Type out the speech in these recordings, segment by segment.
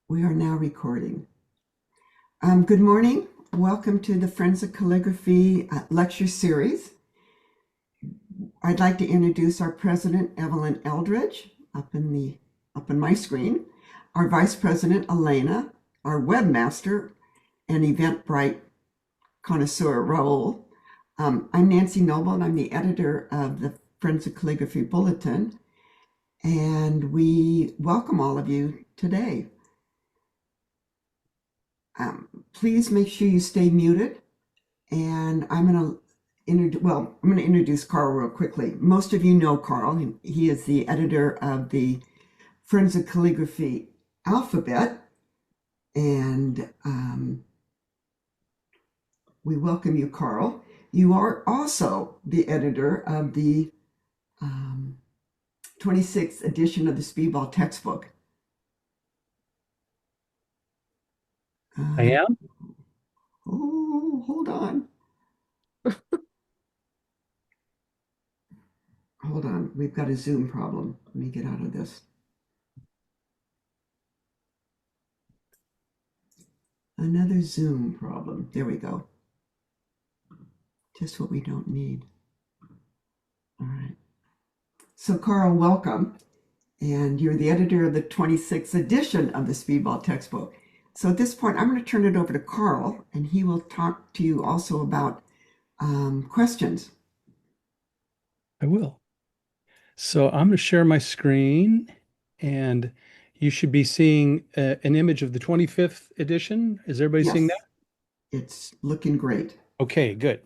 We are now recording. Good morning. Welcome to the Friends of Calligraphy lecture series. I'd like to introduce our president, Evelyn Eldridge, up in my screen, our vice president, Elena, our webmaster and Eventbrite connoisseur, Raul. I'm Nancy Noble, and I'm the editor of the Friends of Calligraphy Bulletin, and we welcome all of you today. Please make sure you stay muted. And I'm going to introduce Carl real quickly. Most of you know Carl. He is the editor of the Friends of Calligraphy Alphabet, and we welcome you, Carl. You are also the editor of the 26th edition of the Speedball Textbook. I am? Oh, hold on. Hold on. We've got a Zoom problem. Let me get out of this. Another Zoom problem. There we go. Just what we don't need. All right. So, Carl, welcome. And you're the editor of the 26th edition of the Speedball Textbook. So at this point, I'm going to turn it over to Carl, and he will talk to you also about questions. I will. So I'm going to share my screen, and you should be seeing an image of the 25th edition. Is everybody seeing that? Yes, it's looking great. Okay, good.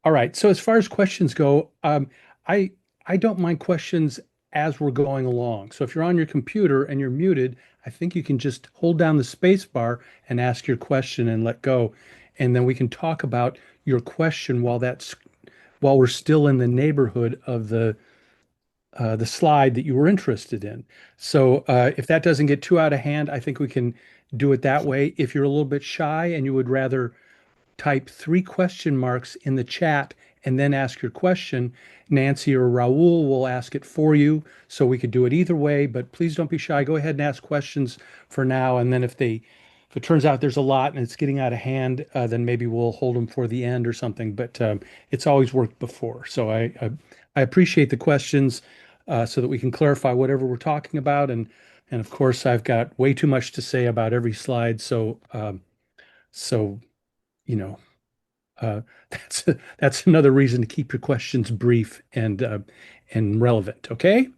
All right. So as far as questions go, I I don't mind questions as we're going along. So if you're on your computer and you're muted, I think you can just hold down the space bar and ask your question and let go, and then we can talk about your question while we're still in the neighborhood of the slide that you were interested in. So if that doesn't get too out of hand, I think we can do it that way. If you're a little bit shy and you would rather type three question marks in the chat and then ask your question, Nancy or Raul will ask it for you. So we could do it either way, but please don't be shy. Go ahead and ask questions for now. And then if it turns out there's a lot and it's getting out of hand, then maybe we'll hold them for the end or something. But it's always worked before. So I appreciate the questions so that we can clarify whatever we're talking about. And of course, I've got way too much to say about every slide. So you know, uh, that's another reason to keep your questions brief and relevant. Okay.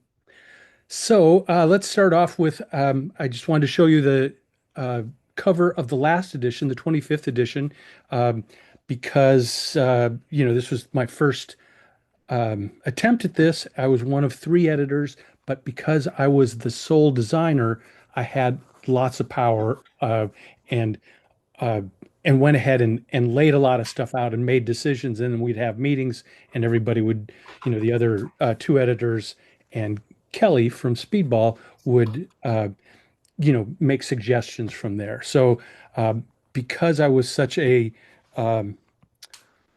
So let's start off with I just wanted to show you the uh, cover of the last edition, the 25th edition, um, because this was my first attempt at this. I was one of three editors, but because I was the sole designer, I had lots of power and uh, and went ahead and laid a lot of stuff out and made decisions. And then we'd have meetings, and everybody would, the other two editors and Kelly from Speedball would, make suggestions from there. So because I was such um,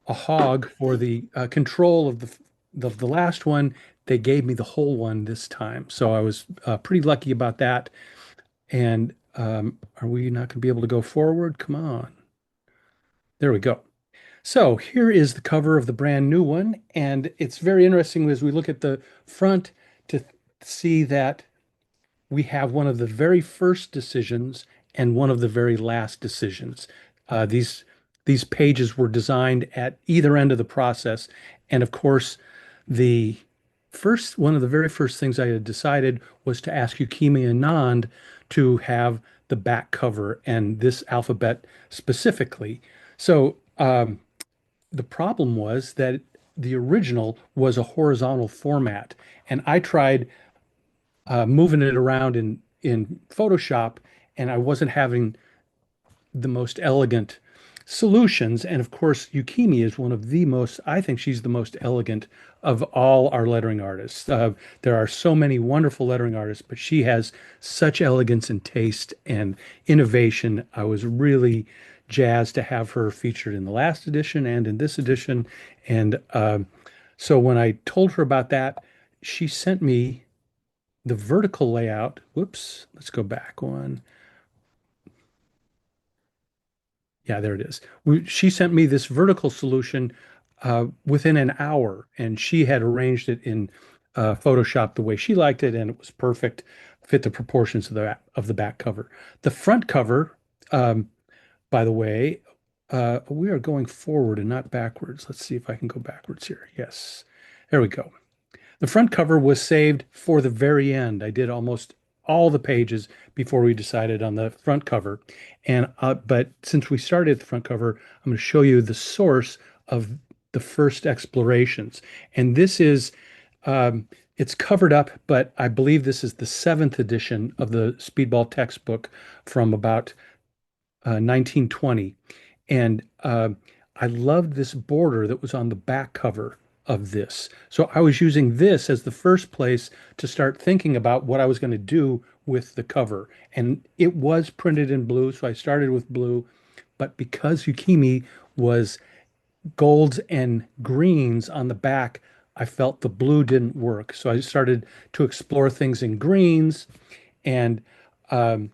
a hog for the control of the last one, they gave me the whole one this time. So I was pretty lucky about that. And are we not going to be able to go forward? Come on. There we go. So here is the cover of the brand new one, and it's very interesting as we look at the front to see that we have one of the very first decisions and one of the very last decisions. These pages were designed at either end of the process, and of course, the one of the very first things I had decided was to ask Yukimi Anand to have the back cover and this alphabet specifically. So the problem was that the original was a horizontal format, and I tried moving it around in Photoshop, and I wasn't having the most elegant solutions. And of course, Yukimi is one of the most, I think she's the most elegant of all our lettering artists. There are so many wonderful lettering artists, but she has such elegance and taste and innovation. I was really jazzed to have her featured in the last edition and in this edition. And so when I told her about that, she sent me the vertical layout. Whoops, let's go back one. Yeah, there it is. She sent me this vertical solution within an hour, and she had arranged it in Photoshop the way she liked it, and it was perfect, fit the proportions of the back cover. The front cover, um, by the way, we are going forward and not backwards. Let's see if I can go backwards here. Yes, there we go. The front cover was saved for the very end. I did almost all the pages before we decided on the front cover. And but since we started at the front cover, I'm going to show you the source of the first explorations. And this is it's covered up, but I believe this is the seventh edition of the Speedball textbook from about 1920. And I loved this border that was on the back cover of this. So I was using this as the first place to start thinking about what I was going to do with the cover. And it was printed in blue, so I started with blue. But because Yukimi was golds and greens on the back, I felt the blue didn't work. So I started to explore things in greens and um,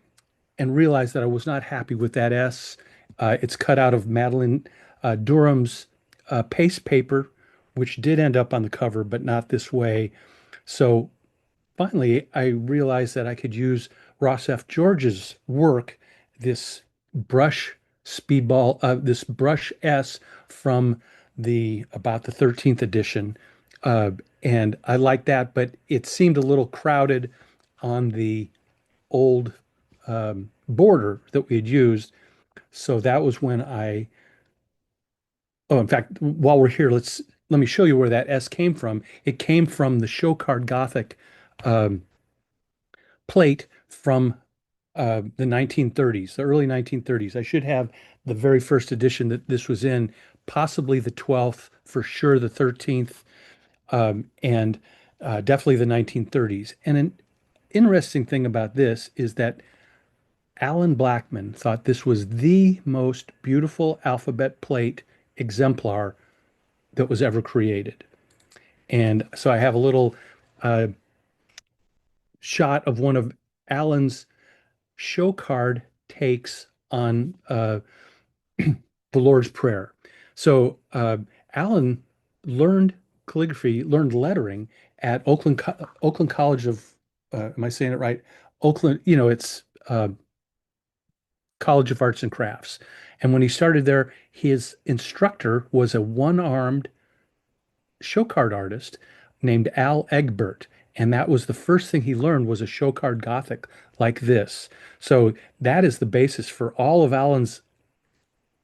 and realized that I was not happy with that S. It's cut out of Madeline Durham's paste paper, which did end up on the cover, but not this way. So finally, I realized that I could use Ross F. George's work, this brush this brush S from the about the 13th edition. Uh, and I liked that, but it seemed a little crowded on the old border that we had used. So that was when oh, in fact, while we're here, let me show you where that S came from. It came from the show card Gothic um, plate from the 1930s, the early 1930s. I should have the very first edition that this was in, possibly the 12th, for sure the 13th, and definitely the 1930s. And an interesting thing about this is that Alan Blackman thought this was the most beautiful alphabet plate exemplar that was ever created. And so I have a little uh, shot of one of Alan's show card takes on the Lord's Prayer. So Alan learned calligraphy, learned lettering at Oakland College of, am I saying it right? Oakland, it's College of Arts and Crafts. And when he started there, his instructor was a one-armed show card artist named Al Egbert. And that was the first thing he learned was a show card Gothic like this. So that is the basis for all of Alan's,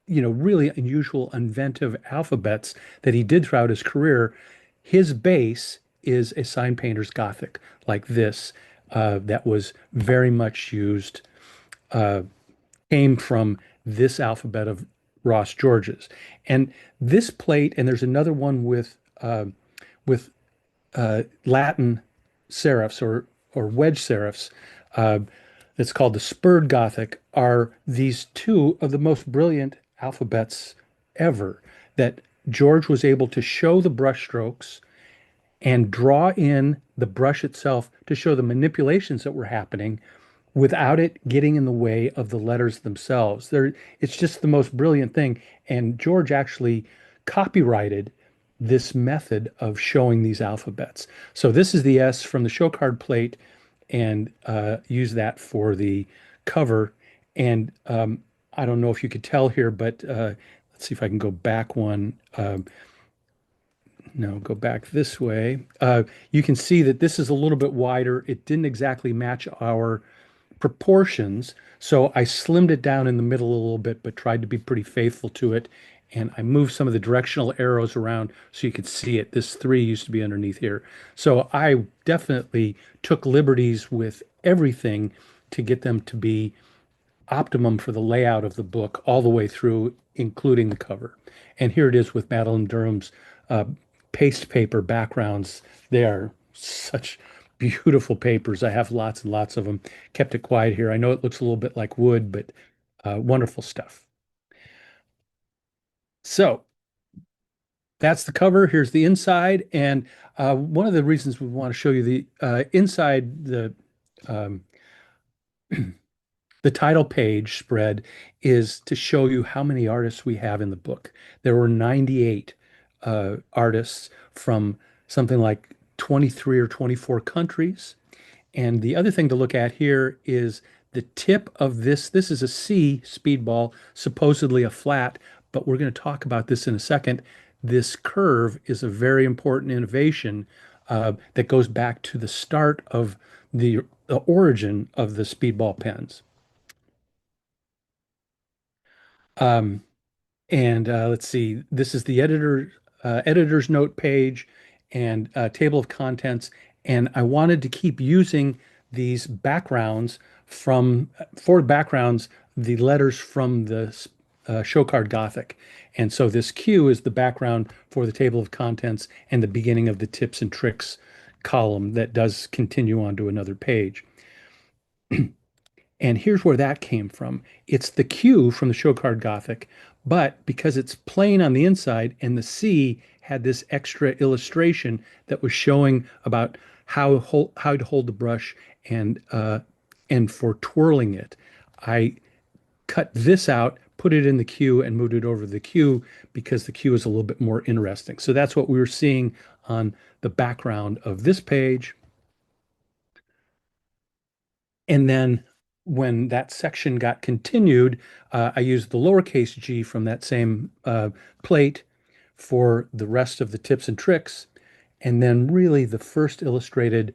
really unusual, inventive alphabets that he did throughout his career. His base is a sign painter's Gothic like this that was very much used uh, came from this alphabet of Ross George's. And this plate, and there's another one with Latin serifs or wedge serifs. Uh, it's called the spurred Gothic. Are these two of the most brilliant alphabets ever? That George was able to show the brush strokes and draw in the brush itself to show the manipulations that were happening without it getting in the way of the letters themselves. It's just the most brilliant thing. And George actually copyrighted this method of showing these alphabets. So this is the S from the show card plate, and use that for the cover. And I don't know if you could tell here, but let's see if I can go back one. No, go back this way. You can see that this is a little bit wider. It didn't exactly match our proportions. So I slimmed it down in the middle a little bit, but tried to be pretty faithful to it. And I moved some of the directional arrows around so you could see it. This 3 used to be underneath here. So I definitely took liberties with everything to get them to be optimum for the layout of the book all the way through, including the cover. And here it is with Madeline Durham's uh, paste paper backgrounds. They are such beautiful papers. I have lots and lots of them. Kept it quiet here. I know it looks a little bit like wood, but wonderful stuff. So that's the cover. Here's the inside. And one of the reasons we want to show you the inside, um, the title page spread is to show you how many artists we have in the book. There were 98 artists from something like 23 or 24 countries. And the other thing to look at here is the tip of this. This is a C speedball, supposedly a flat, but we're going to talk about this in a second. This curve is a very important innovation that goes back to the start of the origin of the speedball pens. Um, And let's see, this is the editor's note page and table of contents. And I wanted to keep using these backgrounds for backgrounds, the letters from the show card Gothic. And so this Q is the background for the table of contents and the beginning of the tips and tricks column that does continue on to another page. And here's where that came from. It's the Q from the show card Gothic, but because it's plain on the inside and the C had this extra illustration that was showing about how to hold the brush and for twirling it. I cut this out, put it in the Q and moved it over to the Q because the Q is a little bit more interesting. So that's what we were seeing on the background of this page. And then when that section got continued, I used the lowercase g from that same plate for the rest of the tips and tricks. And then really the first illustrated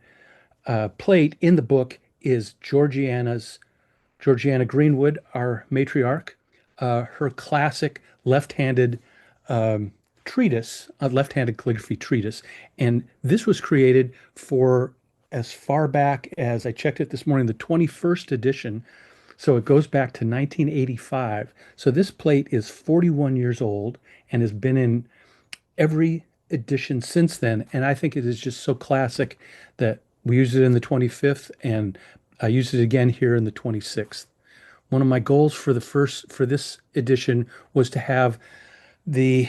plate in the book is Georgiana Greenwood, our matriarch, her classic left-handed treatise, a left-handed calligraphy treatise. And this was created for as far back as I checked it this morning, the 21st edition. So it goes back to 1985. So this plate is 41 years old and has been in every edition since then. And I think it is just so classic that we used it in the 25th and I used it again here in the 26th. One of my goals for this edition was to have the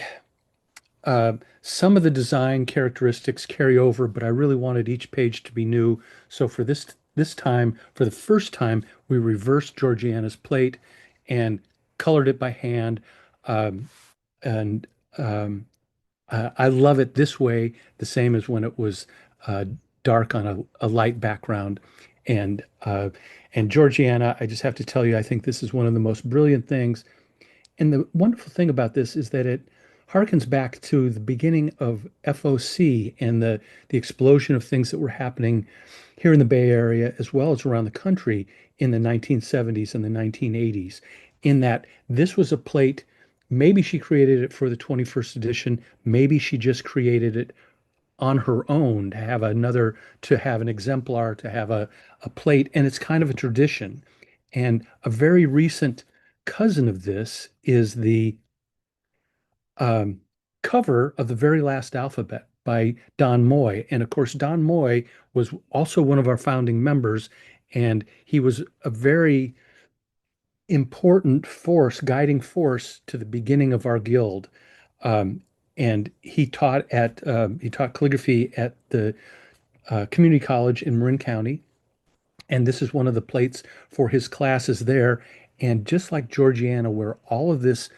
some of the design characteristics carry over, but I really wanted each page to be new. So for this time, for the first time, we reversed Georgiana's plate and colored it by hand. Um, and I love it this way, the same as when it was uh, dark on a light background. And and Georgiana, I just have to tell you, I think this is one of the most brilliant things. And the wonderful thing about this is that it harkens back to the beginning of FOC and the explosion of things that were happening here in the Bay Area as well as around the country in the 1970s and the 1980s. In that this was a plate, maybe she created it for the 21st edition, maybe she just created it on her own to have an exemplar, to have a plate, and it's kind of a tradition. And a very recent cousin of this is the um, cover of the very last alphabet by Don Moy. And of course, Don Moy was also one of our founding members, and he was a very important force, guiding force to the beginning of our guild. Um, and he taught calligraphy at the community college in Marin County, and this is one of the plates for his classes there. And just like Georgiana, where all of this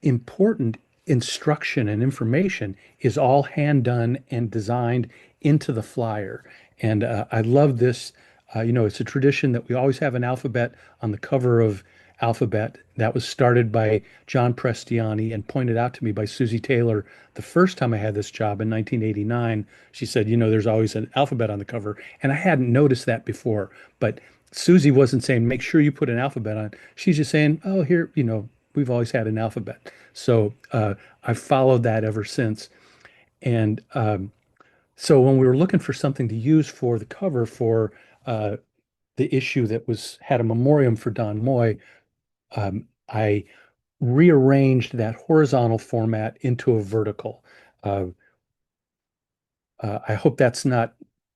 important instruction and information is all hand done and designed into the flyer. And I love this. It's a tradition that we always have an alphabet on the cover of Alphabet. That was started by John Prestiani and pointed out to me by Susie Taylor the first time I had this job in 1989. She said, there's always an alphabet on the cover. And I hadn't noticed that before. But Susie wasn't saying, make sure you put an alphabet on. She's just saying, oh, here, we've always had an alphabet. So I've followed that ever since. And so when we were looking for something to use for the cover for the issue that had a memoriam for Don Moy, I rearranged that horizontal format into a vertical. Uh, I hope that's not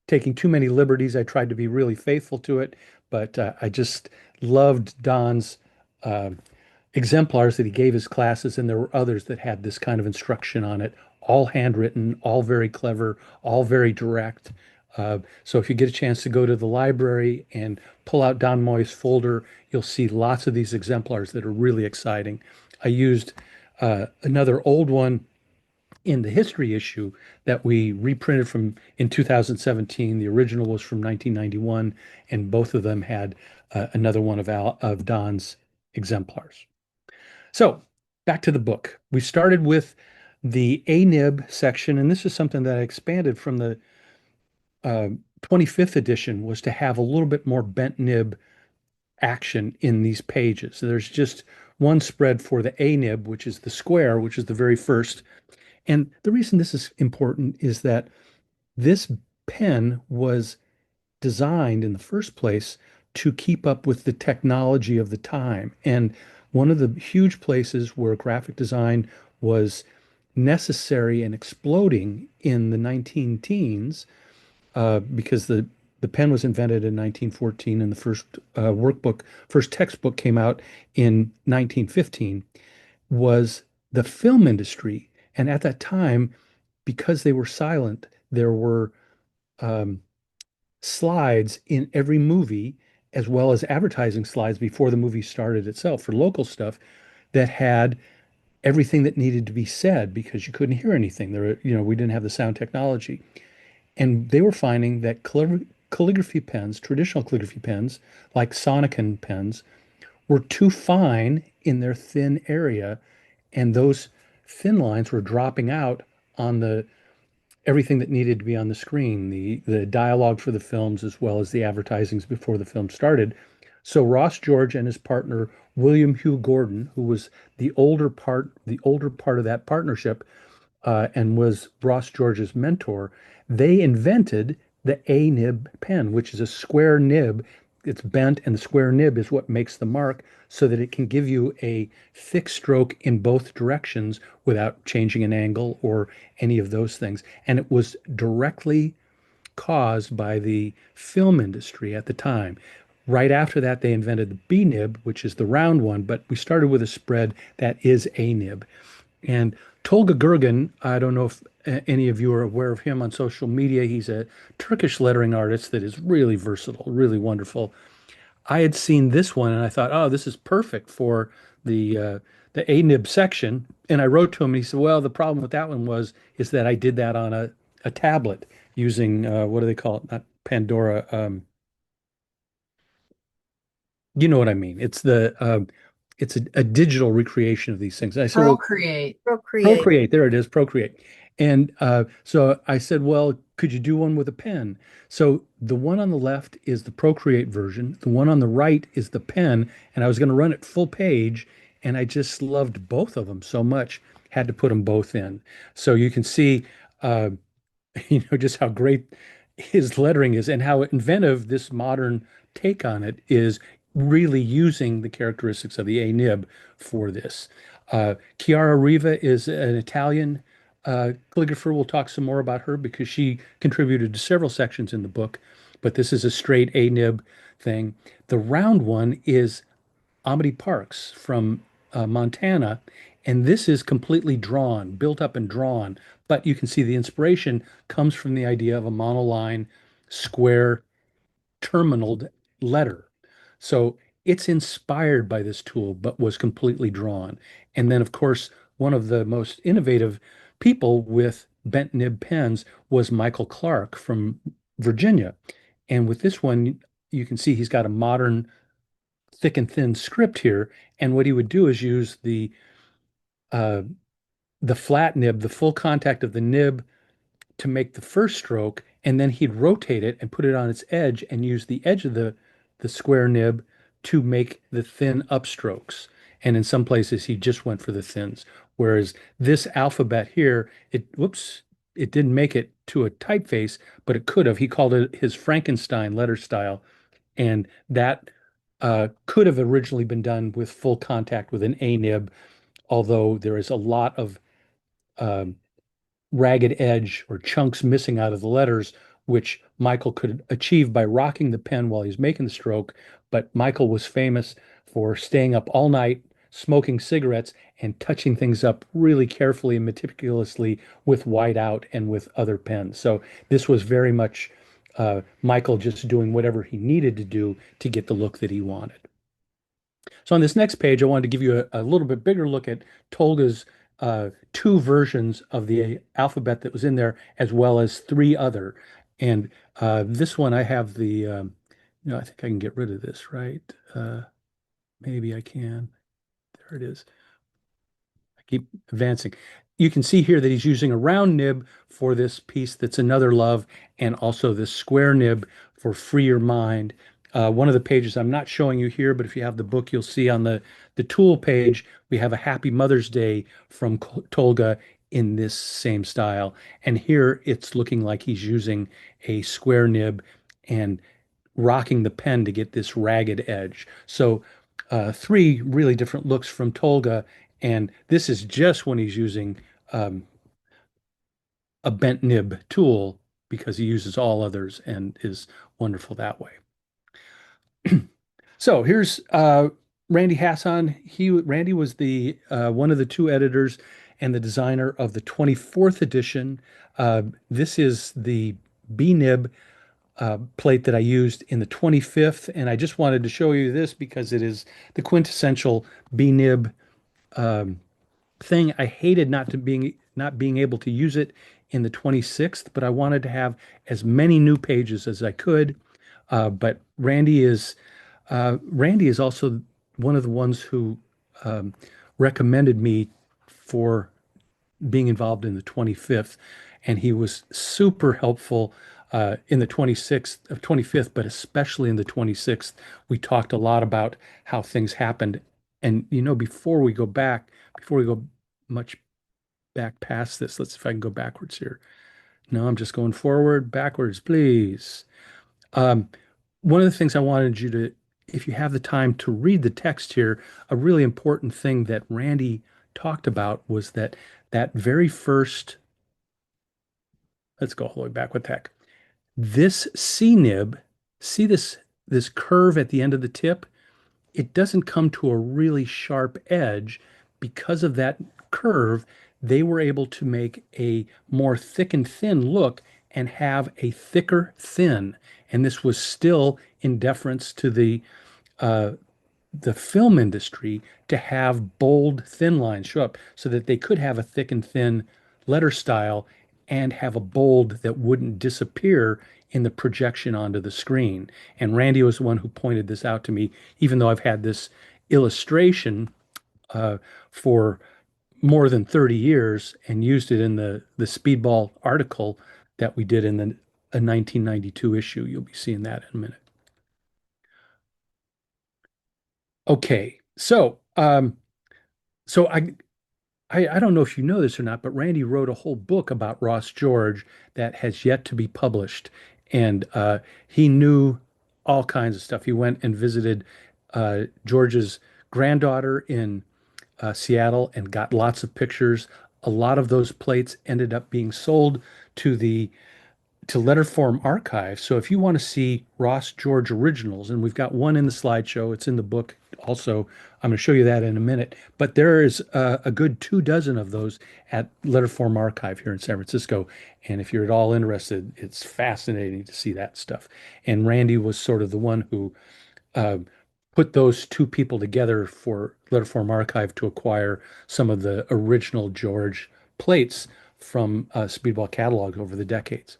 taking too many liberties. I tried to be really faithful to it, but I just loved Don's uh, exemplars that he gave his classes, and there were others that had this kind of instruction on it, all handwritten, all very clever, all very direct. So if you get a chance to go to the library and pull out Don Moy's folder, you'll see lots of these exemplars that are really exciting. I used another old one in the history issue that we reprinted from in 2017. The original was from 1991, and both of them had another one of Don's exemplars. So back to the book. We started with the ANIB section, and this is something that I expanded from the uh, 25th edition, was to have a little bit more bent nib action in these pages. So there's just one spread for the ANIB, which is the square, which is the very first. And the reason this is important is that this pen was designed in the first place to keep up with the technology of the time. And one of the huge places where graphic design was necessary and exploding in the 19 teens, because the pen was invented in 1914 and the first textbook came out in 1915, was the film industry. And at that time, because they were silent, there were um, slides in every movie, as well as advertising slides before the movie started itself for local stuff that had everything that needed to be said because you couldn't hear anything. We didn't have the sound technology. And they were finding that calligraphy pens, traditional calligraphy pens, like Sonocan pens, were too fine in their thin area, and those thin lines were dropping out on the everything that needed to be on the screen, the dialogue for the films as well as the advertisings before the film started. So Ross George and his partner William Hugh Gordon, who was the older part of that partnership, and was Ross George's mentor, they invented the A nib pen, which is a square nib. It's bent, and the square nib is what makes the mark so that it can give you a thick stroke in both directions without changing an angle or any of those things. And it was directly caused by the film industry at the time. Right after that, they invented the B nib, which is the round one, but we started with a spread that is A nib. And Tolga Gurgen, I don't know if any of you are aware of him on social media. He's a Turkish lettering artist that is really versatile, really wonderful. I had seen this one and I thought, oh, this is perfect for the ANIB section. And I wrote to him and he said, well, the problem with that one is that I did that on a tablet using what do they call it? Not Pandora. You know what I mean? It's a digital recreation of these things. And I said, well, Procreate. Procreate. Procreate, there it is, Procreate. And so I said, well, could you do one with a pen? So the one on the left is the Procreate version. The one on the right is the pen. And I was going to run it full page. And I just loved both of them so much, had to put them both in. So you can see, uh, just how great his lettering is and how inventive this modern take on it is, really using the characteristics of the A-nib for this. Chiara Riva is an Italian calligrapher. We'll talk some more about her because she contributed to several sections in the book, but this is a straight A-nib thing. The round one is Amity Parks from Montana, and this is completely drawn, built up and drawn, but you can see the inspiration comes from the idea of a monoline square terminaled letter. So it's inspired by this tool, but was completely drawn. And then, of course, one of the most innovative people with bent nib pens was Michael Clark from Virginia. And with this one, you can see he's got a modern thick and thin script here. And what he would do is use uh, the flat nib, the full contact of the nib to make the first stroke, and then he'd rotate it and put it on its edge and use the edge of the square nib to make the thin upstrokes. And in some places, he just went for the thins. Whereas this alphabet here, it didn't make it to a typeface, but it could have. He called it his Frankenstein letter style, and that could have originally been done with full contact with an A nib, although there is a lot of um, ragged edge or chunks missing out of the letters, which Michael could achieve by rocking the pen while he's making the stroke. But Michael was famous for staying up all night, smoking cigarettes, and touching things up really carefully and meticulously with whiteout and with other pens. So this was very much Michael just doing whatever he needed to do to get the look that he wanted. So on this next page, I wanted to give you a little bit bigger look at Tolga's two versions of the alphabet that was in there, as well as three other. And this one, I have I think I can get rid of this, right? Maybe I can. There it is. I keep advancing. You can see here that he's using a round nib for this piece that's another love, and also this square nib for free your mind. One of the pages I'm not showing you here, but if you have the book, you'll see on the tool page, we have a Happy Mother's Day from Tolga in this same style. And here it's looking like he's using a square nib and rocking the pen to get this ragged edge. So three really different looks from Tolga, and this is just when he's using um, a bent nib tool because he uses all others and is wonderful that way. So here's Randy Hassan. Randy was the one of the two editors and the designer of the 24th edition. This is the B nib plate that I used in the 25th, and I just wanted to show you this because it is the quintessential B nib um, thing. I hated not being able to use it in the 26th, but I wanted to have as many new pages as I could. But Randy is also one of the ones who um, recommended me for being involved in the 25th, and he was super helpful in the 26th of 25th, but especially in the 26th. We talked a lot about how things happened. And before we go much back past this, let's see if I can go backwards here. No, I'm just going forward, backwards, please. Um, One of the things I wanted you to, if you have the time to read the text here, a really important thing that Randy talked about was that very first, let's go all the way back with tech. This C nib, see this curve at the end of the tip? It doesn't come to a really sharp edge. Because of that curve, they were able to make a more thick and thin look and have a thicker thin. And this was still in deference to uh, the film industry to have bold, thin lines show up so that they could have a thick and thin letter style and have a bold that wouldn't disappear in the projection onto the screen. And Randy was the one who pointed this out to me, even though I've had this illustration uh, for more than 30 years and used it in the Speedball article that we did in a 1992 issue. You'll be seeing that in a minute. Okay, so I don't know if you know this or not, but Randy wrote a whole book about Ross George that has yet to be published, and he knew all kinds of stuff. He went and visited George's granddaughter in Seattle and got lots of pictures. A lot of those plates ended up being sold to the to Letterform Archive. So if you want to see Ross George originals, and we've got one in the slideshow, it's in the book also. I'm going to show you that in a minute. But there is a good 2 dozen of those at Letterform Archive here in San Francisco. And if you're at all interested, it's fascinating to see that stuff. And Randy was sort of the one who uh, put those two people together for Letterform Archive to acquire some of the original George plates from Speedball catalog over the decades.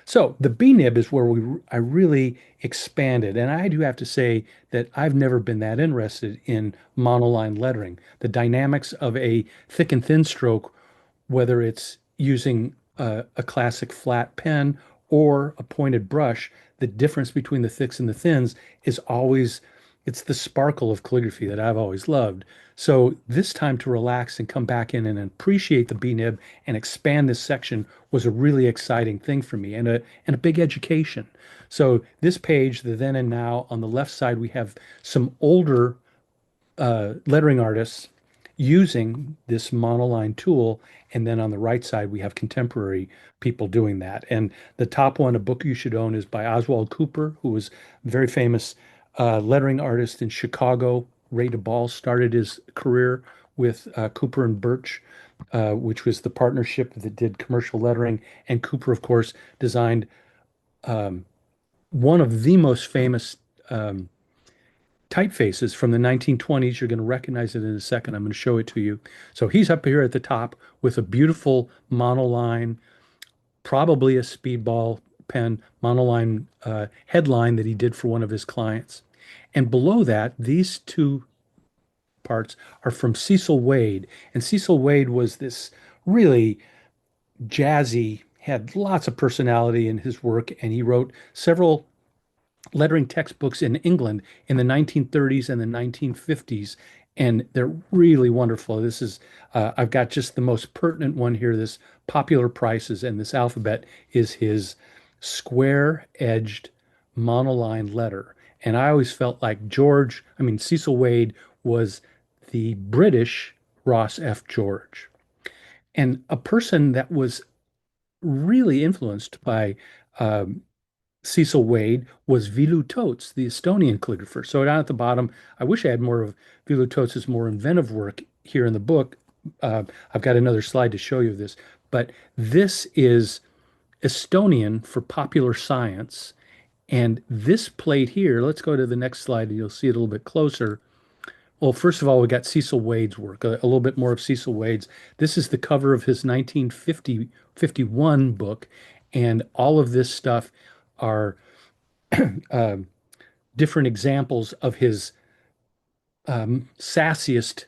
So the B nib is where I really expanded, and I do have to say that I've never been that interested in monoline lettering. The dynamics of a thick and thin stroke, whether it's using a classic flat pen or a pointed brush, the difference between the thicks and the thins is always, it's the sparkle of calligraphy that I've always loved. So this time to relax and come back in and appreciate the B nib and expand this section was a really exciting thing for me and a big education. So this page, the then and now, on the left side, we have some older lettering artists using this monoline tool. And then on the right side, we have contemporary people doing that. And the top one, A Book You Should Own, is by Oswald Cooper, who was a very famous lettering artist in Chicago. Ray DeBall started his career with Cooper and Birch, which was the partnership that did commercial lettering. And Cooper, of course, designed one of the most famous um, typefaces from the 1920s. You're going to recognize it in a second. I'm going to show it to you. So he's up here at the top with a beautiful monoline, probably a Speedball pen monoline headline that he did for one of his clients. And below that, these two parts are from Cecil Wade. And Cecil Wade was this really jazzy, had lots of personality in his work, and he wrote several lettering textbooks in England in the 1930s and the 1950s, and they're really wonderful. This is, I've got just the most pertinent one here. This popular prices, and this alphabet is his square-edged monoline letter. And I always felt like Cecil Wade was the British Ross F. George, and a person that was really influenced by um, Cecil Wade was Velu Totes, the Estonian calligrapher. So down at the bottom, I wish I had more of Velu Totes' more inventive work here in the book. I've got another slide to show you this, but this is Estonian for popular science. And this plate here, let's go to the next slide and you'll see it a little bit closer. Well, first of all, we got Cecil Wade's work, a little bit more of Cecil Wade's. This is the cover of his 1951 book, and all of this stuff are uh, different examples of his sassiest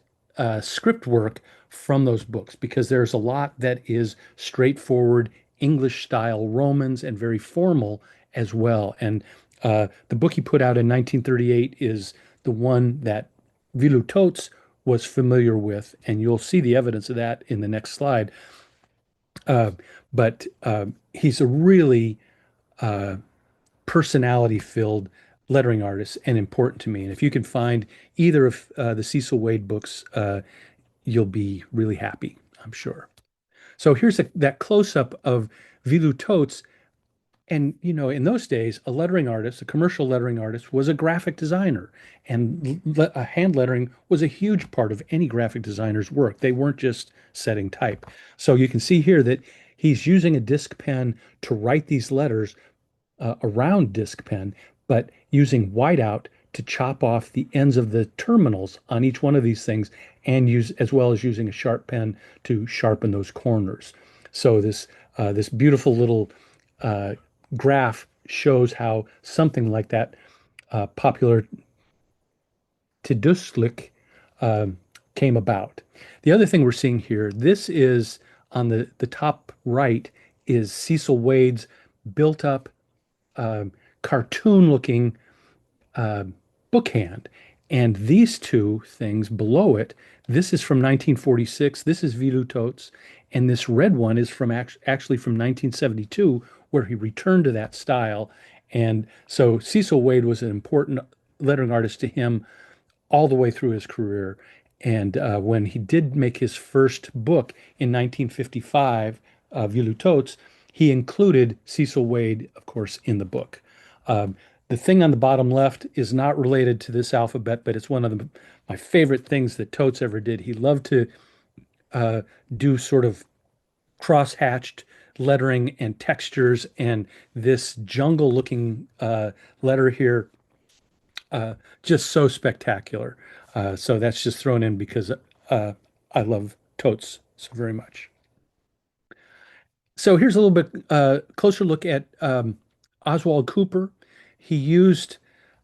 script work from those books, because there's a lot that is straightforward English style Romans and very formal as well. And the book he put out in 1938 is the one that Velu Totes was familiar with, and you'll see the evidence of that in the next slide. But he's a really personality filled lettering artist and important to me. And if you can find either of the Cecil Wade books, you'll be really happy, I'm sure. So here's that close up of Velu Totes. And, in those days, a lettering artist, a commercial lettering artist, was a graphic designer. And hand lettering was a huge part of any graphic designer's work. They weren't just setting type. So you can see here that he's using a disc pen to write these letters around disc pen, but using whiteout to chop off the ends of the terminals on each one of these things, and use as well as using a sharp pen to sharpen those corners. So this beautiful little uh, graph shows how something like that popular Tiduslik um, came about. The other thing we're seeing here, this is on the top right, is Cecil Wade's built up cartoon looking uh, bookhand. And these two things below it, this is from 1946, this is Velu Totes, and this red one is actually from 1972, where he returned to that style. And so Cecil Wade was an important lettering artist to him all the way through his career. And when he did make his first book in 1955, Velu Totes, he included Cecil Wade, of course, in the book. The thing on the bottom left is not related to this alphabet, but it's one of my favorite things that Totes ever did. He loved to do sort of cross-hatched lettering and textures, and this jungle-looking letter here, just so spectacular. So that's just thrown in because I love Totes so very much. So here's a little bit closer look at Oswald Cooper. He used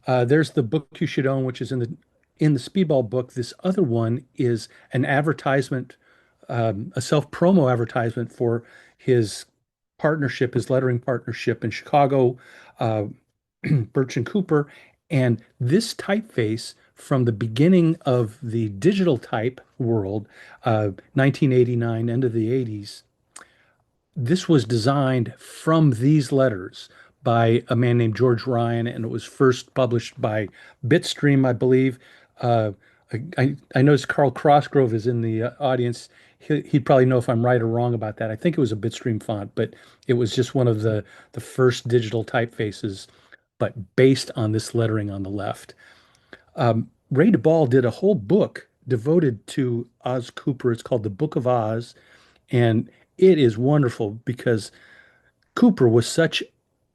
there's the book you should own, which is in the Speedball book. This other one is an advertisement, a self-promo advertisement for his partnership, his lettering partnership in Chicago, uh, Birch and Cooper. And this typeface from the beginning of the digital type world, 1989, end of the 80s, this was designed from these letters by a man named George Ryan, and it was first published by Bitstream, I believe. Uh, I noticed Carl Crossgrove is in the audience. He'd probably know if I'm right or wrong about that. I think it was a Bitstream font, but it was just one of the first digital typefaces, but based on this lettering on the left. Ray DeBall did a whole book devoted to Oz Cooper. It's called The Book of Oz, and it is wonderful because Cooper was such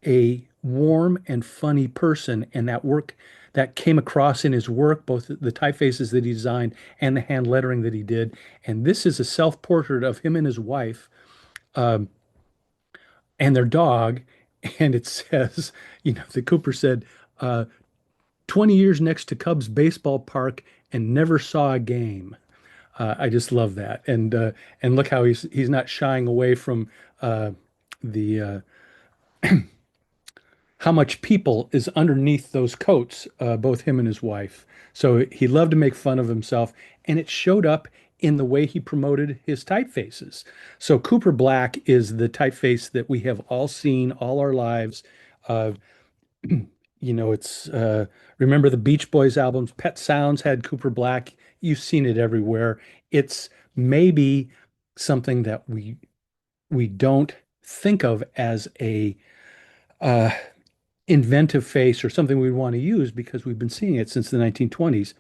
a warm and funny person, and that work that came across in his work, both the typefaces that he designed and the hand lettering that he did. And this is a self-portrait of him and his wife, um, and their dog. And it says, the Cooper said, uh, 20 years next to Cubs baseball park and never saw a game. I just love that, and look how he's not shying away from the how much people is underneath those coats, both him and his wife. So he loved to make fun of himself, and it showed up in the way he promoted his typefaces. So Cooper Black is the typeface that we have all seen all our lives. Uh, it's remember the Beach Boys albums, Pet Sounds had Cooper Black. You've seen it everywhere. It's maybe something that we don't think of as a uh, inventive face or something we want to use because we've been seeing it since the 1920s.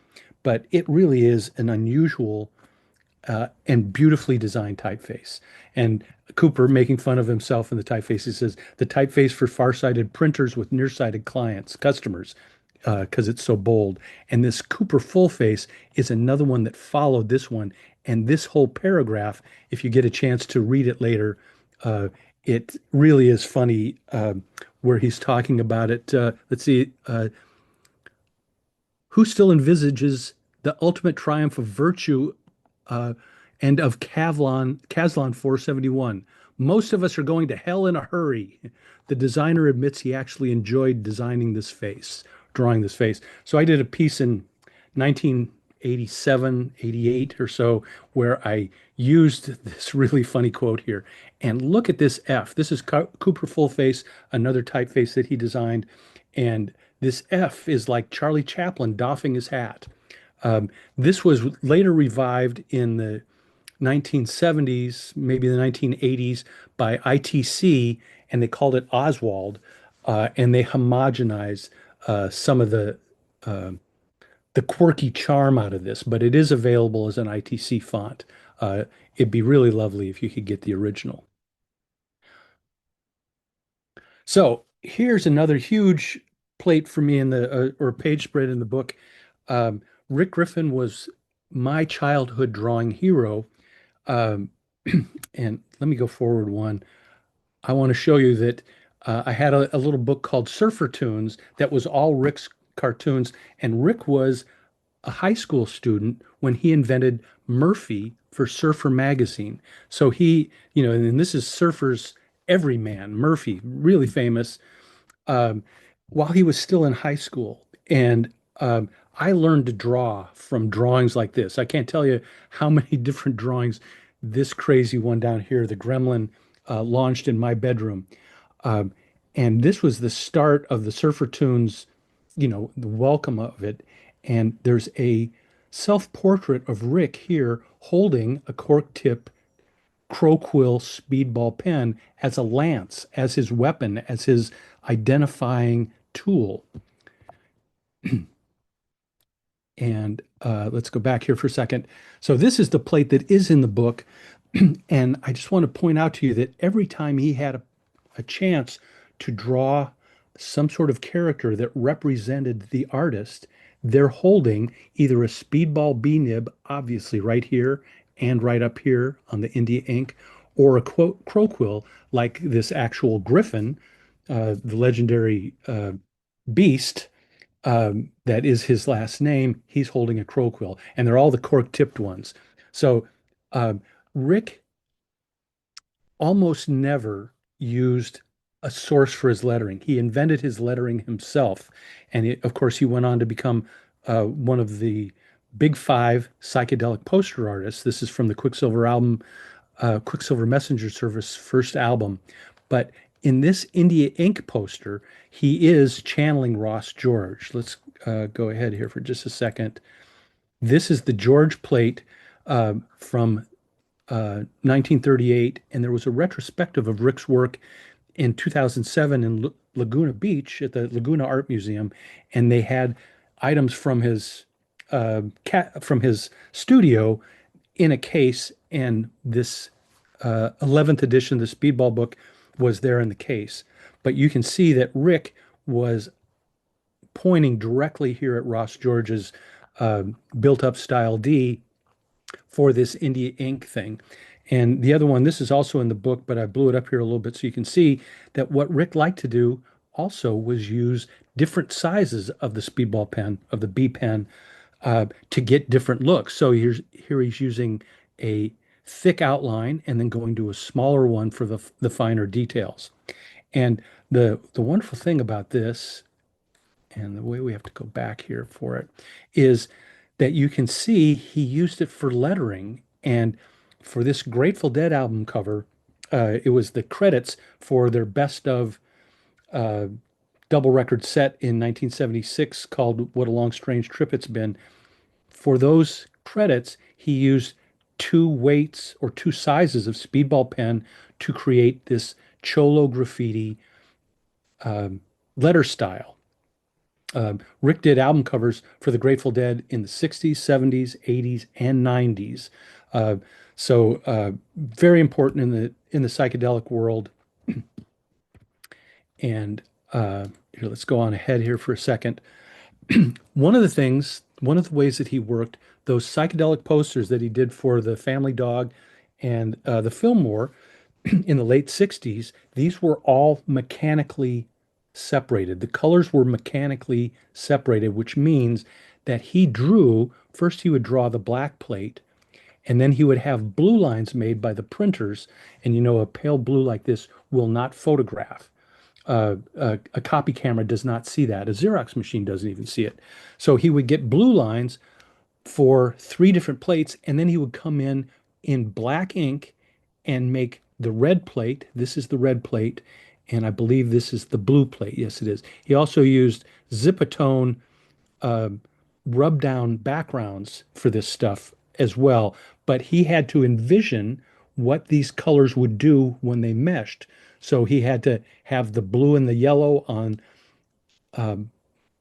But it really is an unusual and beautifully designed typeface. And Cooper, making fun of himself in the typeface, he says, the typeface for far-sighted printers with nearsighted clients, customers, because it's so bold. And this Cooper full face is another one that followed this one. And this whole paragraph, if you get a chance to read it later, uh, it really is funny where he's talking about it. Let's see, who still envisages the ultimate triumph of virtue uh, and of Caslon 471? Most of us are going to hell in a hurry. The designer admits he actually enjoyed designing this face, drawing this face. So I did a piece in 1987, 88 or so, where I used this really funny quote here. And look at this F. This is Cooper Full Face, another typeface that he designed. And this F is like Charlie Chaplin doffing his hat. This was later revived in the 1970s, maybe the 1980s, by ITC, and they called it Oswald, and they homogenized some of the quirky charm out of this, but it is available as an ITC font. It'd be really lovely if you could get the original. So here's another huge plate for me in the or page spread in the book. Um, Rick Griffin was my childhood drawing hero. Um, and let me go forward one. I want to show you that I had a little book called Surfer Tunes that was all Rick's cartoons, and Rick was a high school student when he invented Murphy for Surfer magazine. So he, and this is Surfer's everyman, Murphy, really famous, um, while he was still in high school. And I learned to draw from drawings like this. I can't tell you how many different drawings this crazy one down here, the Gremlin, launched in my bedroom. Um, and this was the start of the Surfer Tunes, the welcome of it. And there's a self-portrait of Rick here holding a cork tip Crowquill speedball pen as a lance, as his weapon, as his identifying tool. And let's go back here for a second. So this is the plate that is in the book. And I just want to point out to you that every time he had a chance to draw some sort of character that represented the artist, they're holding either a speedball B nib, obviously right here and right up here on the India ink, or a crowquill like this actual griffin, the legendary beast that is his last name. He's holding a crowquill, and they're all the cork tipped ones. So Rick almost never used a source for his lettering. He invented his lettering himself. And of course, he went on to become one of the big five psychedelic poster artists. This is from the Quicksilver album, Quicksilver Messenger Service first album. But in this India Ink poster, he is channeling Ross George. Let's go ahead here for just a second. This is the George plate from 1938, and there was a retrospective of Rick's work in 2007 in Laguna Beach at the Laguna Art Museum, and they had items from his from his studio in a case, and this 11th edition, the Speedball book, was there in the case. But you can see that Rick was pointing directly here at Ross George's uh, built-up style D for this India ink thing. And the other one, this is also in the book, but I blew it up here a little bit so you can see that what Rick liked to do also was use different sizes of the Speedball pen, of the B pen, to get different looks. So here he's using a thick outline and then going to a smaller one for the finer details. And the wonderful thing about this, and the way we have to go back here for it, is that you can see he used it for lettering. And for this Grateful Dead album cover, it was the credits for their best of uh, double record set in 1976 called What a Long Strange Trip It's Been. For those credits, he used two weights or two sizes of Speedball pen to create this Cholo graffiti um, letter style. Rick did album covers for the Grateful Dead in the 60s, 70s, 80s, and 90s. Uh, so very important in the psychedelic world. And here, let's go on ahead here for a second. One of the things, one of the ways that he worked, those psychedelic posters that he did for the Family Dog and the Fillmore in the late 60s, these were all mechanically separated. The colors were mechanically separated, which means that he drew, first he would draw the black plate, and then he would have blue lines made by the printers. And you know, a pale blue like this will not photograph. A copy camera does not see that. A Xerox machine doesn't even see it. So he would get blue lines for three different plates, and then he would come in black ink and make the red plate. This is the red plate, and I believe this is the blue plate. Yes, it is. He also used Zipatone uh, rub down backgrounds for this stuff as well, but he had to envision what these colors would do when they meshed. So he had to have the blue and the yellow on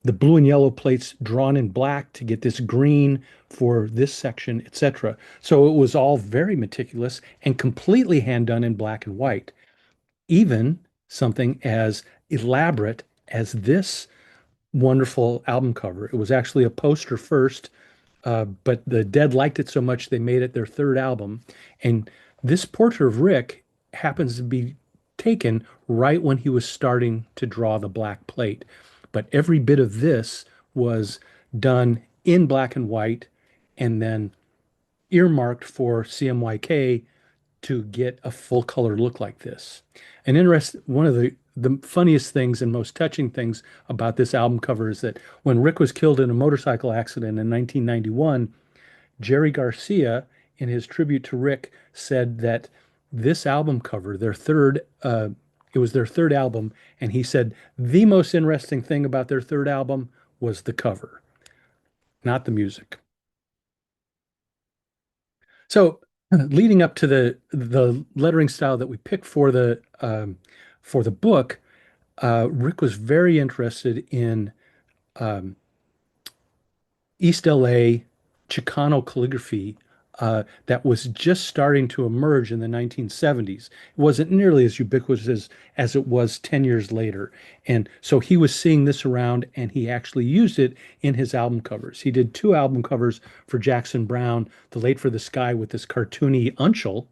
the blue and yellow plates drawn in black to get this green for this section, etc. So it was all very meticulous and completely hand done in black and white. Even something as elaborate as this wonderful album cover. It was actually a poster first, but the Dead liked it so much they made it their third album. And this portrait of Rick happens to be taken right when he was starting to draw the black plate. But every bit of this was done in black and white and then earmarked for CMYK to get a full color look like this. One of the funniest things and most touching things about this album cover is that when Rick was killed in a motorcycle accident in 1991, Jerry Garcia, in his tribute to Rick, said that this album cover, it was their third album, and he said the most interesting thing about their third album was the cover, not the music. So, leading up to the lettering style that we picked for the book, Rick was very interested in um, East LA Chicano calligraphy that was just starting to emerge in the 1970s. It wasn't nearly as ubiquitous as it was 10 years later. And so he was seeing this around and he actually used it in his album covers. He did two album covers for Jackson Browne, The Late for the Sky with this cartoony Unchel,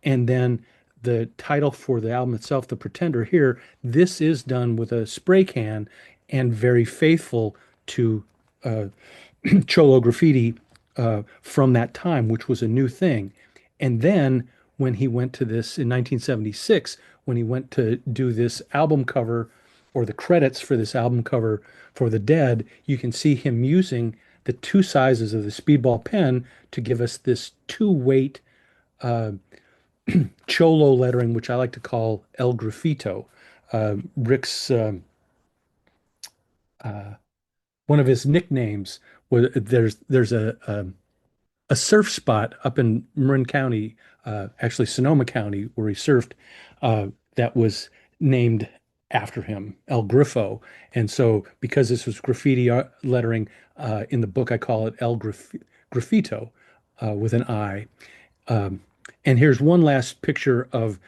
and then the title for the album itself, The Pretender here, this is done with a spray can and very faithful to uh, Cholo graffiti from that time, which was a new thing. And then when he went to this in 1976, when he went to do this album cover or the credits for this album cover for The Dead, you can see him using the two sizes of the Speedball pen to give us this two-weight uh, Cholo lettering, which I like to call El Graffito. Rick's one of his nicknames was there's a surf spot up in Marin County, actually Sonoma County, where he surfed, that was named after him, El Griffo. And so, because this was graffiti lettering, in the book, I call it Graffito with an I. Um, and here's one last picture of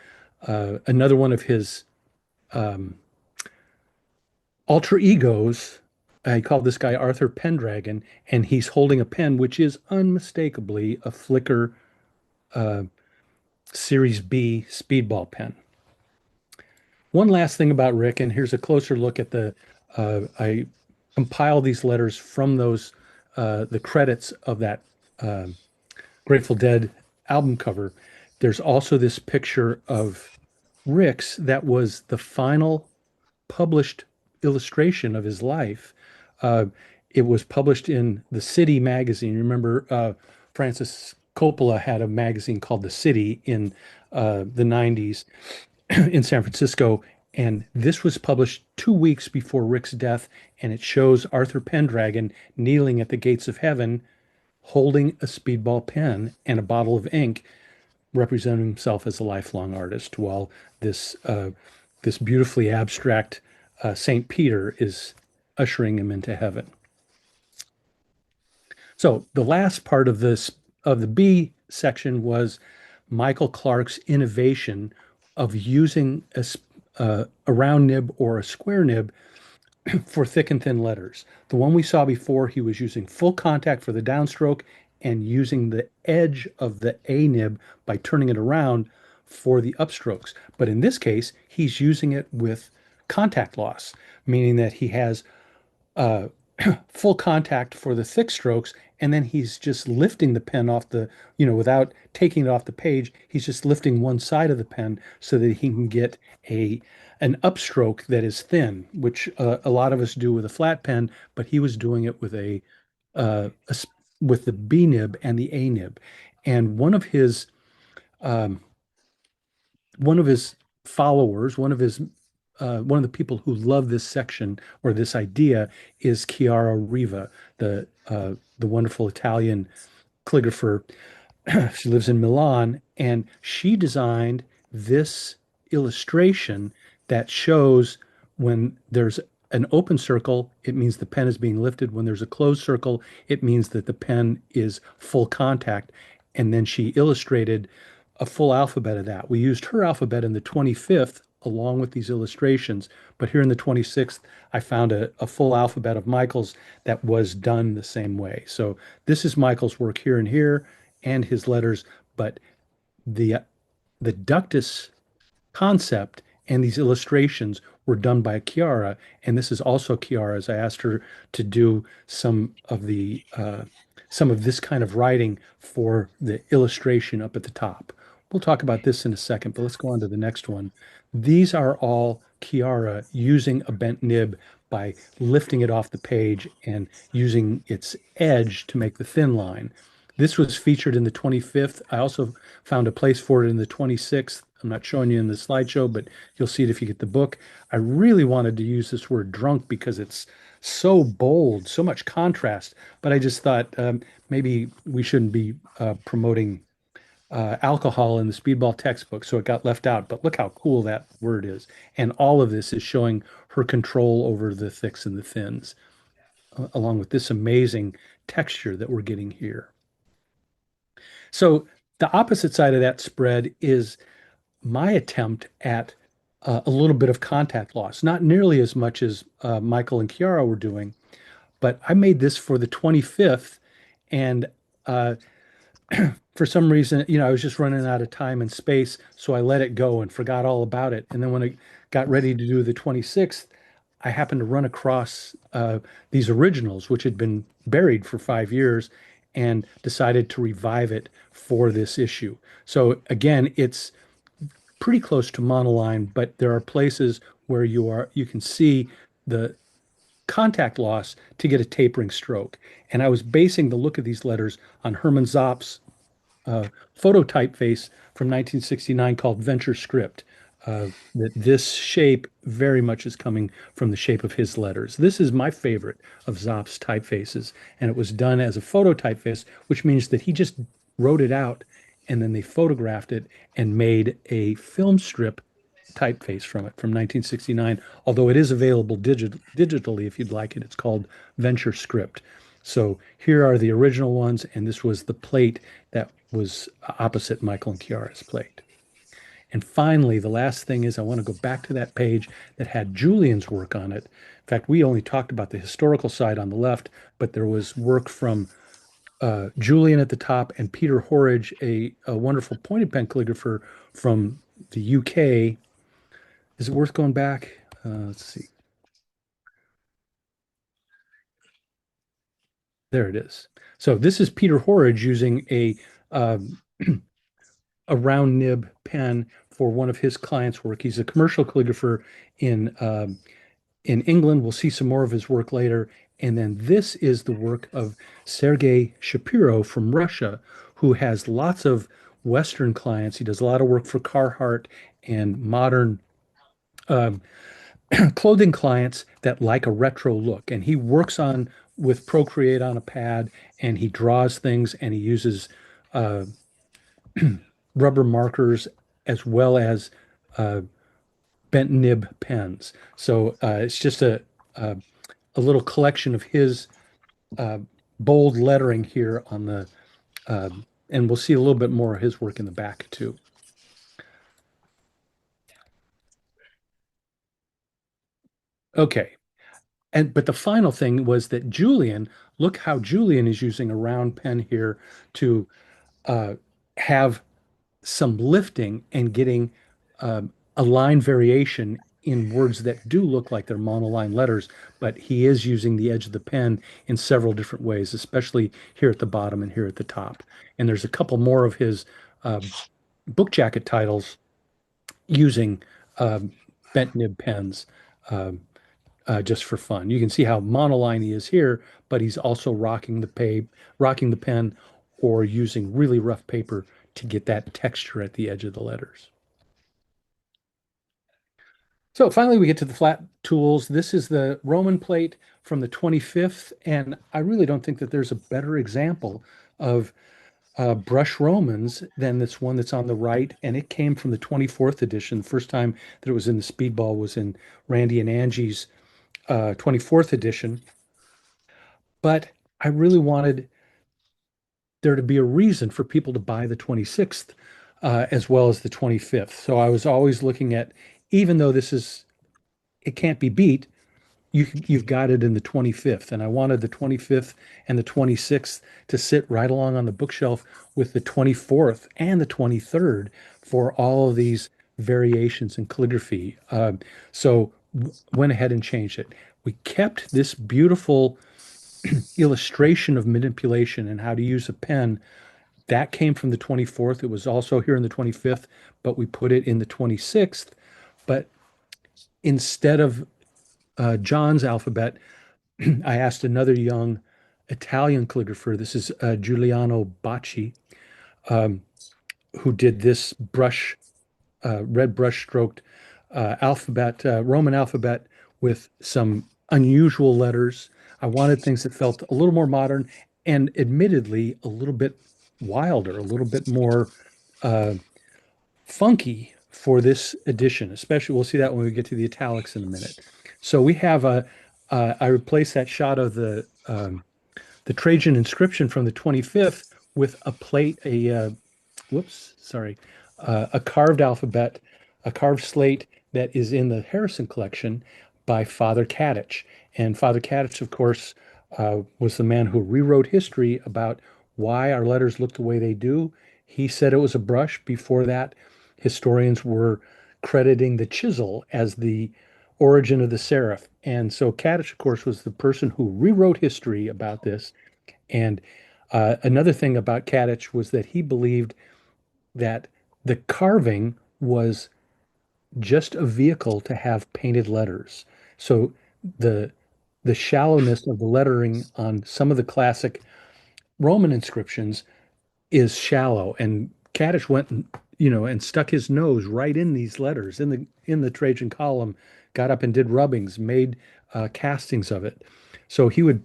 Another one of his um, alter egos. I call this guy Arthur Pendragon, and he's holding a pen, which is unmistakably a Flickr uh, Series B speedball pen. One last thing about Rick, and here's a closer look at I compile these letters from the credits of that uh, Grateful Dead album cover. There's also this picture of Rick's that was the final published illustration of his life. Uh, it was published in the City magazine. Remember, Francis Coppola had a magazine called The City in the 90s in San Francisco. And this was published 2 weeks before Rick's death. And it shows Arthur Pendragon kneeling at the gates of heaven, holding a speedball pen and a bottle of ink, representing himself as a lifelong artist, while this beautifully abstract Saint Peter is ushering him into heaven. So the last part of this of the B section was Michael Clark's innovation of using a round nib or a square nib for thick and thin letters. The one we saw before, he was using full contact for the downstroke and using the edge of the A nib by turning it around for the upstrokes. But in this case, he's using it with contact loss, meaning that he has uh, full contact for the thick strokes, and then he's just lifting the pen off without taking it off the page, he's just lifting one side of the pen so that he can get an upstroke that is thin, which a lot of us do with a flat pen, but he was doing it with with the B nib and the A nib. And um, one of his followers, one of the people who love this section or this idea is Chiara Riva, the wonderful Italian calligrapher. She lives in Milan, and she designed this illustration that shows when there's an open circle, it means the pen is being lifted. When there's a closed circle, it means that the pen is full contact. And then she illustrated a full alphabet of that. We used her alphabet in the 25th along with these illustrations, but here in the 26th, I found a full alphabet of Michael's that was done the same way. So this is Michael's work here and here and his letters, but the the ductus concept and these illustrations were done by Chiara, and this is also Chiara's. I asked her to do some of this kind of writing for the illustration up at the top. We'll talk about this in a second, but let's go on to the next one. These are all Chiara using a bent nib by lifting it off the page and using its edge to make the thin line. This was featured in the 25th. I also found a place for it in the 26th. I'm not showing you in the slideshow, but you'll see it if you get the book. I really wanted to use this word drunk because it's so bold, so much contrast. But I just thought maybe we shouldn't be promoting alcohol in the Speedball textbook, so it got left out. But look how cool that word is. And all of this is showing her control over the thicks and the thins, along with this amazing texture that we're getting here. So the opposite side of that spread is my attempt at a little bit of contact loss, not nearly as much as Michael and Chiara were doing, but I made this for the 25th, and for some reason, I was just running out of time and space, so I let it go and forgot all about it. And then when I got ready to do the 26th, I happened to run across these originals, which had been buried for 5 years, and decided to revive it for this issue. So again, it's pretty close to monoline, but there are places where you can see the contact loss to get a tapering stroke. And I was basing the look of these letters on Hermann Zopp's photo typeface from 1969 called Venture Script. That this shape very much is coming from the shape of his letters. This is my favorite of Zopp's typefaces, and it was done as a photo typeface, which means that he just wrote it out and then they photographed it and made a film strip typeface from it from 1969. Although it is available digitally if you'd like it. It's called Venture Script. So here are the original ones, and this was the plate that was opposite Michael and Chiara's plate. And finally, the last thing is I want to go back to that page that had Julian's work on it. In fact, we only talked about the historical side on the left, but there was work from Julian at the top and Peter Horridge, a wonderful pointed pen calligrapher from the UK. Is it worth going back? Let's see. There it is. So this is Peter Horridge using um, a round nib pen for one of his clients' work. He's a commercial calligrapher in in England. We'll see some more of his work later. And then this is the work of Sergei Shapiro from Russia, who has lots of Western clients. He does a lot of work for Carhartt and modern um, clothing clients that like a retro look. And he works on with Procreate on a pad, and he draws things, and he uses uh, rubber markers as well as uh, bent nib pens. So it's just a little collection of his uh, bold lettering here on the, uh, and we'll see a little bit more of his work in the back too. Okay. And but the final thing was that Julian, look how Julian is using a round pen here to uh, have some lifting and getting a line variation in words that do look like they're monoline letters, but he is using the edge of the pen in several different ways, especially here at the bottom and here at the top. And there's a couple more of his uh, book jacket titles using um, bent nib pens um, just for fun. You can see how monoline he is here, but he's also rocking the pen or using really rough paper to get that texture at the edge of the letters. So finally, we get to the flat tools. This is the Roman plate from the 25th, and I really don't think that there's a better example of brush Romans than this one that's on the right, and it came from the 24th edition. The first time that it was in the Speedball was in Randy and Angie's 24th edition. But I really wanted there to be a reason for people to buy the 26th as well as the 25th. So I was always looking at, even though it can't be beat, you've got it in the 25th. And I wanted the 25th and the 26th to sit right along on the bookshelf with the 24th and the 23rd for all of these variations in calligraphy. So went ahead and changed it. We kept this beautiful illustration of manipulation and how to use a pen. That came from the 24th. It was also here in the 25th, but we put it in the 26th. But instead of John's alphabet, I asked another young Italian calligrapher, this is Giuliano Bacci, um, who did this red brush stroked Roman alphabet with some unusual letters. I wanted things that felt a little more modern and admittedly a little bit wilder, a little bit more uh, funky for this edition, especially we'll see that when we get to the italics in a minute. So we have I replaced that shot of the Trajan inscription from the 25th with a plate, whoops, sorry, a carved alphabet, a carved slate that is in the Harrison collection by Father Kadich. And Father Kadich, of course, was the man who rewrote history about why our letters look the way they do. He said it was a brush. Before that, historians were crediting the chisel as the origin of the serif. And so Kadich, of course, was the person who rewrote history about this. And another thing about Kadich was that he believed that the carving was just a vehicle to have painted letters. So the the shallowness of the lettering on some of the classic Roman inscriptions is shallow. And Kaddish went and and stuck his nose right in these letters in the Trajan column, got up and did rubbings, made castings of it. So he would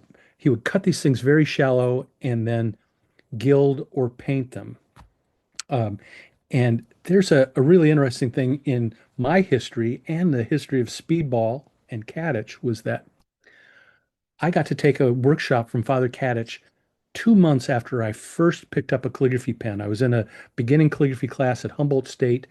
cut these things very shallow and then gild or paint them. Um, and there's a really interesting thing in my history and the history of Speedball and Kadich was that I got to take a workshop from Father Kadich 2 months after I first picked up a calligraphy pen. I was in a beginning calligraphy class at Humboldt State,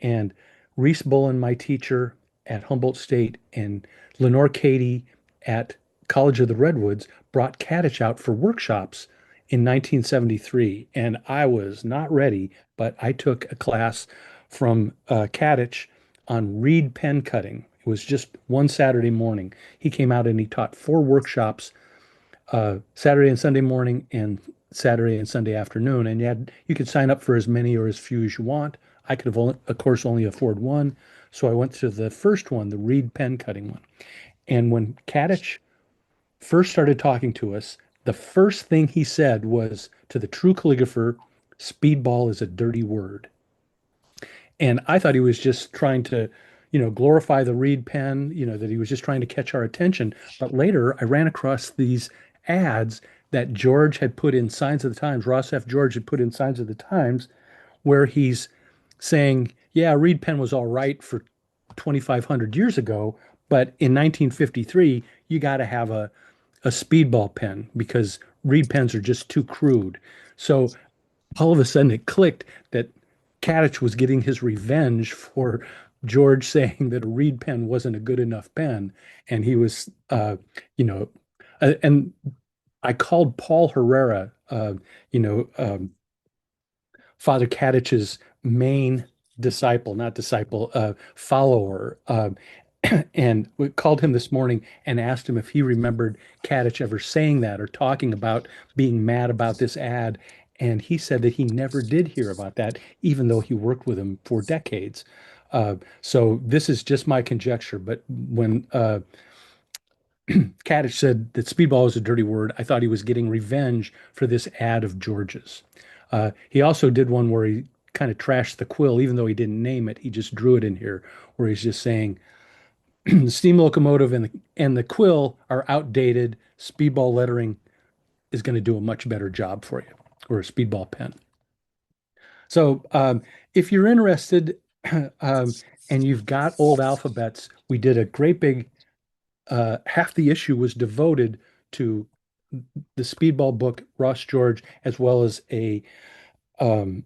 And Reese Bullen, my teacher at Humboldt State, and Lenore Cady at College of the Redwoods brought Kadich out for workshops in 1973. And I was not ready, but I took a class from Kadich on reed pen cutting. It was just one Saturday morning. He came out and he taught four workshops, Saturday and Sunday morning and Saturday and Sunday afternoon. And you could sign up for as many or as few as you want. I could have only, of course, only afford one. So I went to the first one, the reed pen cutting one. And when Kadich first started talking to us, the first thing he said was, to the true calligrapher, speedball is a dirty word. And I thought he was just trying to, glorify the reed pen, that he was just trying to catch our attention. But later I ran across these ads that George had put in Signs of the Times, Ross F. George had put in Signs of the Times, where he's saying, yeah, reed pen was all right for 2,500 years ago, but in 1953, you got to have a speedball pen because reed pens are just too crude. So all of a sudden it clicked that Kadich was getting his revenge for George saying that a reed pen wasn't a good enough pen. And he was, you know, and I called Paul Herrera, you know, Father Kadich's main disciple, not disciple, follower. And we called him this morning and asked him if he remembered Kadich ever saying that or talking about being mad about this ad. And he said that he never did hear about that, even though he worked with him for decades. So this is just my conjecture. But when Kadich said that speedball is a dirty word, I thought he was getting revenge for this ad of George's. He also did one where he kind of trashed the quill, even though he didn't name it. He just drew it in here, where he's just saying, the steam locomotive and the quill are outdated. Speedball lettering is going to do a much better job for you, or a speedball pen. So if you're interested and you've got old alphabets, we did a great big, half the issue was devoted to the speedball book, Ross George, as well as a um,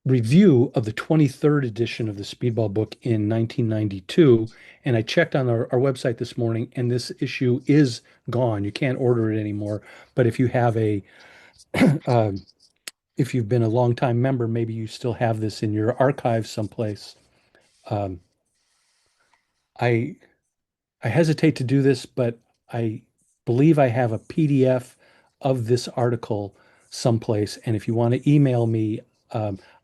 review of the 23rd edition of the Speedball book in 1992. And I checked on our website this morning, and this issue is gone. You can't order it anymore. But if you have um, if you've been a longtime member, maybe you still have this in your archive someplace. Um, I I hesitate to do this, but I believe I have a PDF of this article someplace. And if you want to email me,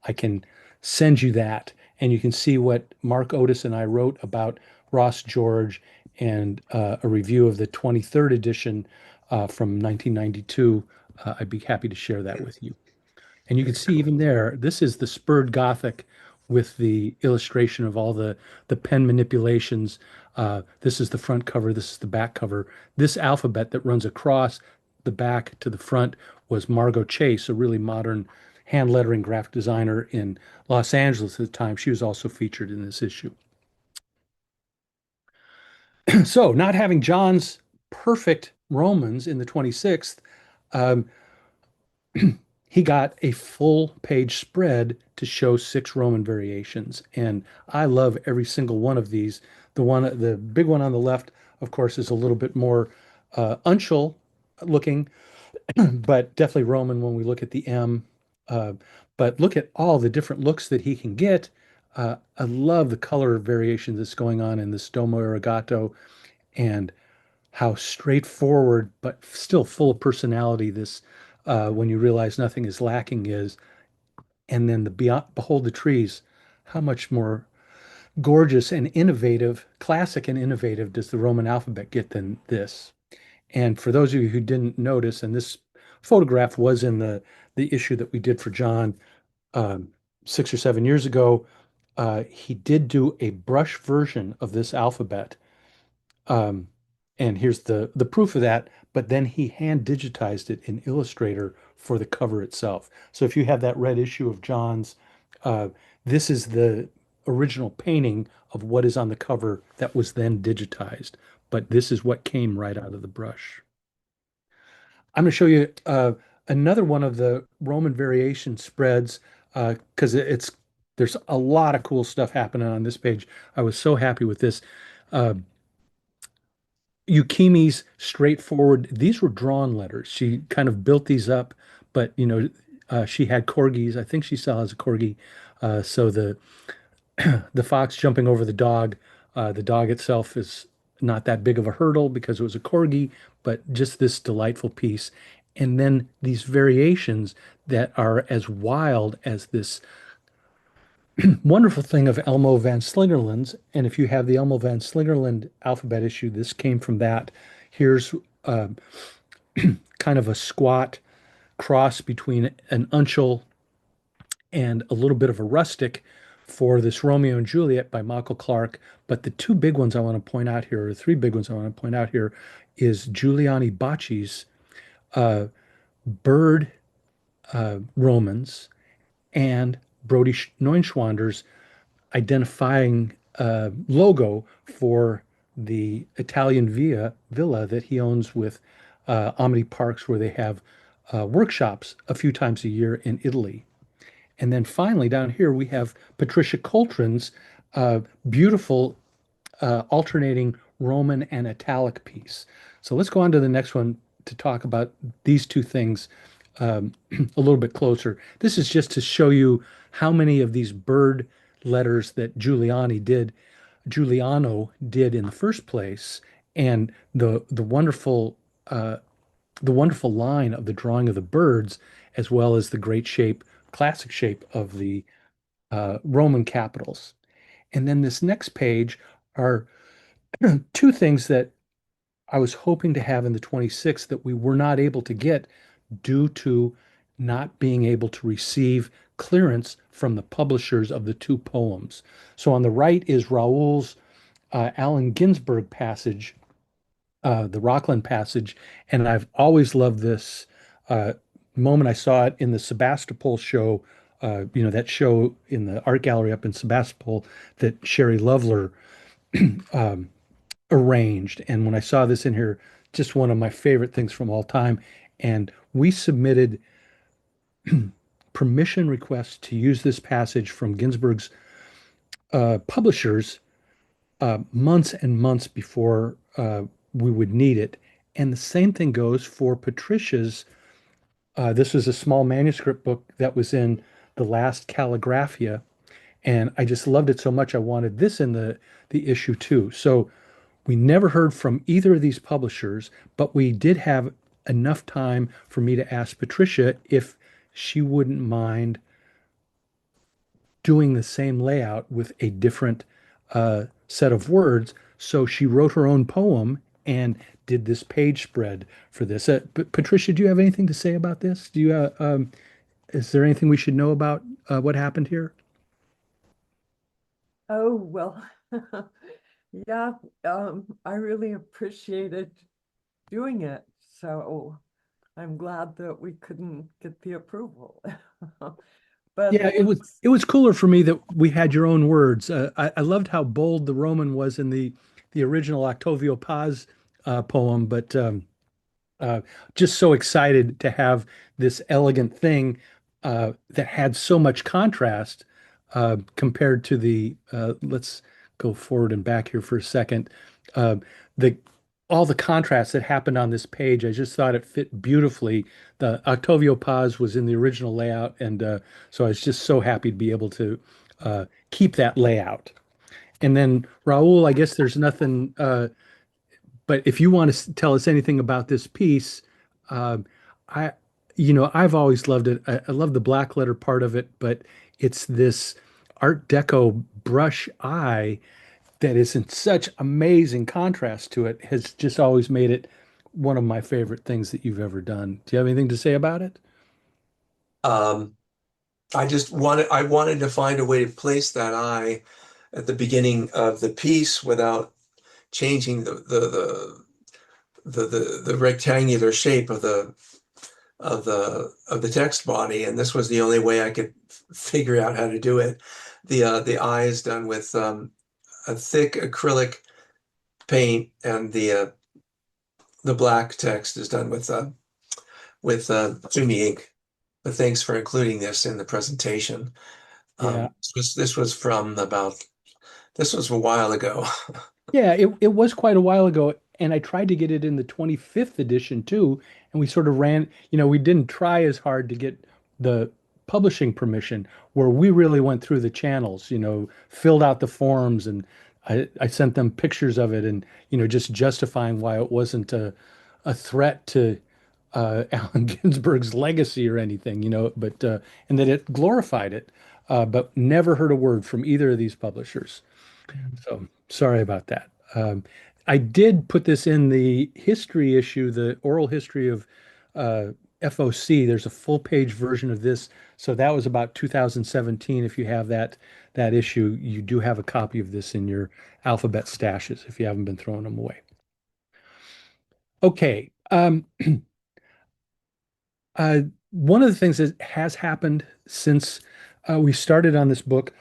I can send you that. And you can see what Mark Otis and I wrote about Ross George and a review of the 23rd edition from 1992. I'd be happy to share that with you. And you can see even there, this is the spurred Gothic with the illustration of all the pen manipulations. This is the front cover. This is the back cover. This alphabet that runs across the back to the front was Margot Chase, a really modern hand lettering graphic designer in Los Angeles at the time. She was also featured in this issue. So, not having John's perfect Romans in the 26th, um, he got a full page spread to show six Roman variations. And I love every single one of these. The big one on the left, of course, is a little bit more uncial looking, but definitely Roman when we look at the M. Uh, but look at all the different looks that he can get. I love the color variation that's going on in this Domo Arigato and how straightforward but still full of personality this when you realize nothing is lacking is. And then the beyond, behold the trees, how much more gorgeous and innovative, classic and innovative does the Roman alphabet get than this? And for those of you who didn't notice, and this photograph was in the issue that we did for John um, 6 or 7 years ago, he did do a brush version of this alphabet. Um, and here's the proof of that. But then he hand digitized it in Illustrator for the cover itself. So if you have that red issue of John's, uh, this is the original painting of what is on the cover that was then digitized. But this is what came right out of the brush. I'm going to show you another one of the Roman variation spreads because it's There's a lot of cool stuff happening on this page. I was so happy with this. Uh, Yukimi's straightforward. These were drawn letters. She kind of built these up, but she had corgis. I think she still has a corgi. So the fox jumping over the dog itself is not that big of a hurdle because it was a corgi, but just this delightful piece. And then these variations that are as wild as this wonderful thing of Elmo van Slingerland's. And if you have the Elmo van Slingerland alphabet issue, this came from that. Here's uh, kind of a squat cross between an uncial and a little bit of a rustic for this Romeo and Juliet by Michael Clark. But the two big ones I want to point out here, or three big ones I want to point out here, is Giuliani Bocci's uh, bird Romans and Brody Neuschwander's identifying logo for the Italian villa that he owns with Amity Parks, where they have workshops a few times a year in Italy. And then finally, down here, we have Patricia Coltron's beautiful alternating Roman and italic piece. So let's go on to the next one to talk about these two things a little bit closer. This is just to show you how many of these bird letters that Giuliano did in the first place, and the wonderful line of the drawing of the birds, as well as the great shape, classic shape of the Roman capitals. And then this next page are two things that I was hoping to have in the 26th that we were not able to get due to not being able to receive clearance from the publishers of the two poems. So on the right is Raoul's Allen Ginsberg passage, the Rockland passage, and I've always loved this uh, moment. I saw it in the Sebastopol show, that show in the art gallery up in Sebastopol that Sherry Lovelaar um, arranged. And when I saw this in here, just one of my favorite things from all time. And we submitted permission requests to use this passage from Ginsberg's publishers months and months before we would need it. And the same thing goes for Patricia's. This was a small manuscript book that was in the last Calligraphia, and I just loved it so much I wanted this in the issue too. So we never heard from either of these publishers, but we did have enough time for me to ask Patricia if she wouldn't mind doing the same layout with a different set of words. So she wrote her own poem and did this page spread for this. Patricia, do you have anything to say about this? Is there anything we should know about what happened here? Oh, well, yeah, I really appreciated doing it. So I'm glad that we couldn't get the approval. But Yeah, it was cooler for me that we had your own words. I loved how bold the Roman was in the original Octavio Paz poem, but uh, just so excited to have this elegant thing that had so much contrast compared to let's go forward and back here for a second. Uh, the all the contrast that happened on this page, I just thought it fit beautifully. The Octavio Paz was in the original layout, and so I was just so happy to be able to keep that layout. And then Raul, I guess there's nothing. But if you want to tell us anything about this piece, uh, I, I've always loved it. I love the black letter part of it, but it's this Art Deco brush eye that is in such amazing contrast to it, has just always made it one of my favorite things that you've ever done. Do you have anything to say about it? Um, I wanted to find a way to place that eye at the beginning of the piece without changing the rectangular shape of the text body, and this was the only way I could figure out how to do it. The eye is done with a thick acrylic paint, and the black text is done with Zumi ink. But thanks for including this in the presentation. Yeah. This was from this was a while ago. Yeah, it was quite a while ago, and I tried to get it in the 25th edition too, and we sort of ran, we didn't try as hard to get the publishing permission, where we really went through the channels, filled out the forms, and I sent them pictures of it and, just justifying why it wasn't a threat to Allen Ginsberg's legacy or anything, but and that it glorified it, but never heard a word from either of these publishers. So sorry about that. I did put this in the history issue, the oral history of uh, FOC. There's a full page version of this. So that was about 2017. If you have that issue, you do have a copy of this in your alphabet stashes if you haven't been throwing them away. Okay. One of the things that has happened since we started on this book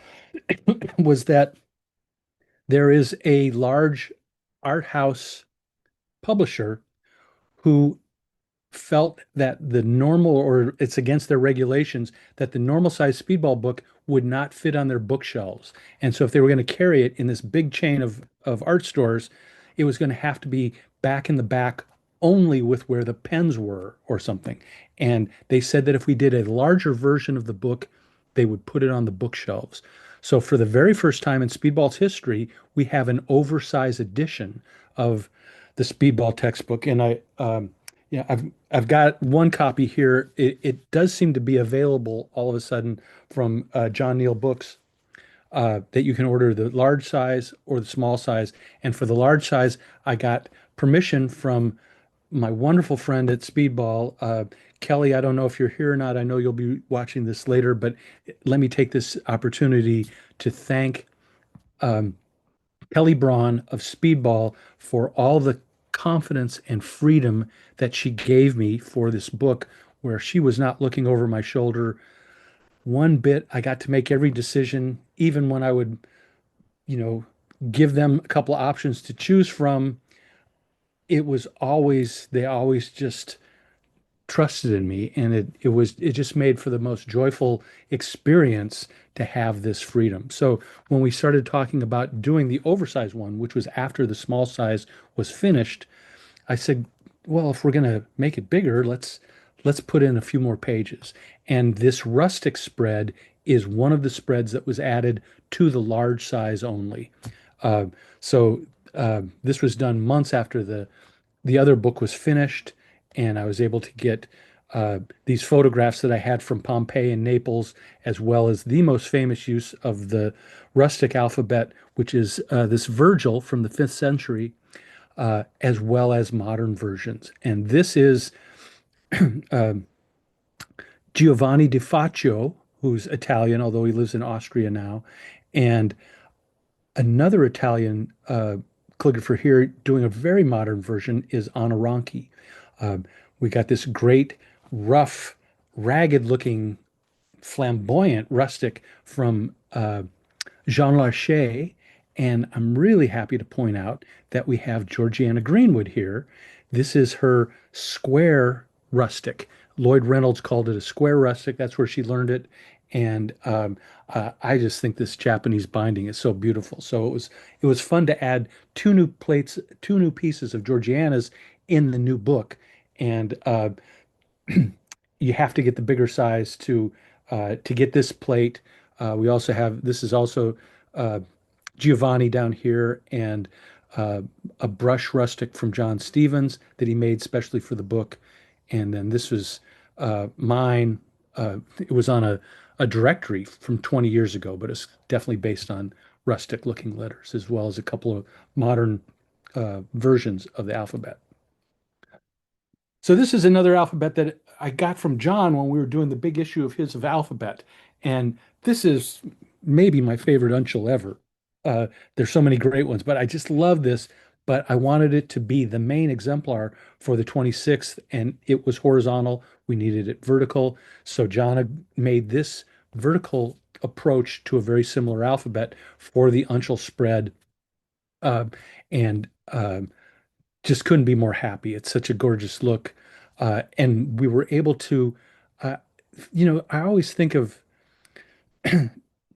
was that there is a large art house publisher who felt that the normal, or it's against their regulations, that the normal size Speedball book would not fit on their bookshelves. And so if they were going to carry it in this big chain of art stores, it was going to have to be back in the back only with where the pens were or something. And they said that if we did a larger version of the book, they would put it on the bookshelves. So for the very first time in Speedball's history, we have an oversized edition of the Speedball textbook. And yeah, I've got one copy here. It does seem to be available all of a sudden from John Neal Books, that you can order the large size or the small size. And for the large size, I got permission from my wonderful friend at Speedball, Kelly. I don't know if you're here or not. I know you'll be watching this later, but let me take this opportunity to thank um, Kelly Braun of Speedball for all the confidence and freedom that she gave me for this book, where she was not looking over my shoulder one bit. I got to make every decision, even when I would, you know, give them a couple of options to choose from. They always just trusted in me, and it just made for the most joyful experience to have this freedom. So when we started talking about doing the oversized one, which was after the small size was finished, I said, well, if we're going to make it bigger, let's put in a few more pages. And this rustic spread is one of the spreads that was added to the large size only. Uh, so this was done months after the other book was finished, and I was able to get these photographs that I had from Pompeii and Naples, as well as the most famous use of the rustic alphabet, which is this Virgil from the 5th century, as well as modern versions. And this is Giovanni di Faccio, who's Italian, although he lives in Austria now, and another Italian calligrapher here doing a very modern version is Anna Ronchi. We got this great, rough, ragged-looking, flamboyant rustic from Jean Larcher, and I'm really happy to point out that we have Georgiana Greenwood here. This is her square rustic. Lloyd Reynolds called it a square rustic. That's where she learned it. And I just think this Japanese binding is so beautiful. So it was fun to add two new pieces of Georgiana's in the new book. And you have to get the bigger size to get this plate. We also have, this is also uh, Giovanni down here, and uh, a brush rustic from John Stevens that he made specially for the book. And then this was mine. It was on a directory from 20 years ago, but it's definitely based on rustic looking letters, as well as a couple of modern versions of the alphabet. So this is another alphabet that I got from John when we were doing the big issue of his of alphabet. And this is maybe my favorite uncial ever. There's so many great ones, but I just love this. But I wanted it to be the main exemplar for the 26th, and it was horizontal. We needed it vertical. So John had made this vertical approach to a very similar alphabet for the uncial spread. Uh, and just couldn't be more happy. It's such a gorgeous look. And we were able to, uh, I always think of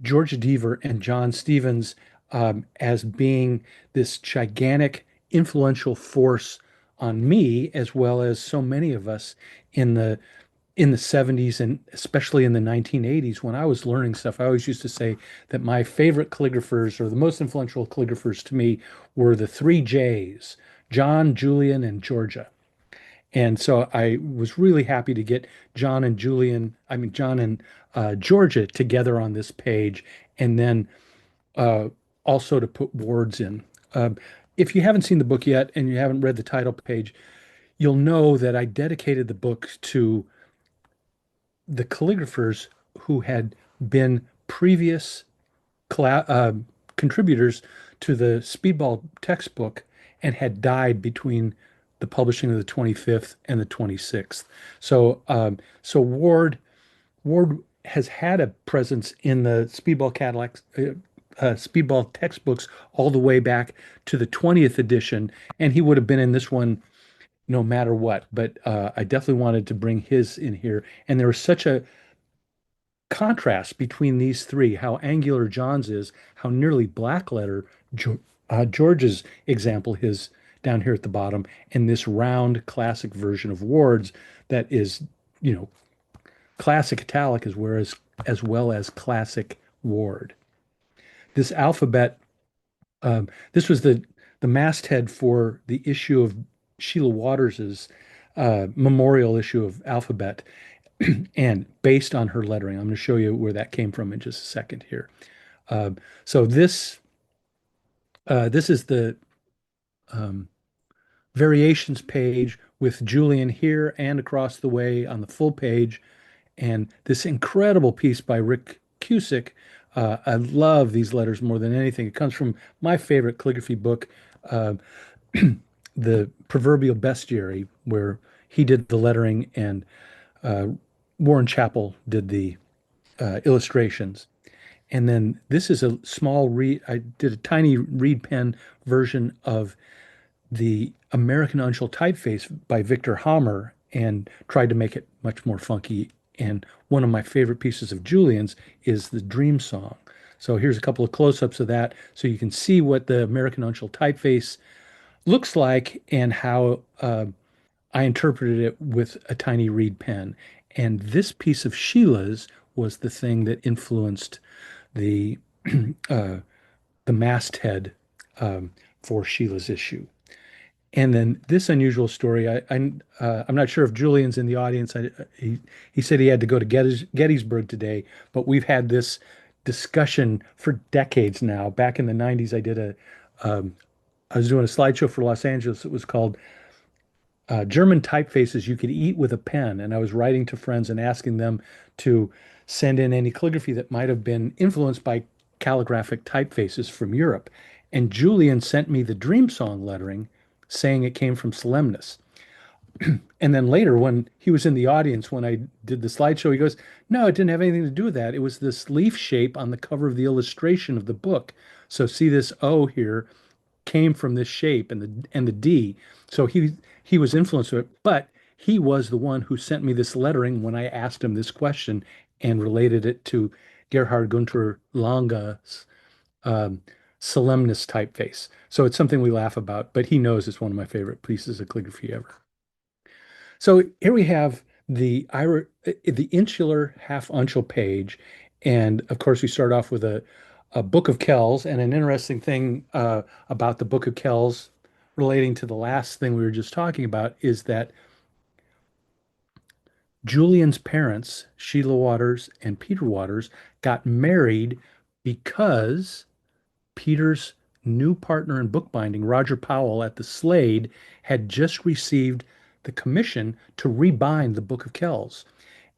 Georgia Deaver and John Stevens as being this gigantic influential force on me, as well as so many of us in the 70s and especially in the 1980s when I was learning stuff. I always used to say that my favorite calligraphers or the most influential calligraphers to me were the three J's, John, Julian, and Georgia. And so I was really happy to get John and Georgia together on this page, and then uh, also to put words in. Um, if you haven't seen the book yet and you haven't read the title page, you'll know that I dedicated the book to the calligraphers who had been previous contributors to the Speedball textbook and had died between the publishing of the 25th and the 26th. So Ward has had a presence in the Speedball textbooks all the way back to the 20th edition, and he would have been in this one no matter what. But I definitely wanted to bring his in here, and there was such a contrast between these three, how angular John's is, how nearly black letter George's example is down here at the bottom, and this round classic version of Ward's that is, you know, classic italic as well as classic Ward. This alphabet, this was the masthead for the issue of Sheila Waters's memorial issue of Alphabet, and based on her lettering. I'm going to show you where that came from in just a second here. So this is the um, variations page with Julian here and across the way on the full page, and this incredible piece by Rick Cusick. I love these letters more than anything. It comes from my favorite calligraphy book, uh, The Proverbial Bestiary, where he did the lettering and uh, Warren Chappell did the illustrations. And then this is a small read. I did a tiny reed pen version of the American Uncial typeface by Victor Hammer and tried to make it much more funky. And one of my favorite pieces of Julian's is the Dream Song. So here's a couple of close-ups of that so you can see what the American Uncial typeface looks like and how I interpreted it with a tiny reed pen. And this piece of Sheila's was the thing that influenced the uh, the masthead for Sheila's issue. And then this unusual story, I'm not sure if Julian's in the audience. He said he had to go to Gettysburg today, but we've had this discussion for decades now. Back in the 90s, I was doing a slideshow for Los Angeles. It was called German Typefaces You Could Eat with a Pen. And I was writing to friends and asking them to send in any calligraphy that might have been influenced by calligraphic typefaces from Europe. And Julian sent me the Dream Song lettering saying it came from Solemnis. And then later, when he was in the audience, when I did the slideshow, he goes, "No, it didn't have anything to do with that. It was this leaf shape on the cover of the illustration of the book. So see this O here came from this shape and the D. So he was influenced with it, but he was the one who sent me this lettering when I asked him this question and related it to Gerhard Gunther Lange's um, Solemnis typeface. So it's something we laugh about, but he knows it's one of my favorite pieces of calligraphy ever. So here we have the insular half uncial page, and of course we start off with a Book of Kells, and an interesting thing about the Book of Kells relating to the last thing we were just talking about is that Julian's parents, Sheila Waters and Peter Waters, got married because Peter's new partner in bookbinding, Roger Powell at the Slade, had just received the commission to rebind the Book of Kells.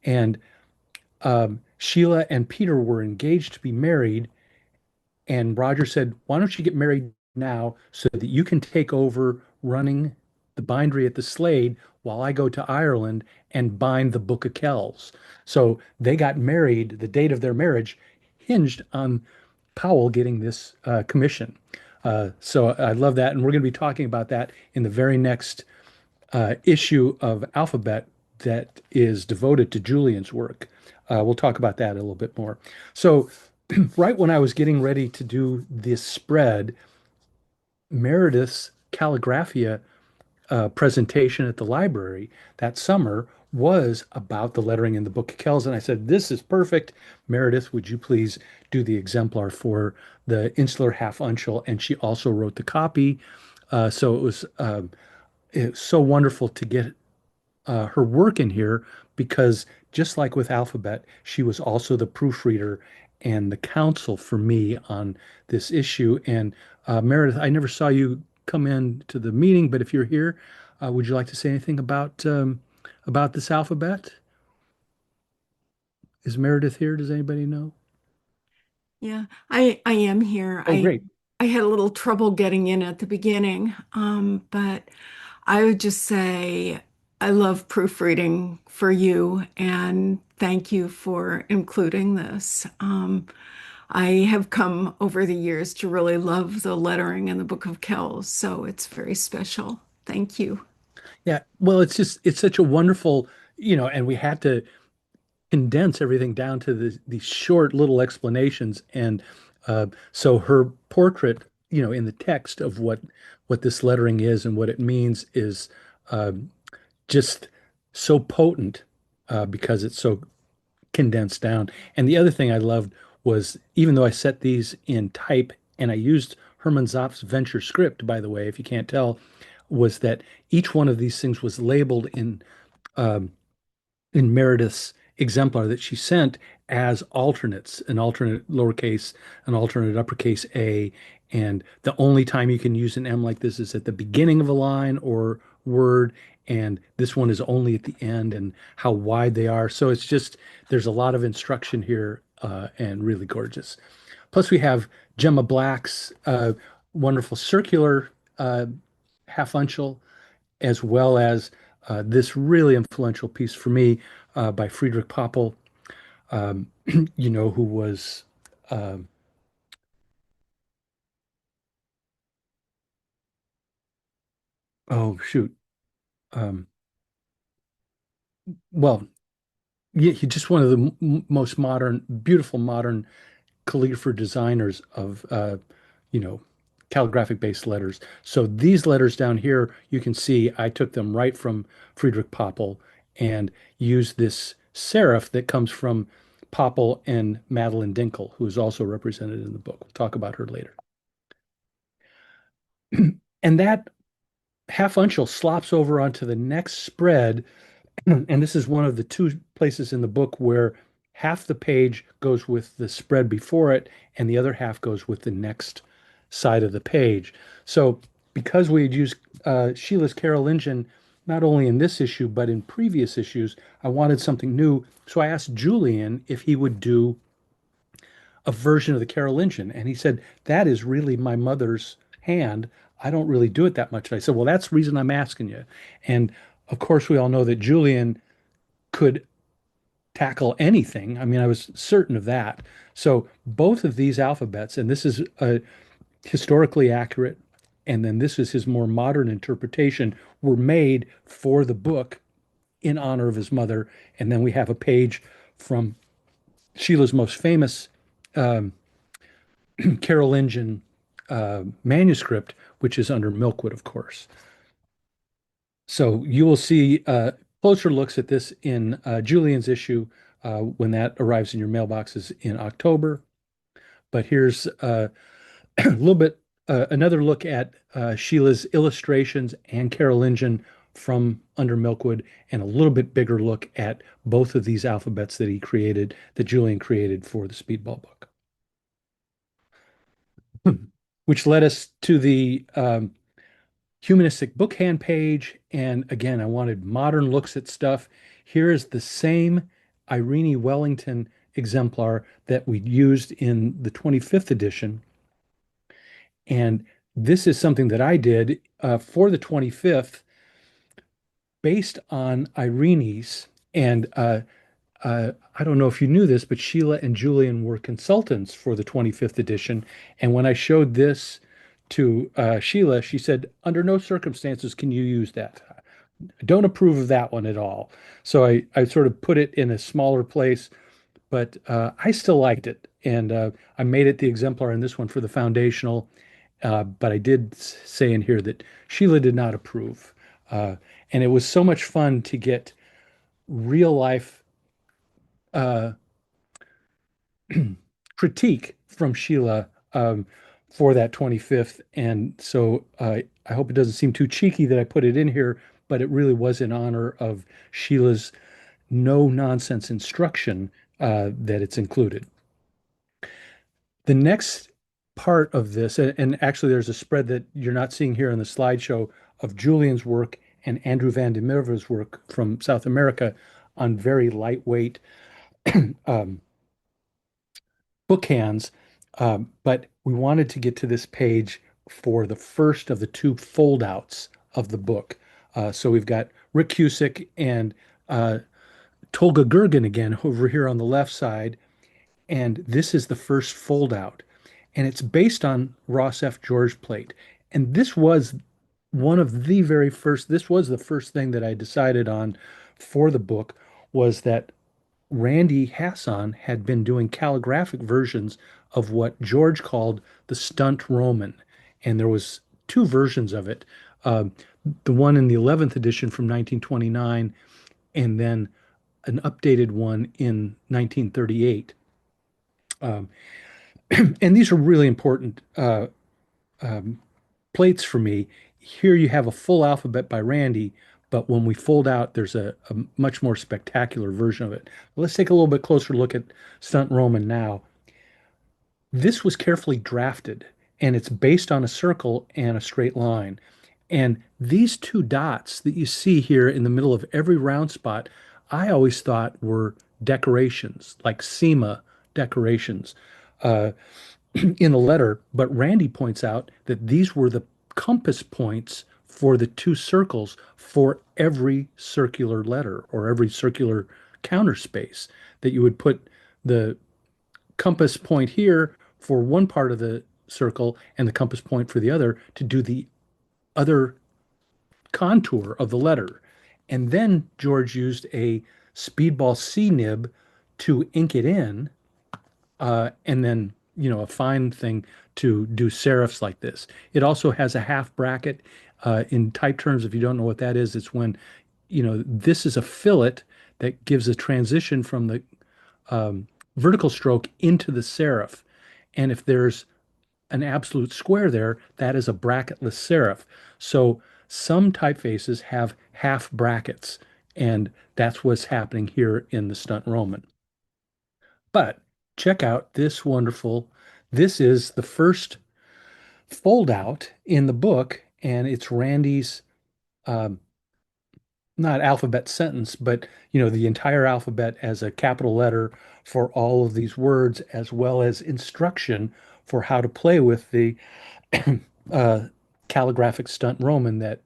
And Sheila and Peter were engaged to be married, and Roger said, "Why don't you get married now so that you can take over running the bindery at the Slade while I go to Ireland and bind the Book of Kells?" So they got married. The date of their marriage hinged on Powell getting this commission. So I love that. And we're going to be talking about that in the very next issue of Alphabet that is devoted to Julian's work. We'll talk about that a little bit more. So right when I was getting ready to do this spread, Meredith's Calligraphia presentation at the library that summer was about the lettering in the Book of Kells. And I said, this is perfect. Meredith, would you please do the exemplar for the insular half uncial? And she also wrote the copy. So it was so wonderful to get her work in here because just like with Alphabet, she was also the proofreader and the counsel for me on this issue. And Meredith, I never saw you come in to the meeting, but if you're here, would you like to say anything about this alphabet? Is Meredith here? Does anybody know? Yeah, I am here. Oh, great. I had a little trouble getting in at the beginning, but I would just say I love proofreading for you and thank you for including this. I have come over the years to really love the lettering in the Book of Kells, so it's very special. Thank you. Yeah. Well, it's such a wonderful, and we had to condense everything down to these short little explanations. And so her portrait, in the text of what this lettering is and what it means is uh, just so potent because it's so condensed down. And the other thing I loved was even though I set these in type and I used Herman Zopp's Venture script, by the way, if you can't tell, was that each one of these things was labeled um, in Meredith's exemplar that she sent as alternates, an alternate lowercase, an alternate uppercase A. And the only time you can use an M like this is at the beginning of a line or word. And this one is only at the end and how wide they are. So it's just, there's a lot of instruction here and really gorgeous. Plus, we have Gemma Black's wonderful circular half uncial as well as this really influential piece for me by Friedrich Poppel, um, who was, um, oh, shoot. Um, well, yeah, he's just one of the most modern, beautiful modern calligrapher designers of, you know, calligraphic based letters. So these letters down here, you can see I took them right from Friedrich Poppel and used this serif that comes from Poppel and Madeline Dinkel, who is also represented in the book. We'll talk about her later. And that half uncial slops over onto the next spread. And this is one of the two places in the book where half the page goes with the spread before it, and the other half goes with the next side of the page. So, because we had used Sheila's Carolingian not only in this issue, but in previous issues, I wanted something new. So, I asked Julian if he would do a version of the Carolingian. And he said, that is really my mother's hand. I don't really do it that much. And I said, well, that's the reason I'm asking you. And of course, we all know that Julian could tackle anything. I mean, I was certain of that. So both of these alphabets, and this is historically accurate, and then this is his more modern interpretation, were made for the book in honor of his mother. And then we have a page from Sheila's most famous um, Carolingian manuscript, which is under Milkwood, of course. So you will see closer looks at this in Julian's issue when that arrives in your mailboxes in October. But here's a little bit another look at Sheila's illustrations and Carolingian from under Milkwood, and a little bit bigger look at both of these alphabets that he created, that Julian created for the Speedball book. Which led us to the humanistic bookhand page. And again, I wanted modern looks at stuff. Here is the same Irene Wellington exemplar that we used in the 25th edition. And this is something that I did for the 25th based on Irene's. And I don't know if you knew this, but Sheila and Julian were consultants for the 25th edition. And when I showed this to Sheila, she said, under no circumstances can you use that. I don't approve of that one at all. So I sort of put it in a smaller place, but I still liked it. And I made it the exemplar in this one for the foundational. But I did say in here that Sheila did not approve. And it was so much fun to get real life uh, critique from Sheila for that 25th. And so I hope it doesn't seem too cheeky that I put it in here, but it really was in honor of Sheila's no nonsense instruction that it's included. The next part of this, and actually there's a spread that you're not seeing here in the slideshow of Julian's work and Andrew Van de Merwe's work from South America on very lightweight um, book hands. But we wanted to get to this page for the first of the two foldouts of the book. So we've got Rick Cusick and Tolga Gergen again over here on the left side. And this is the first foldout. And it's based on Ross F. George plate. And this was one of the very first, this was the first thing that I decided on for the book, was that Randy Hassan had been doing calligraphic versions of what George called the stunt Roman. And there was two versions of it. The one in the 11th edition from 1929, and then an updated one in 1938. And these are really important plates for me. Here you have a full alphabet by Randy, but when we fold out, there's a much more spectacular version of it. Let's take a little bit closer look at Stunt Roman now. This was carefully drafted, and it's based on a circle and a straight line. And these two dots that you see here in the middle of every round spot, I always thought were decorations, like SEMA decorations in the letter. But Randy points out that these were the compass points for the two circles for every circular letter or every circular counter space, that you would put the compass point here for one part of the circle and the compass point for the other to do the other contour of the letter. And then George used a Speedball C nib to ink it in, and then, a fine thing to do serifs like this. It also has a half bracket. In type terms, if you don't know what that is, it's when, this is a fillet that gives a transition from the vertical stroke into the serif. And if there's an absolute square there, that is a bracketless serif. So some typefaces have half brackets, and that's what's happening here in the Stunt Roman. But check out this this is the first fold out in the book, and it's Randy's not alphabet sentence, but the entire alphabet as a capital letter for all of these words, as well as instruction for how to play with the calligraphic stunt Roman that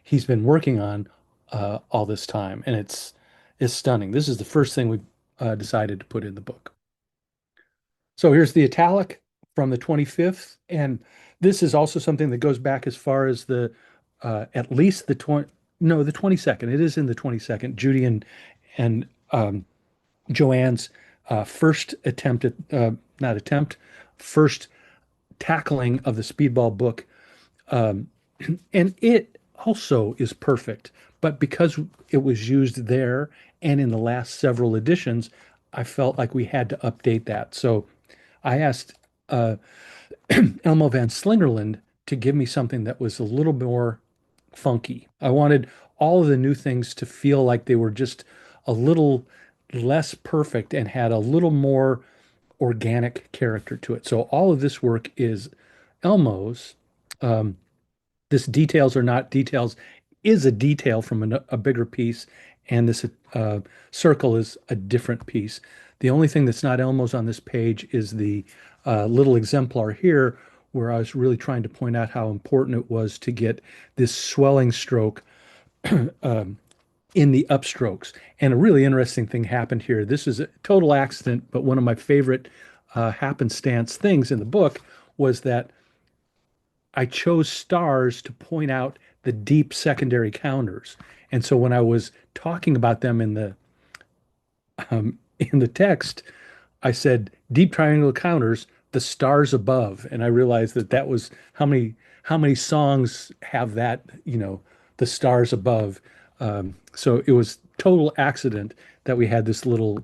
he's been working on all this time, and it's stunning. This is the first thing we decided to put in the book. So here's the italic from the 25th, and this is also something that goes back as far as the at least the 22nd. It is in the 22nd. Judy and Joanne's first attempt at not attempt, first tackling of the Speedball book, and it also is perfect. But because it was used there and in the last several editions, I felt like we had to update that. So I asked Elmo van Slingerland to give me something that was a little more funky. I wanted all of the new things to feel like they were just a little less perfect and had a little more organic character to it. So all of this work is Elmo's. This details or not details is a detail from a bigger piece, and this circle is a different piece. The only thing that's not Elmo's on this page is the little exemplar here, where I was really trying to point out how important it was to get this swelling stroke in the upstrokes. And a really interesting thing happened here. This is a total accident, but one of my favorite happenstance things in the book was that I chose stars to point out the deep secondary counters. And so when I was talking about them in the text, I said deep triangle counters, the stars above, and I realized that that was how many songs have that, the stars above. So it was total accident that we had this little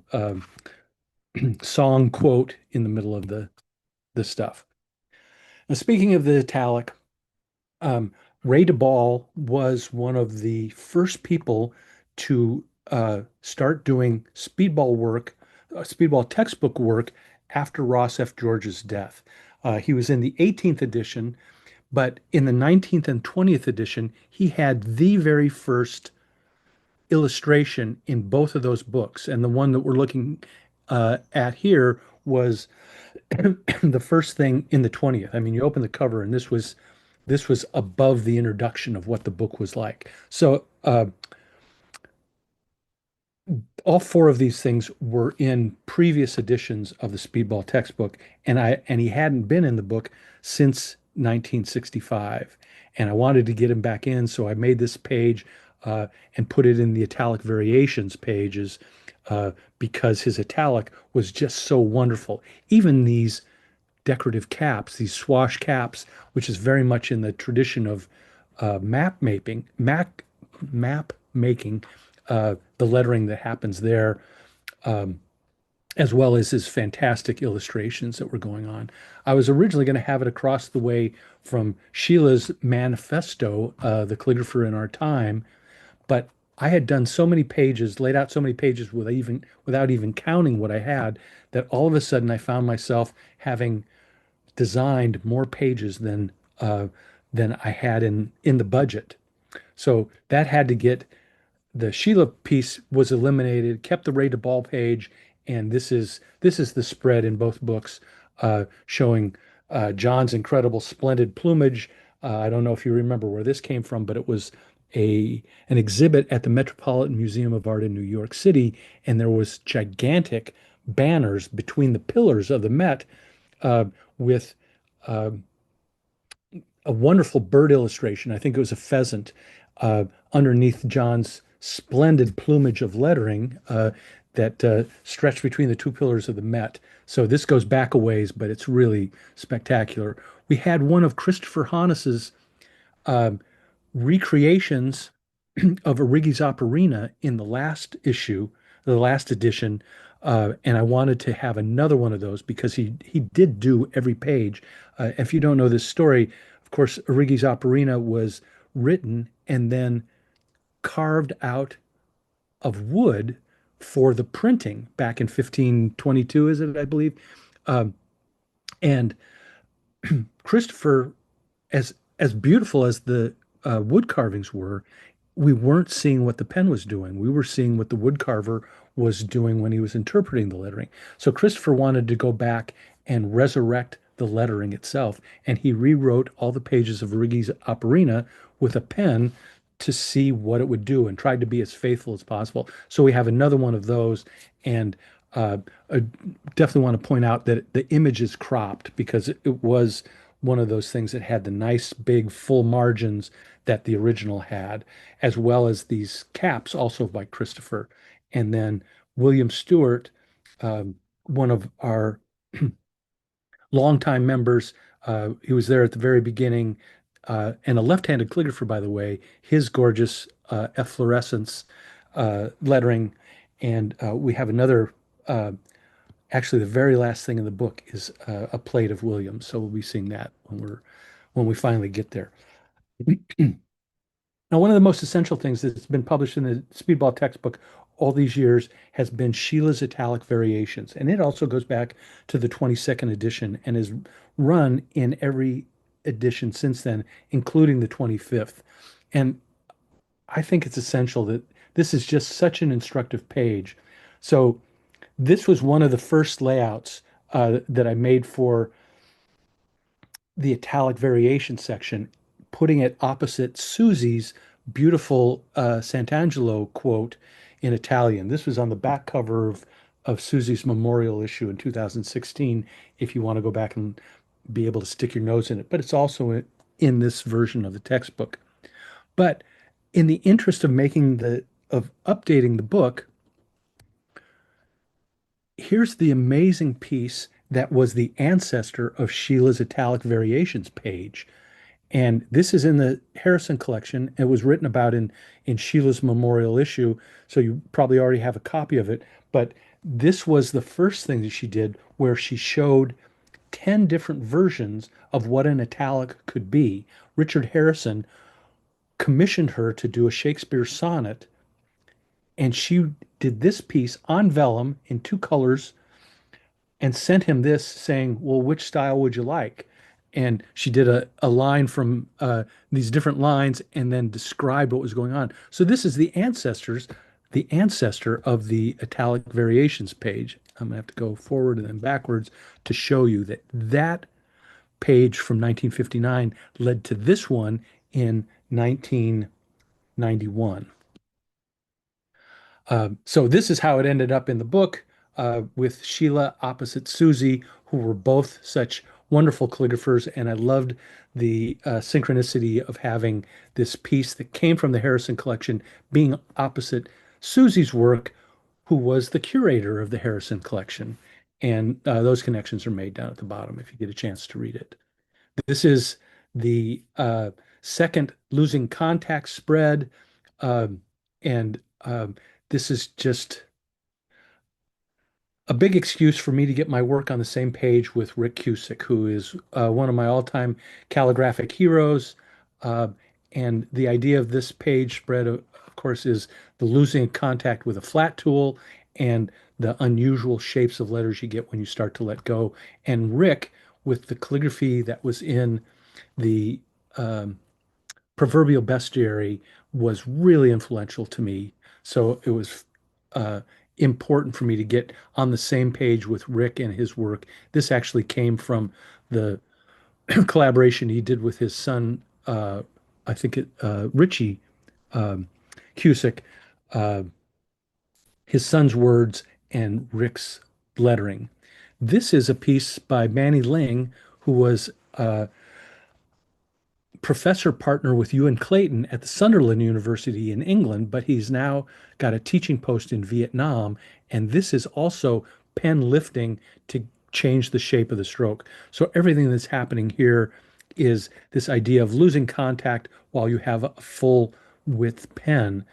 song quote in the middle of the stuff. Now, speaking of the italic, um, Ray DeBall was one of the first people to start doing speedball work, speedball textbook work after Ross F. George's death. He was in the 18th edition, but in the 19th and 20th edition, he had the very first illustration in both of those books. And the one that we're looking at here was the first thing in the 20th. I mean, you open the cover and this was above the introduction of what the book was like. So all four of these things were in previous editions of the Speedball textbook, and he hadn't been in the book since 1965. And I wanted to get him back in, so I made this page and put it in the italic variations pages because his italic was just so wonderful. Even these decorative caps, these swash caps, which is very much in the tradition of map making, the lettering that happens there, as well as his fantastic illustrations that were going on. I was originally going to have it across the way from Sheila's manifesto, The Calligrapher in Our Time, but I had done so many pages, laid out so many pages without even counting what I had, that all of a sudden I found myself having designed more pages than I had in the budget. So that had to get the Sheila piece was eliminated, kept the Ray DeBall page, and this is the spread in both books showing John's incredible, splendid plumage. I don't know if you remember where this came from, but it was an exhibit at the Metropolitan Museum of Art in New York City, and there was gigantic banners between the pillars of the Met uh, with uh, a wonderful bird illustration. I think it was a pheasant underneath John's splendid plumage of lettering that stretched between the two pillars of the Met. So this goes back a ways, but it's really spectacular. We had one of Christopher Hannes's recreations of Arrighi's Operina in the last issue, the last edition, and I wanted to have another one of those because he did do every page. If you don't know this story, of course, Arrighi's Operina was written and then carved out of wood for the printing back in 1522, is it, I believe? And Christopher, as beautiful as the wood carvings were, we weren't seeing what the pen was doing. We were seeing what the wood carver was doing when he was interpreting the lettering. So Christopher wanted to go back and resurrect the lettering itself, and he rewrote all the pages of Righi's Operina with a pen to see what it would do and tried to be as faithful as possible. So we have another one of those, and I definitely want to point out that the image is cropped because it was one of those things that had the nice big full margins that the original had, as well as these caps also by Christopher. And then William Stewart, one of our longtime members, he was there at the very beginning, and a left-handed calligrapher, by the way, his gorgeous efflorescence lettering. And we have another, actually, the very last thing in the book is a plate of Williams. So we'll be seeing that when we finally get there. Now, one of the most essential things that's been published in the Speedball textbook all these years has been Sheila's Italic Variations. And it also goes back to the 22nd edition and is run in every edition since then, including the 25th. And I think it's essential that this is just such an instructive page. So this was one of the first layouts that I made for the italic variation section, putting it opposite Susie's beautiful Sant'Angelo quote in Italian. This was on the back cover of Susie's memorial issue in 2016, if you want to go back and be able to stick your nose in it. But it's also in this version of the textbook. But in the interest of updating the book, here's the amazing piece that was the ancestor of Sheila's Italic Variations page. And this is in the Harrison collection. It was written about in Sheila's memorial issue, so you probably already have a copy of it. But this was the first thing that she did where she showed 10 different versions of what an italic could be. Richard Harrison commissioned her to do a Shakespeare sonnet, and she did this piece on vellum in two colors and sent him this saying, well, which style would you like? And she did a line from these different lines and then described what was going on. So this is the ancestor of the Italic Variations page. I'm gonna have to go forward and then backwards to show you that that page from 1959 led to this one in 1991. So this is how it ended up in the book, with Sheila opposite Susie, who were both such wonderful calligraphers. And I loved the synchronicity of having this piece that came from the Harrison collection being opposite Susie's work, who was the curator of the Harrison collection. And those connections are made down at the bottom if you get a chance to read it. This is the second losing contact spread. And this is just a big excuse for me to get my work on the same page with Rick Cusick, who is one of my all-time calligraphic heroes. And the idea of this page spread, of course, is the losing contact with a flat tool and the unusual shapes of letters you get when you start to let go. And Rick, with the calligraphy that was in the proverbial bestiary, was really influential to me. So it was important for me to get on the same page with Rick and his work. This actually came from the collaboration he did with his son, I think Richie Cusick, his son's words and Rick's lettering. This is a piece by Manny Ling, who was professor partner with Ewan Clayton at the Sunderland University in England, but he's now got a teaching post in Vietnam. And this is also pen lifting to change the shape of the stroke. So everything that's happening here is this idea of losing contact while you have a full width pen.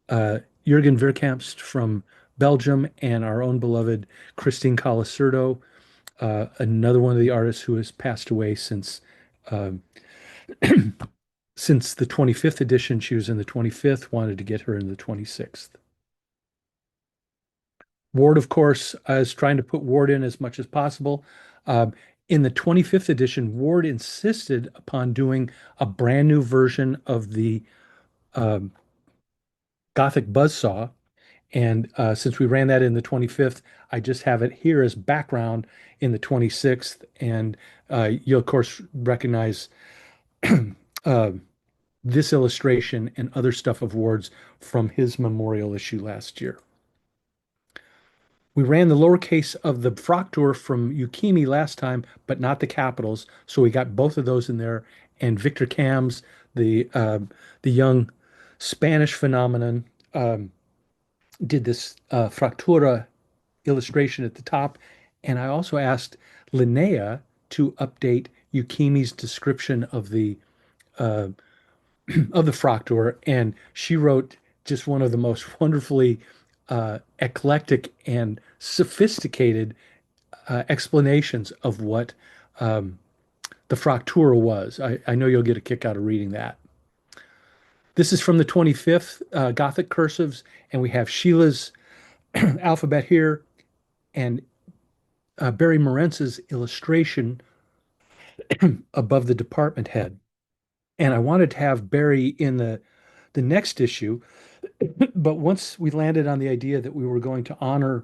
Jurgen Verkamps from Belgium and our own beloved Christine Colasurdo, another one of the artists who has passed away since since the 25th edition. She was in the 25th, wanted to get her in the 26th. Ward, of course, is trying to put Ward in as much as possible. In the 25th edition, Ward insisted upon doing a brand new version of the Gothic buzzsaw. And since we ran that in the 25th, I just have it here as background in the 26th. And you'll, of course, recognize this illustration and other stuff of Ward's from his memorial issue last year. We ran the lowercase of the Fraktur from Yukimi last time, but not the capitals. So we got both of those in there. And Victor Cam's, the young Spanish phenomenon, did this Fraktura illustration at the top. And I also asked Linnea to update Yukimi's description of the Fraktur, and she wrote just one of the most wonderfully eclectic and sophisticated explanations of what the Fraktura was. I know you'll get a kick out of reading that. This is from the 25th Gothic cursives, and we have Sheila's alphabet here and Barry Morentz's illustration above the department head. And I wanted to have Barry in the next issue, but once we landed on the idea that we were going to honor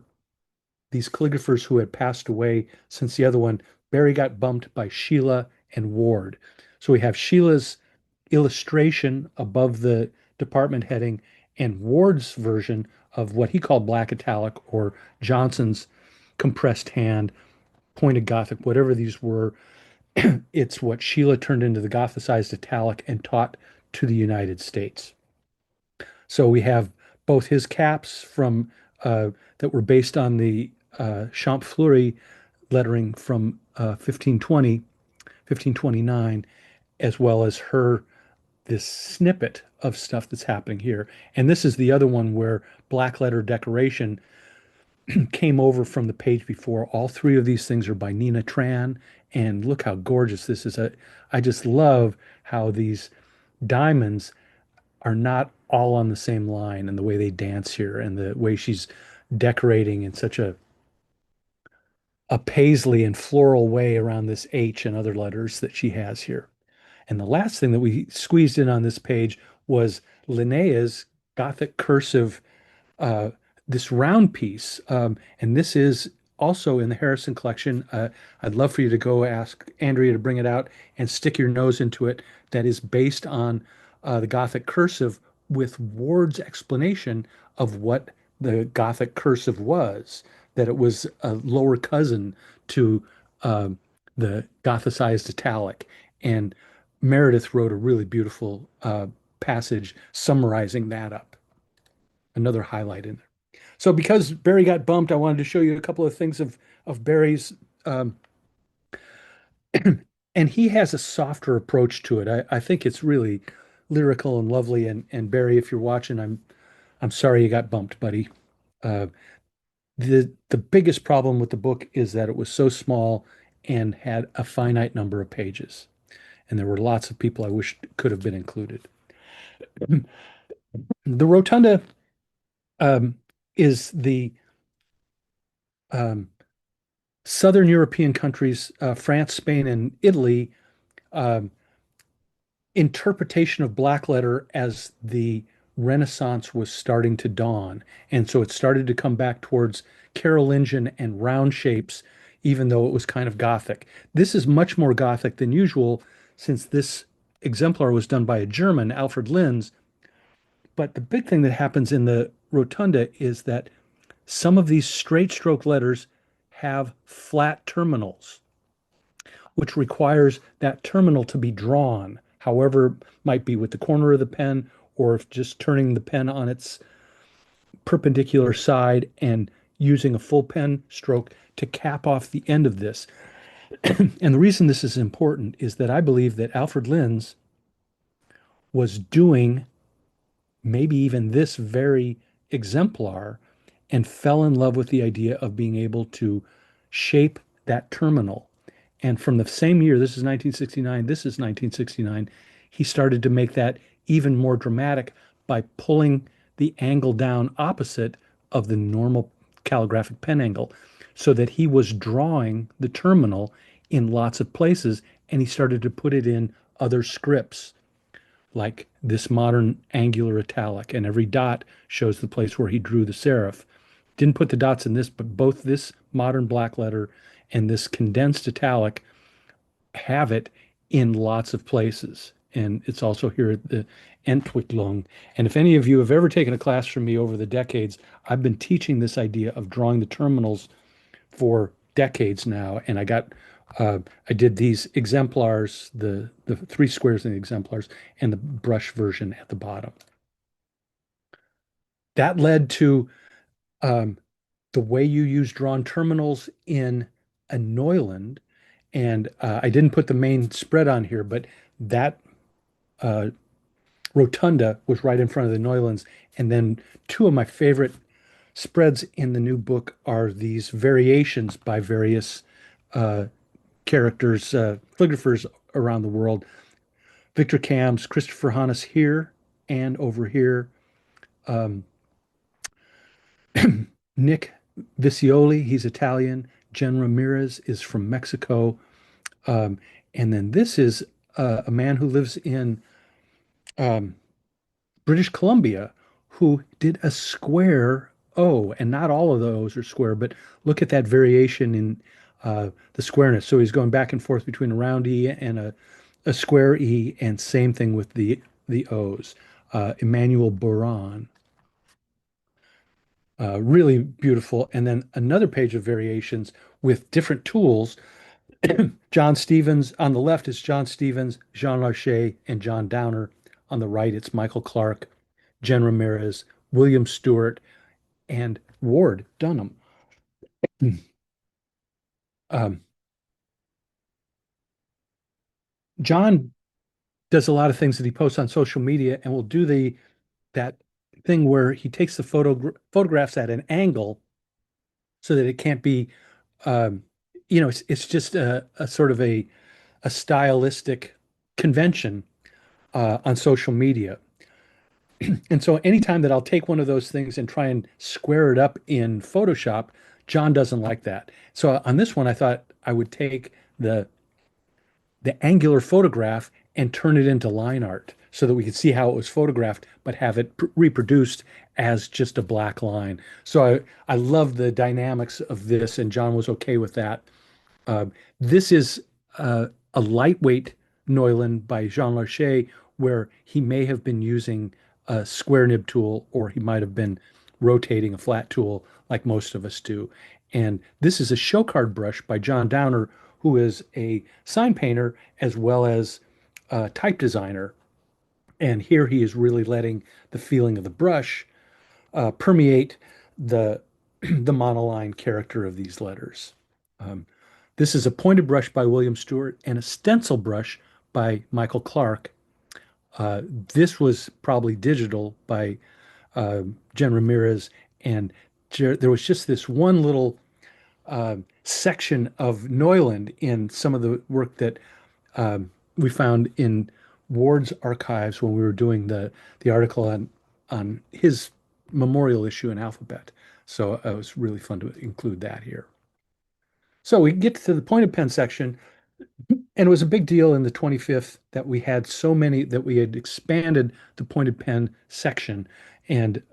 these calligraphers who had passed away since the other one, Barry got bumped by Sheila and Ward. So we have Sheila's illustration above the department heading and Ward's version of what he called black italic, or Johnson's compressed hand, pointed Gothic, whatever these were. It's what Sheila turned into the Gothicized italic and taught to the United States. So we have both his caps from that were based on the Champfleury lettering from 1520, 1529, as well as her this snippet of stuff that's happening here. And this is the other one where black letter decoration came over from the page before. All three of these things are by Nina Tran, and look how gorgeous this is. I just love how these diamonds are not all on the same line and the way they dance here and the way she's decorating in such a paisley and floral way around this H and other letters that she has here. And the last thing that we squeezed in on this page was Linnea's Gothic cursive, uh, this round piece. And this is also in the Harrison collection. I'd love for you to go ask Andrea to bring it out and stick your nose into it. That is based on the Gothic cursive with Ward's explanation of what the Gothic cursive was, that it was a lower cousin to the Gothicized italic. And Meredith wrote a really beautiful passage summarizing that up. Another highlight in there. So because Barry got bumped, I wanted to show you a couple of things of Barry's, and he has a softer approach to it. I think it's really lyrical and lovely. And Barry, if you're watching, I'm sorry you got bumped, buddy. Uh, the biggest problem with the book is that it was so small and had a finite number of pages, and there were lots of people I wish could have been included. The rotunda is the um, Southern European countries, France, Spain, and Italy, um, interpretation of black letter as the Renaissance was starting to dawn. And so it started to come back towards Carolingian and round shapes, even though it was kind of Gothic. This is much more Gothic than usual since this exemplar was done by a German, Alfred Linz. But the big thing that happens in the rotunda is that some of these straight stroke letters have flat terminals, which requires that terminal to be drawn, however, might be with the corner of the pen or if just turning the pen on its perpendicular side and using a full pen stroke to cap off the end of this. And the reason this is important is that I believe that Alfred Linz was doing maybe even this very exemplar and fell in love with the idea of being able to shape that terminal. And from the same year, this is 1969, this is 1969, he started to make that even more dramatic by pulling the angle down opposite of the normal calligraphic pen angle so that he was drawing the terminal in lots of places, and he started to put it in other scripts like this modern angular italic, and every dot shows the place where he drew the serif. Didn't put the dots in this, but both this modern black letter and this condensed italic have it in lots of places. And it's also here at the Entwicklung. And if any of you have ever taken a class from me over the decades, I've been teaching this idea of drawing the terminals for decades now. And I did these exemplars, the three squares in the exemplars, and the brush version at the bottom. That led to the way you use drawn terminals in a Neuland. And I didn't put the main spread on here, but that rotunda was right in front of the Neulands. And then two of my favorite spreads in the new book are these variations by various characters, calligraphers around the world. Victor Cam's Christopher Hannes here and over here. Nick Vicioli, he's Italian. Jen Ramirez is from Mexico. And then this is a man who lives in British Columbia who did a square O, and not all of those are square, but look at that variation in the squareness. So he's going back and forth between a round E and a square E, and same thing with the O's. Emmanuel Boran. Really beautiful. And then another page of variations with different tools. John Stevens, on the left is John Stevens, Jean Larcher, and John Downer. On the right, it's Michael Clark, Jen Ramirez, William Stewart, and Ward Dunham. Um, John does a lot of things that he posts on social media and will do that thing where he takes the photographs at an angle so that it can't be um, it's just a sort of a stylistic convention on social media. And so anytime that I'll take one of those things and try and square it up in Photoshop, John doesn't like that. So on this one, I thought I would take the angular photograph and turn it into line art so that we could see how it was photographed, but have it reproduced as just a black line. So I love the dynamics of this, and John was okay with that. This is a lightweight Neuland by Jean Larcher, where he may have been using a square nib tool, or he might have been rotating a flat tool like most of us do. And this is a show card brush by John Downer, who is a sign painter as well as a type designer. And here he is really letting the feeling of the brush permeate the the monoline character of these letters. Um, this is a pointed brush by William Stewart and a stencil brush by Michael Clark. This was probably digital by Jen Ramirez, and there was just this one little section of Neuland in some of the work that we found in Ward's archives when we were doing the article on his memorial issue in Alphabet. So it was really fun to include that here. So we get to the pointed pen section, and it was a big deal in the 25th that we had so many that we had expanded the pointed pen section. And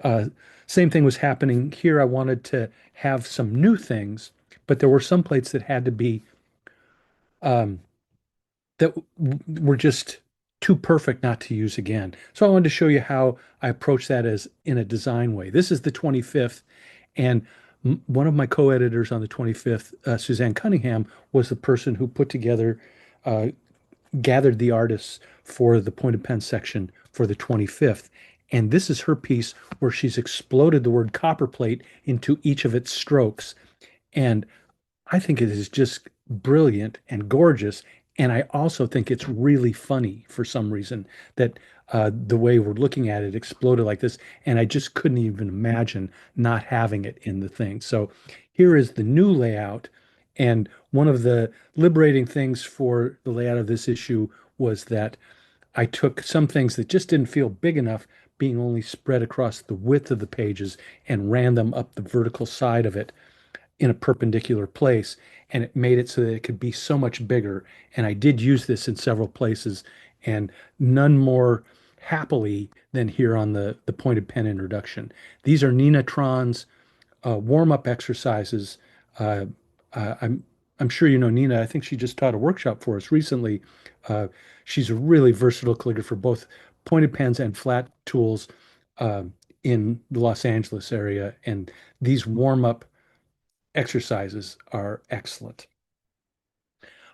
same thing was happening here. I wanted to have some new things, but there were some plates that had to be um, that were just too perfect not to use again. So I wanted to show you how I approach that as in a design way. This is the 25th, and one of my co-editors on the 25th, Suzanne Cunningham, was the person who put together, gathered the artists for the pointed pen section for the 25th. And this is her piece where she's exploded the word copperplate into each of its strokes. And I think it is just brilliant and gorgeous. And I also think it's really funny for some reason that the way we're looking at it exploded like this. And I just couldn't even imagine not having it in the thing. So here is the new layout. And one of the liberating things for the layout of this issue was that I took some things that just didn't feel big enough, being only spread across the width of the pages, and ran them up the vertical side of it in a perpendicular place, and it made it so that it could be so much bigger. And I did use this in several places, and none more happily than here on the pointed pen introduction. These are Nina Tron's warm-up exercises. Uh, I'm sure you know Nina. I think she just taught a workshop for us recently. She's a really versatile calligrapher, both pointed pens and flat tools uh, in the Los Angeles area. And these warm-up exercises are excellent.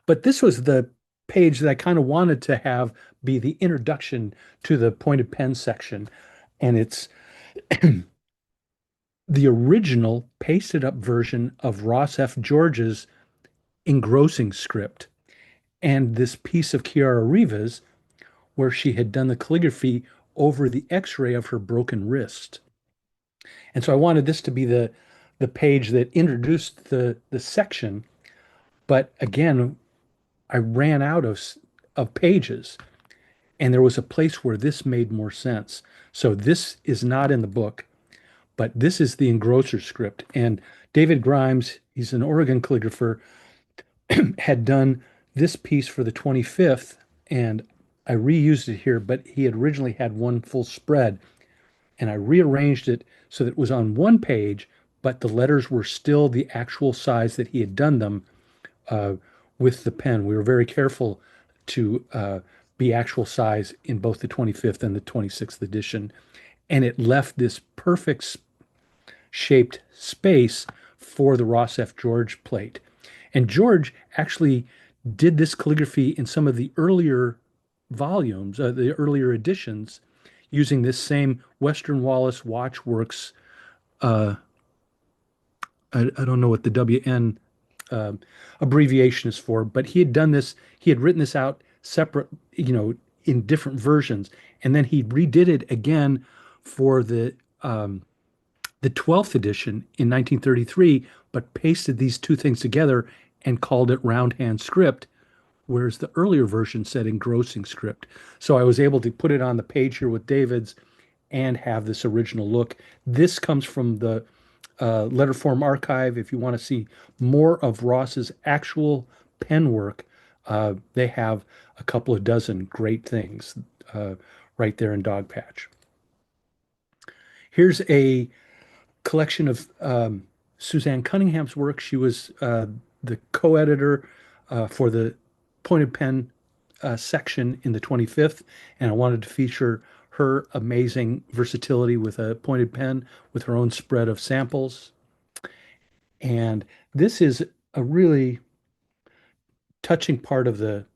But this was the page that I kind of wanted to have be the introduction to the pointed pen section. And it's the original pasted up version of Ross F. George's engrossing script and this piece of Chiara Riva's where she had done the calligraphy over the x-ray of her broken wrist. And so I wanted this to be the page that introduced the section, but again, I ran out of pages, and there was a place where this made more sense. So this is not in the book, but this is the engrosser script. And David Grimes, he's an Oregon calligrapher, had done this piece for the 25th, and I reused it here, but he had originally had one full spread, and I rearranged it so that it was on one page, but the letters were still the actual size that he had done them uh, with the pen. We were very careful to be actual size in both the 25th and the 26th edition, and it left this perfect shaped space for the Ross F. George plate. And George actually did this calligraphy in some of the earlier volumes, the earlier editions, using this same Western Wallace Watchworks I don't know what the WN um abbreviation is for, but he had done this. He had written this out separate, in different versions, and then he redid it again for the 12th edition in 1933, but pasted these two things together and called it round hand script, whereas the earlier version said engrossing script. So I was able to put it on the page here with David's and have this original look. This comes from the Letterform archive. If you want to see more of Ross's actual pen work, they have a couple of dozen great things right there in Dogpatch. Here's a collection of Suzanne Cunningham's work. She was the co-editor for the pointed pen section in the 25th, and I wanted to feature her amazing versatility with a pointed pen with her own spread of samples. And this is a really touching part of the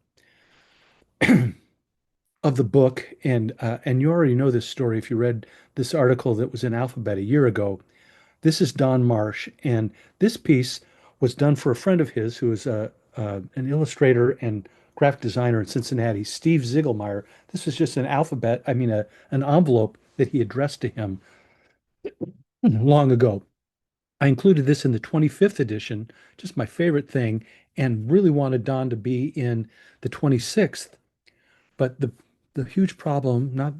of the book, and you already know this story if you read this article that was in Alphabet a year ago. This is Don Marsh, and this piece was done for a friend of his who is an illustrator and graphic designer in Cincinnati, Steve Ziegelmeyer. This was just an an envelope that he addressed to him long ago. I included this in the 25th edition, just my favorite thing, and really wanted Don to be in the 26th. But the huge problem, not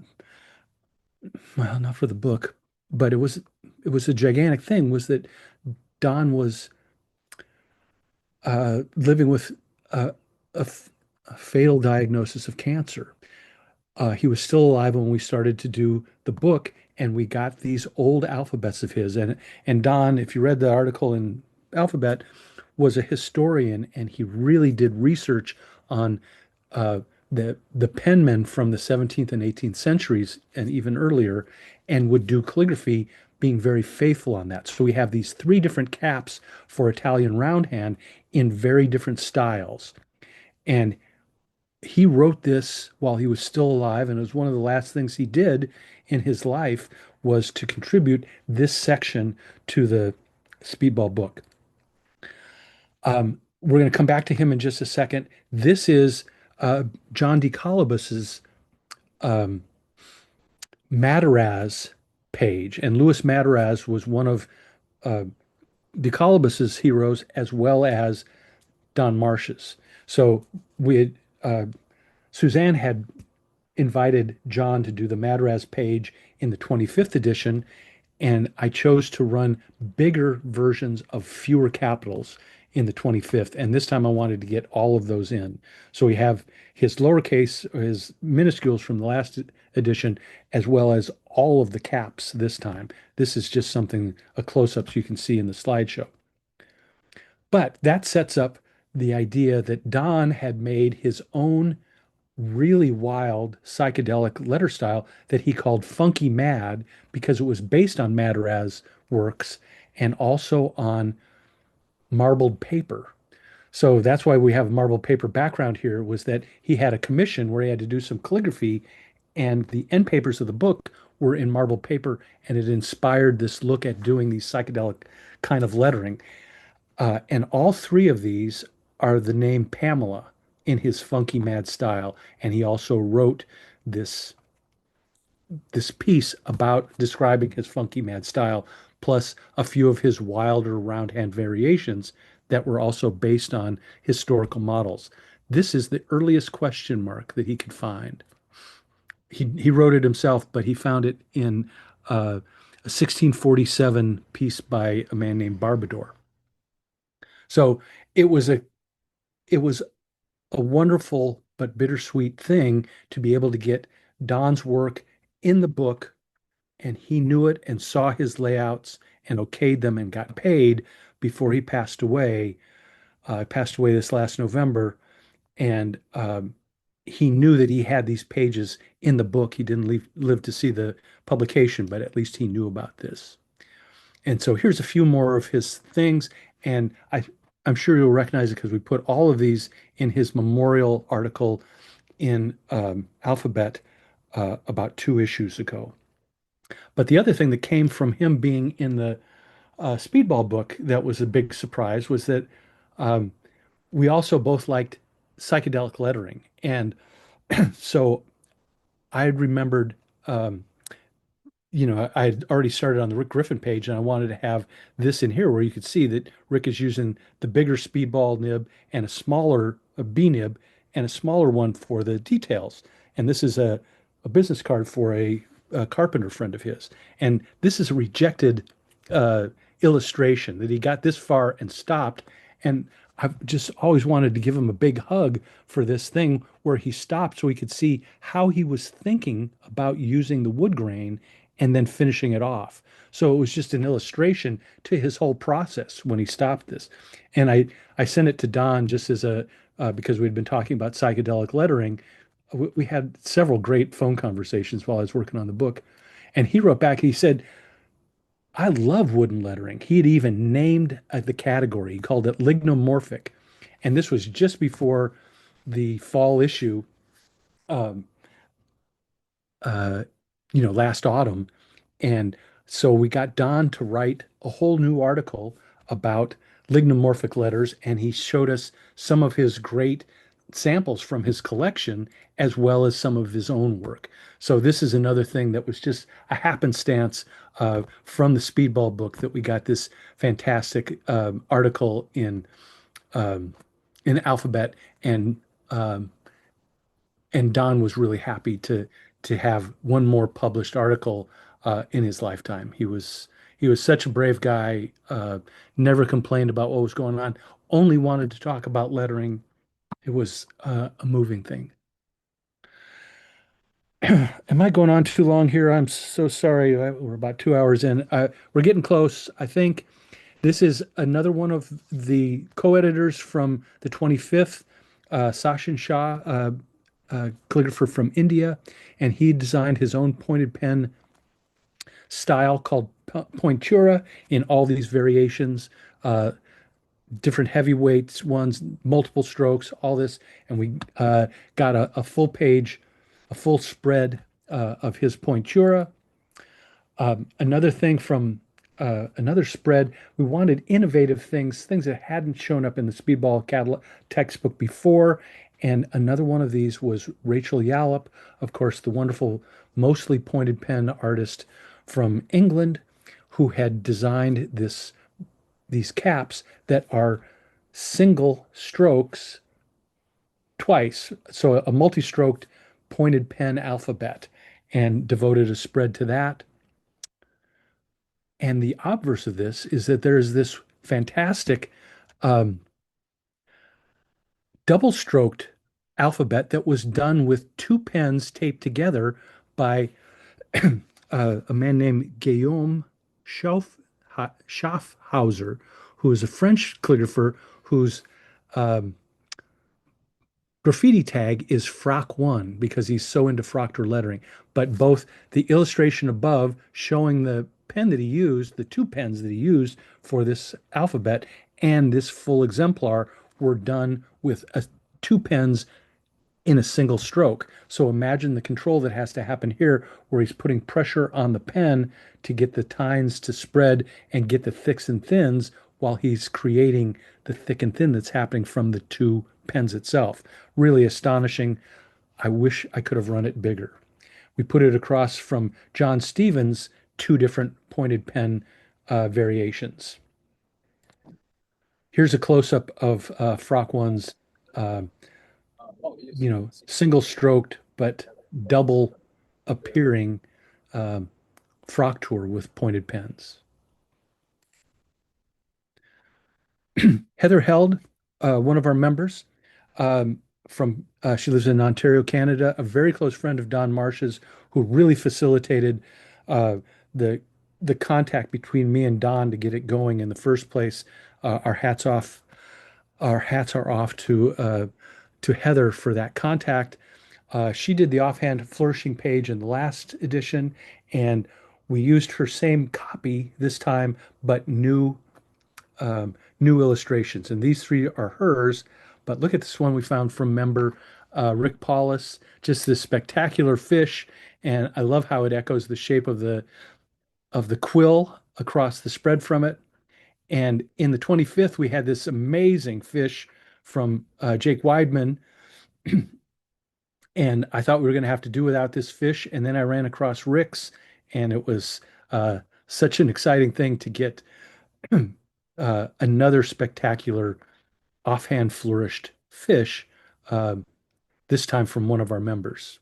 for the book, but it was a gigantic thing, was that Don was living with a, a fatal diagnosis of cancer. He was still alive when we started to do the book, and we got these old alphabets of his. And Don, if you read the article in Alphabet, was a historian, and he really did research on uh, the penmen from the 17th and 18th centuries and even earlier, and would do calligraphy, being very faithful on that. So we have these three different caps for Italian roundhand in very different styles. And he wrote this while he was still alive, and it was one of the last things he did in his life was to contribute this section to the Speedball book. We're going to come back to him in just a second. This is John DeColobus's um, Mataraz page, and Louis Mataraz was one of uh, DeColobus's heroes as well as Don Marsh's. So we had, Suzanne had invited John to do the Mataraz page in the 25th edition, and I chose to run bigger versions of fewer capitals in the 25th. And this time I wanted to get all of those in. So we have his lowercase, his minuscules from the last edition, as well as all of the caps this time. This is just something, a close-up so you can see in the slideshow. But that sets up the idea that Don had made his own really wild psychedelic letter style that he called Funky Mad because it was based on Mataraz works and also on marbled paper. So that's why we have a marbled paper background here, was that he had a commission where he had to do some calligraphy, and the end papers of the book were in marbled paper, and it inspired this look at doing these psychedelic kind of lettering. And all three of these are the name Pamela in his funky mad style. And he also wrote this piece about describing his funky mad style, plus a few of his wilder roundhand variations that were also based on historical models. This is the earliest question mark that he could find. He wrote it himself, but he found it in a 1647 piece by a man named Barbador. So it was a wonderful but bittersweet thing to be able to get Don's work in the book, and he knew it and saw his layouts and okayed them and got paid before he passed away. Passed away this last November, and he knew that he had these pages in the book. He didn't live to see the publication, but at least he knew about this. And so here's a few more of his things, and I'm sure you'll recognize it because we put all of these in his memorial article in Alphabet about 2 issues ago. But the other thing that came from him being in the Speedball book that was a big surprise was that um, we also both liked psychedelic lettering. And so I remembered, um, I had already started on the Rick Griffin page, and I wanted to have this in here where you could see that Rick is using the bigger Speedball nib and a B nib and a smaller one for the details. And this is a business card for a carpenter friend of his. And this is a rejected uh, illustration that he got this far and stopped. And I've just always wanted to give him a big hug for this thing where he stopped so we could see how he was thinking about using the wood grain and then finishing it off. So it was just an illustration to his whole process when he stopped this. And I sent it to Don just as because we'd been talking about psychedelic lettering. We had several great phone conversations while I was working on the book. And he wrote back, he said, I love wooden lettering. He had even named the category. He called it lignomorphic. And this was just before the fall issue, um, uh, last autumn. And so we got Don to write a whole new article about lignomorphic letters, and he showed us some of his great samples from his collection as well as some of his own work. So this is another thing that was just a happenstance from the Speedball book that we got this fantastic article um, in Alphabet, um, and Don was really happy to have one more published article in his lifetime. He was such a brave guy, never complained about what was going on, only wanted to talk about lettering. It was a moving thing. Am I going on too long here? I'm so sorry. We're about 2 hours in. We're getting close. I think this is another one of the co-editors from the 25th, Sachin Shah, calligrapher from India, and he designed his own pointed pen style called Pointura in all these variations, different heavyweights ones, multiple strokes, all this. And we got a full page, a full spread of his Pointura. Another thing from another spread, we wanted innovative things that hadn't shown up in the Speedball catalog textbook before. And another one of these was Rachel Yallop, of course, the wonderful, mostly pointed pen artist from England, who had designed these caps that are single strokes twice. So a multi-stroked pointed pen alphabet, and devoted a spread to that. And the obverse of this is that there's this fantastic um, double stroked alphabet that was done with two pens taped together by a man named Guillaume Schaffhauser, who is a French calligrapher whose um, graffiti tag is Frock One because he's so into fractal lettering. But both the illustration above showing the pen that he used, the two pens that he used for this alphabet, and this full exemplar were done with two pens in a single stroke. So imagine the control that has to happen here, where he's putting pressure on the pen to get the tines to spread and get the thicks and thins while he's creating the thick and thin that's happening from the two pens itself. Really astonishing. I wish I could have run it bigger. We put it across from John Stevens' two different pointed pen variations. Here's a close-up of Frock One's uh, single stroked but double appearing Fraktur with pointed pens. Heather Held, one of our members she lives in Ontario, Canada, a very close friend of Don Marsh's, who really facilitated uh, the the contact between me and Don to get it going in the first place. Our hats off. Our hats are off to Heather for that contact. She did the offhand flourishing page in the last edition, and we used her same copy this time, but new illustrations. And these three are hers. But look at this one we found from member Rick Paulus, just this spectacular fish. And I love how it echoes the shape of the quill across the spread from it. And in the 25th, we had this amazing fish from Jake Weidman. And I thought we were going to have to do without this fish. And then I ran across Rick's, and it was such an exciting thing to get another spectacular offhand flourished fish, uh, this time from one of our members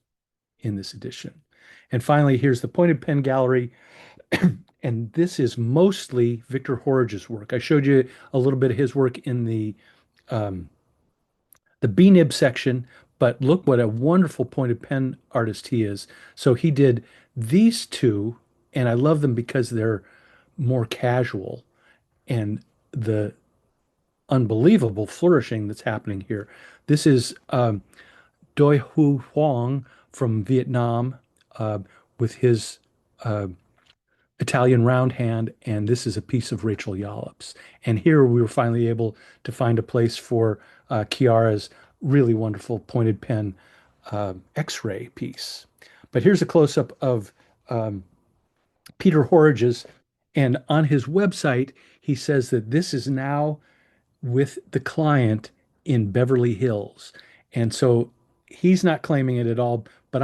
in this edition. And finally, here's the pointed pen gallery. And this is mostly Victor Horridge's work. I showed you a little bit of his work in um, the B-nib section, but look what a wonderful pointed pen artist he is. So he did these two, and I love them because they're more casual, and the unbelievable flourishing that's happening here. This is Doi Hu Huang from Vietnam, uh, with his uh, Italian round hand, and this is a piece of Rachel Yallop's. And here we were finally able to find a place for Chiara's really wonderful pointed pen X-ray piece. But here's a close-up of um, Peter Horridge's, and on his website, he says that this is now with the client in Beverly Hills. And so he's not claiming it at all, but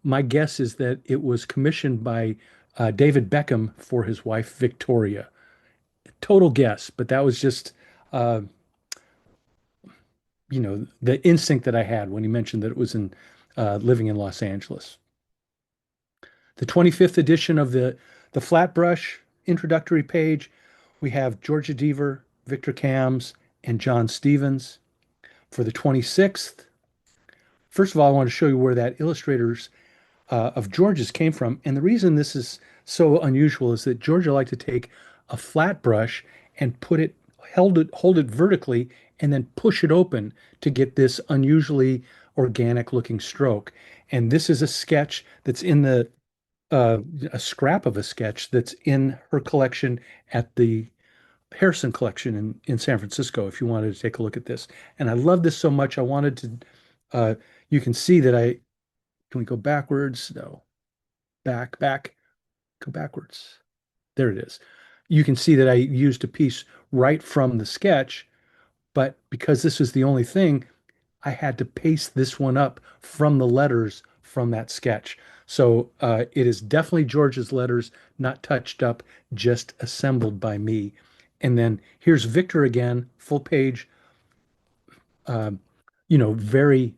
my guess is that it was commissioned by David Beckham for his wife Victoria. Total guess, but that was just uh, the instinct that I had when he mentioned that it was in living in Los Angeles. The 25th edition of the flat brush introductory page, we have Georgia Deaver, Victor Cams, and John Stevens. For the 26th, first of all, I want to show you where that illustrators of George's came from. And the reason this is so unusual is that Georgia liked to take a flat brush and hold it vertically, and then push it open to get this unusually organic looking stroke. And this is a sketch that's in a scrap of a sketch that's in her collection at the Harrison collection in San Francisco, if you wanted to take a look at this. And I love this so much, I wanted to, you can see that can we go backwards? No, back, go backwards. There it is. You can see that I used a piece right from the sketch, but because this was the only thing, I had to paste this one up from the letters from that sketch. So it is definitely George's letters, not touched up, just assembled by me. And then here's Victor again, full page, very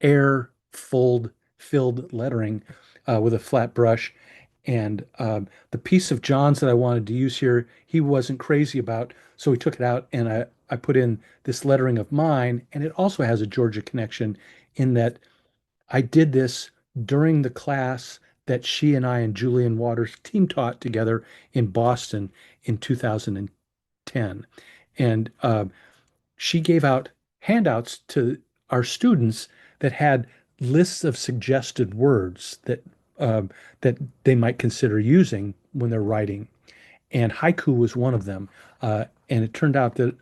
air filled lettering with a flat brush. And the piece of John's that I wanted to use here, he wasn't crazy about, so he took it out, and I put in this lettering of mine, and it also has a Georgia connection in that I did this during the class that she and I and Julian Waters team taught together in Boston in 2010. And she gave out handouts to our students that had lists of suggested words that they might consider using when they're writing. And haiku was one of them. And it turned out that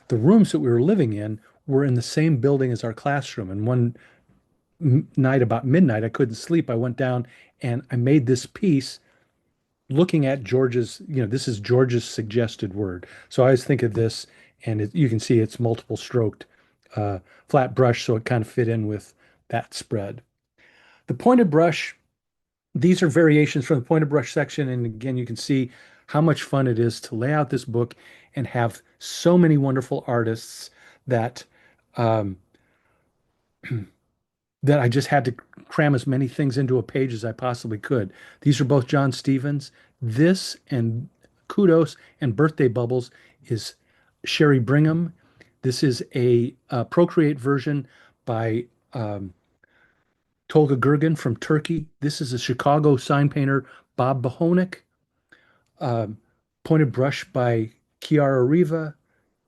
the rooms that we were living in were in the same building as our classroom. And one night about midnight, I couldn't sleep. I went down and I made this piece looking at George's, this is George's suggested word. So I always think of this, and you can see it's multiple stroked flat brush, so it kind of fit in with that spread. The pointed brush, these are variations from the pointed brush section. And again, you can see how much fun it is to lay out this book and have so many wonderful artists that that I just had to cram as many things into a page as I possibly could. These are both John Stevens. This and Kudos and Birthday Bubbles is Sherry Brigham. This is a Procreate version by Tolga Gurgen from Turkey. This is a Chicago sign painter, Bob Bohonik. Pointed brush by Chiara Riva.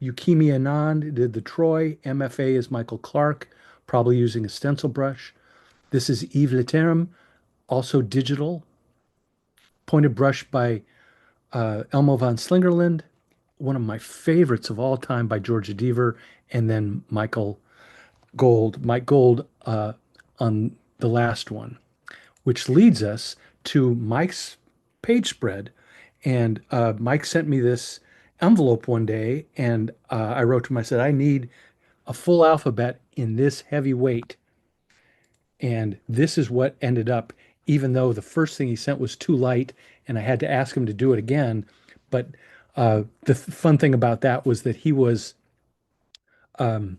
Yukimi Anand did the Troy. MFA is Michael Clark, probably using a stencil brush. This is Yves Leterme, also digital. Pointed brush by Elmo van Slingerland. One of my favorites of all time by Georgia Deaver. And then Mike Gold on the last one, which leads us to Mike's page spread. And Mike sent me this envelope one day, and I wrote to him, I said, I need a full alphabet in this heavy weight. And this is what ended up, even though the first thing he sent was too light, and I had to ask him to do it again. But the fun thing about that was that he was um,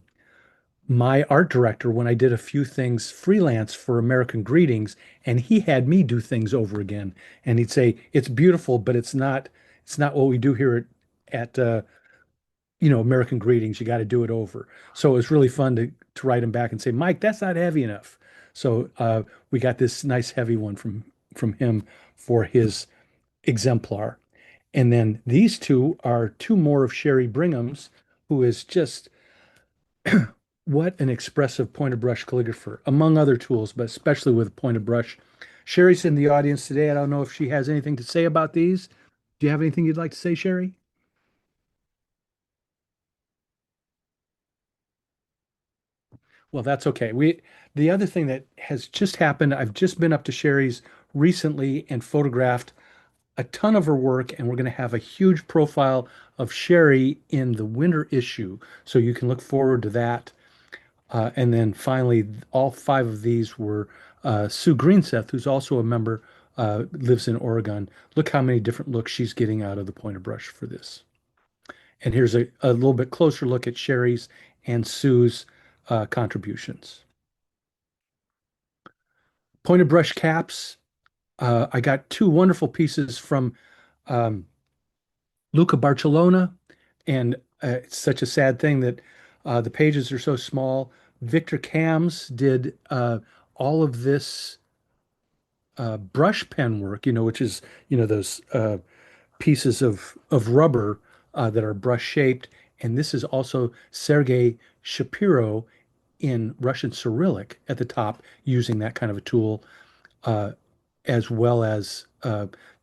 my art director when I did a few things freelance for American Greetings, and he had me do things over again. And he'd say, "It's beautiful, but it's not what we do here at American Greetings. You got to do it over." So it was really fun to write him back and say, "Mike, that's not heavy enough." So we got this nice heavy one from him for his exemplar. And then these two are two more of Sherry Bringham's, who is just what an expressive pointed brush calligrapher, among other tools, but especially with pointed brush. Sherry's in the audience today. I don't know if she has anything to say about these. Do you have anything you'd like to say, Sherry? Well, that's okay. The other thing that has just happened, I've just been up to Sherry's recently and photographed a ton of her work, and we're going to have a huge profile of Sherry in the winter issue. So you can look forward to that. And then finally, all five of these were Sue Greenseth, who's also a member, lives in Oregon. Look how many different looks she's getting out of the pointer brush for this. And here's a little bit closer look at Sherry's and Sue's contributions. Pointed brush caps. I got two wonderful pieces from um, Luca Barcelona, and it's such a sad thing that the pages are so small. Victor Cams did all of this brush pen work, which is, those pieces of rubber that are brush shaped. And this is also Sergei Shapiro in Russian Cyrillic at the top, using that kind of a tool, uh, as well as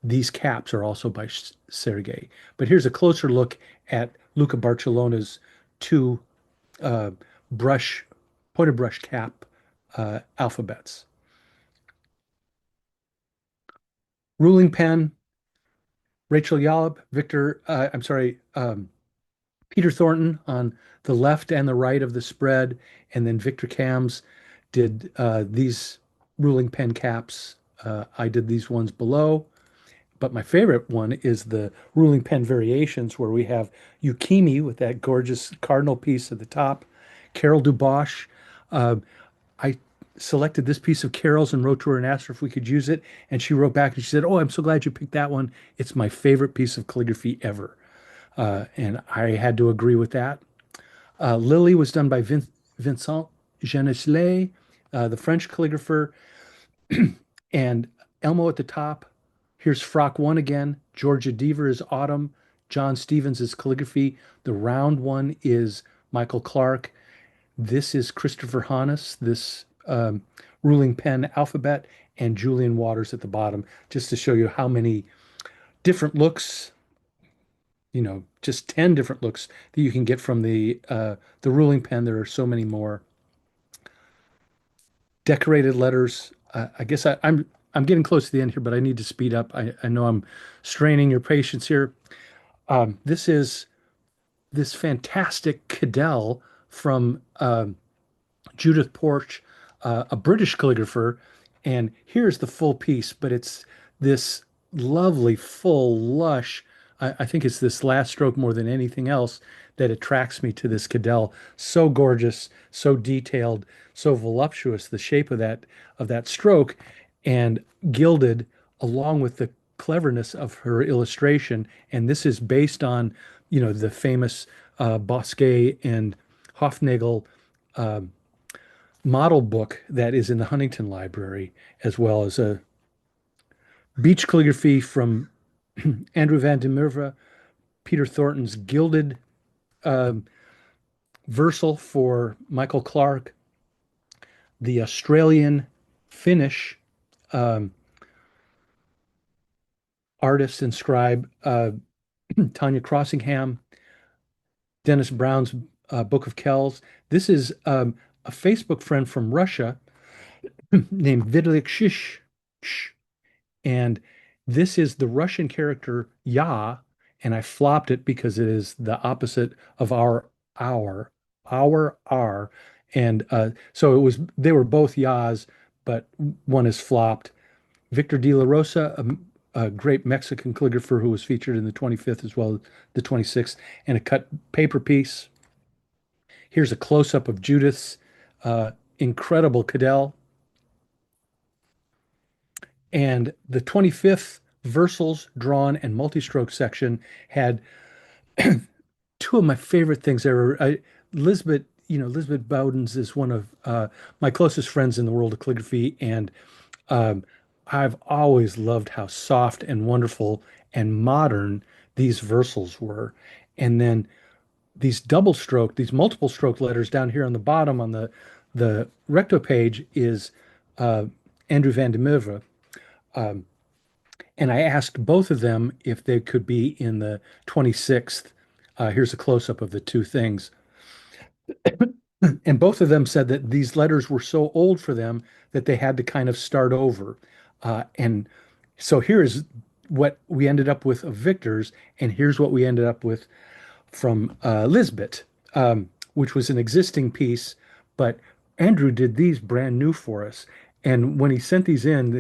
these caps are also by Sergei. But here's a closer look at Luca Barcelona's two uh, brush, pointed brush cap alphabets. Ruling pen, Rachel Yallop, Peter Thornton on the left and the right of the spread, and then Victor Cams did these ruling pen caps. I did these ones below, but my favorite one is the ruling pen variations, where we have Yukimi with that gorgeous cardinal piece at the top, Carol Dubois. Uh, I selected this piece of Carol's and wrote to her and asked her if we could use it, and she wrote back and she said, "Oh, I'm so glad you picked that one. It's my favorite piece of calligraphy ever." And I had to agree with that. Lily was done by Vincent Geneslet, the French calligrapher, and Elmo at the top. Here's Frock 1 again. Georgia Deaver is Autumn. John Stevens is calligraphy. The round one is Michael Clark. This is Christopher Hannes, this ruling pen alphabet, and Julian Waters at the bottom, just to show you how many different looks, just 10 different looks that you can get from the ruling pen. There are so many more. Decorated letters. I guess I'm getting close to the end here, but I need to speed up. I know I'm straining your patience here. This is this fantastic Cadell from Judith Porch, a British calligrapher. And here's the full piece, but it's this lovely, full, lush. I think it's this last stroke more than anything else that attracts me to this Cadell. So gorgeous, so detailed, so voluptuous, the shape of that stroke, and gilded along with the cleverness of her illustration. And this is based on, the famous Bosquet and Hofnagel model book that is in the Huntington Library, as well as a beach calligraphy from Andrew van de Merwe, Peter Thornton's gilded um, Versal for Michael Clark, the Australian Finnish um, artist and scribe Tanya Crossingham, Dennis Brown's Book of Kells. This is a Facebook friend from Russia named Vidalik Shish, and This is the Russian character ya, and I flopped it because it is the opposite of our R. And so it was, they were both yas, but one is flopped. Victor de la Rosa, a great Mexican calligrapher who was featured in the 25th as well as the 26th, and a cut paper piece. Here's a close-up of Judith's incredible Cadell. And the 25th Versals, Drawn, and Multistroke section had two of my favorite things ever. Lisbeth, Lisbeth Bowden's is one of my closest friends in the world of calligraphy, and um, I've always loved how soft and wonderful and modern these Versals were. And then these multiple stroke letters down here on the bottom on the recto page is Andrew van de Meuve. Um, and I asked both of them if they could be in the 26th. Here's a close-up of the two things. And both of them said that these letters were so old for them that they had to kind of start over. And so here is what we ended up with of Victor's, and here's what we ended up with from Lisbeth, which was an existing piece, but Andrew did these brand new for us. And when he sent these in,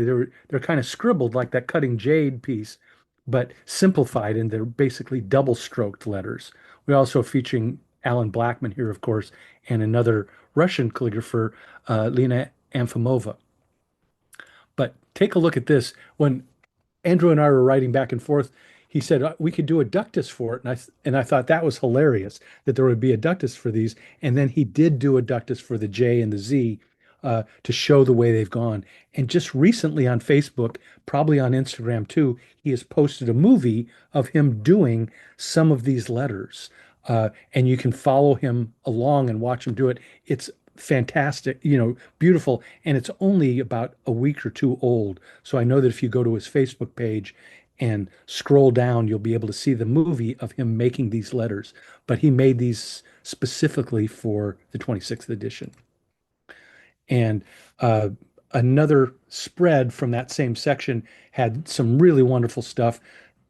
they're kind of scribbled like that Cutting Jade piece, but simplified, and they're basically double stroked letters. We're also featuring Alan Blackman here, of course, and another Russian calligrapher, Lena Amfimova. But take a look at this. When Andrew and I were writing back and forth, he said we could do a ductus for it, and I thought that was hilarious that there would be a ductus for these. And then he did do a ductus for the J and the Z to show the way they've gone. And just recently on Facebook, probably on Instagram too, he has posted a movie of him doing some of these letters, and you can follow him along and watch him do it. It's fantastic, beautiful, and it's only about a week or two old. So I know that if you go to his Facebook page and scroll down, you'll be able to see the movie of him making these letters. But he made these specifically for the 26th edition. And another spread from that same section had some really wonderful stuff.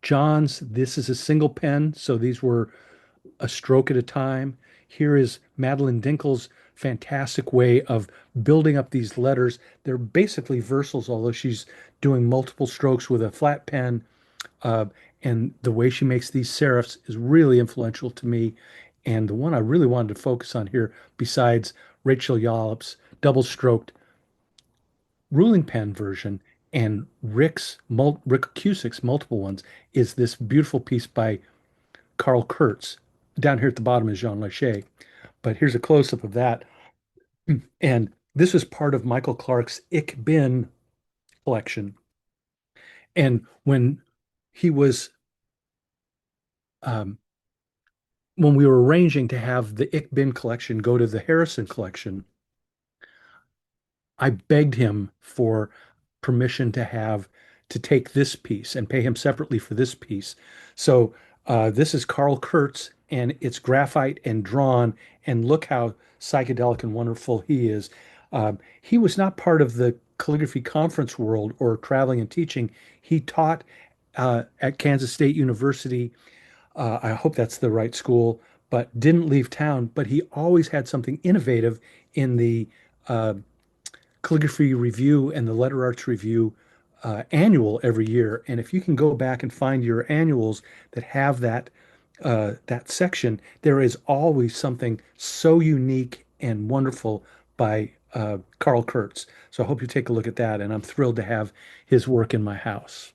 John's, this is a single pen, so these were a stroke at a time. Here is Madeline Dinkle's fantastic way of building up these letters. They're basically versals, although she's doing multiple strokes with a flat pen. And the way she makes these serifs is really influential to me. And the one I really wanted to focus on here, besides Rachel Yollop's double-stroked ruling pen version and Rick Cusick's multiple ones, is this beautiful piece by Carl Kurtz. Down here at the bottom is Jean Lachey. But here's a close-up of that. And this was part of Michael Clark's Ich Bin collection. And when he was, when we were arranging to have the Ich Bin collection go to the Harrison collection, I begged him for permission to take this piece and pay him separately for this piece. So this is Carl Kurtz, and it's graphite and drawn, and look how psychedelic and wonderful he is. He was not part of the calligraphy conference world or traveling and teaching. He taught at Kansas State University. I hope that's the right school, but didn't leave town. But he always had something innovative in the Calligraphy Review and the Letter Arts Review annual every year. And if you can go back and find your annuals that have that section, there is always something so unique and wonderful by Carl Kurtz. So I hope you take a look at that, and I'm thrilled to have his work in my house.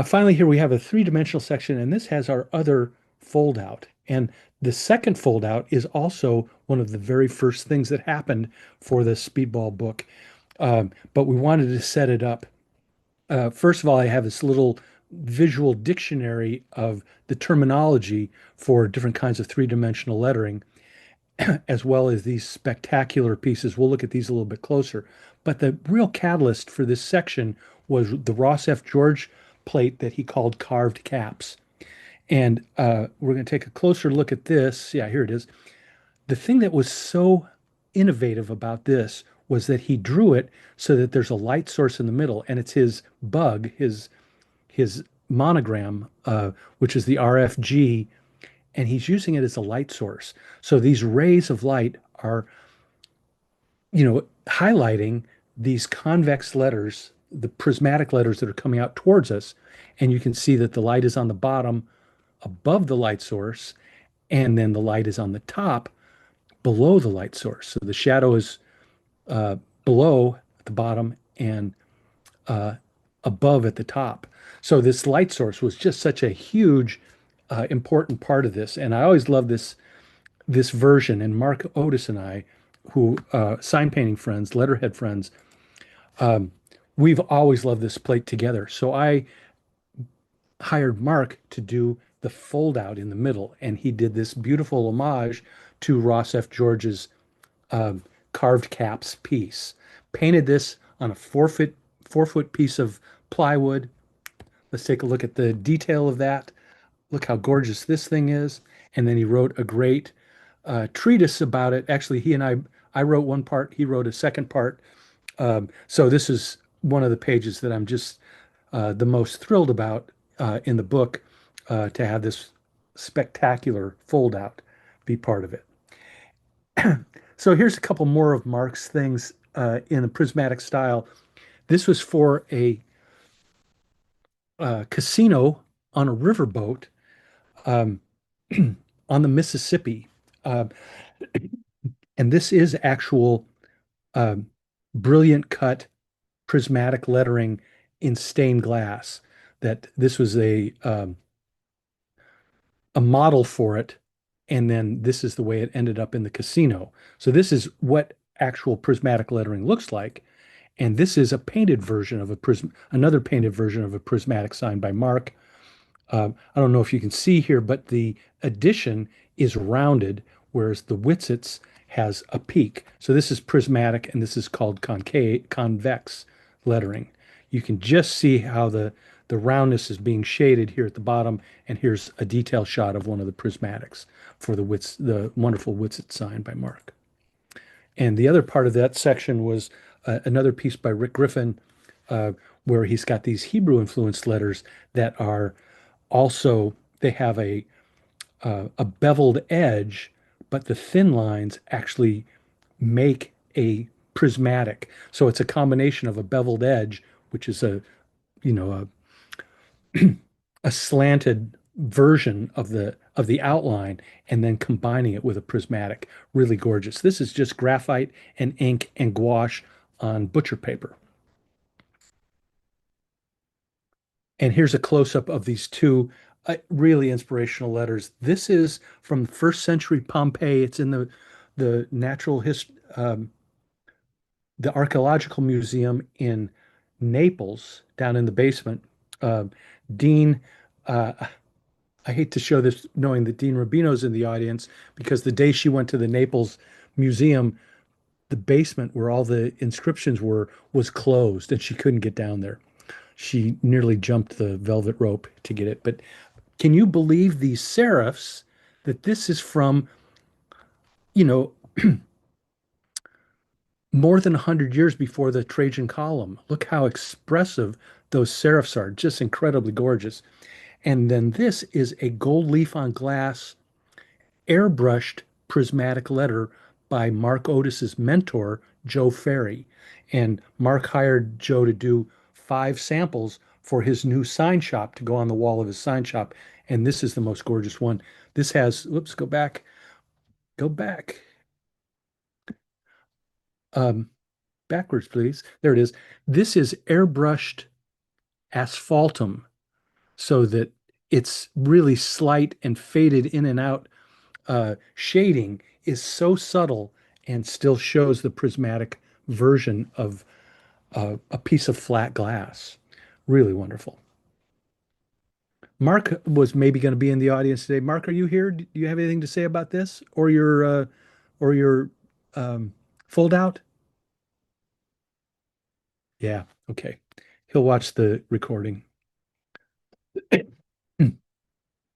Finally, here we have a three-dimensional section, and this has our other fold-out. And the second fold-out is also one of the very first things that happened for the Speedball book. But we wanted to set it up. First of all, I have this little visual dictionary of the terminology for different kinds of three-dimensional lettering, as well as these spectacular pieces. We'll look at these a little bit closer. But the real catalyst for this section was the Ross F. George plate that he called Carved Caps. And we're going to take a closer look at this. Yeah, here it is. The thing that was so innovative about this was that he drew it so that there's a light source in the middle, and it's his bug, his his monogram, which is the RFG, and he's using it as a light source. So these rays of light are, highlighting these convex letters, the prismatic letters that are coming out towards us. And you can see that the light is on the bottom above the light source, and then the light is on the top below the light source. So the shadow is below at the bottom and above at the top. So this light source was just such a huge, important part of this. And I always love this version. And Mark Otis and I, who sign painting friends, letterhead friends, we've always loved this plate together. So I hired Mark to do the fold out in the middle, and he did this beautiful homage to Ross F. George's carved caps piece. Painted this on a 4-foot piece of plywood. Let's take a look at the detail of that. Look how gorgeous this thing is. And then he wrote a great treatise about it. Actually, I wrote one part, he wrote a second part. So this is one of the pages that I'm just the most thrilled about in the book, to have this spectacular fold out be part of it. So here's a couple more of Mark's things in the prismatic style. This was for a casino on a riverboat on the Mississippi. And this is actual brilliant cut prismatic lettering in stained glass. That this was a model for it, and then this is the way it ended up in the casino. So this is what actual prismatic lettering looks like, and this is a painted version of another painted version of a prismatic sign by Mark. I don't know if you can see here, but the addition is rounded, whereas the Whitsits has a peak. So this is prismatic, and this is called convex lettering. You can just see how the roundness is being shaded here at the bottom, and here's a detail shot of one of the prismatics for the wonderful Whitsit sign by Mark. And the other part of that section was another piece by Rick Griffin, where he's got these Hebrew influenced letters that are also, they have a beveled edge, but the thin lines actually make a prismatic. So it's a combination of a beveled edge, which is a slanted version of the outline, and then combining it with a prismatic. Really gorgeous. This is just graphite and ink and gouache on butcher paper. And here's a close-up of these two really inspirational letters. This is from the 1st century Pompeii. It's in the natural history, the archaeological museum in Naples, down in the basement. Dean, I hate to show this knowing that Dean Rubino's in the audience, because the day she went to the Naples museum, the basement where all the inscriptions were was closed, and she couldn't get down there. She nearly jumped the velvet rope to get it. But can you believe these serifs, that this is from, more than 100 years before the Trajan column? Look how expressive those serifs are, just incredibly gorgeous. And then this is a gold leaf on glass airbrushed prismatic letter by Mark Otis's mentor, Joe Ferry. And Mark hired Joe to do 5 samples for his new sign shop to go on the wall of his sign shop. And this is the most gorgeous one. This has, whoops, go back. Backwards, please. There it is. This is airbrushed asphaltum, so that it's really slight and faded in and out. Shading is so subtle and still shows the prismatic version of a piece of flat glass. Really wonderful. Mark was maybe going to be in the audience today. Mark, are you here? Do you have anything to say about this or your fold out? Yeah, okay. He'll watch the recording.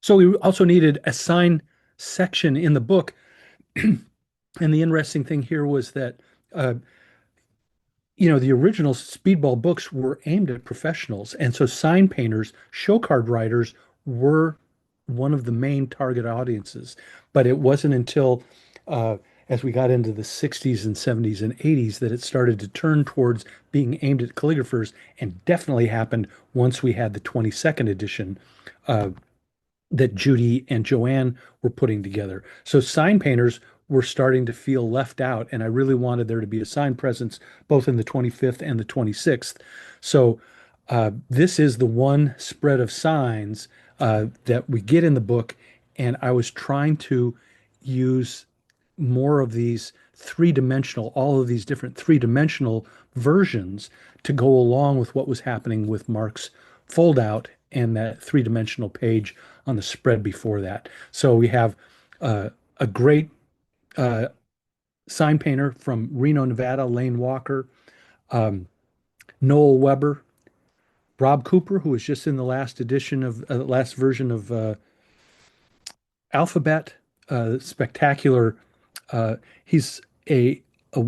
So we also needed a sign section in the book. And the interesting thing here was that the original Speedball books were aimed at professionals. And so sign painters, show card writers were one of the main target audiences. But it wasn't until uh, as we got into the 60s and 70s and 80s that it started to turn towards being aimed at calligraphers, and definitely happened once we had the 22nd edition uh, that Judy and Joanne were putting together. So sign painters were starting to feel left out, and I really wanted there to be a sign presence both in the 25th and the 26th. So this is the one spread of signs that we get in the book, and I was trying to use more of these three-dimensional, all of these different three-dimensional versions to go along with what was happening with Mark's fold out and that three-dimensional page on the spread before that. So we have a great uh, sign painter from Reno, Nevada, Lane Walker, um, Noel Weber, Rob Cooper, who was just in the last edition of last version of Alphabet, spectacular. He's a a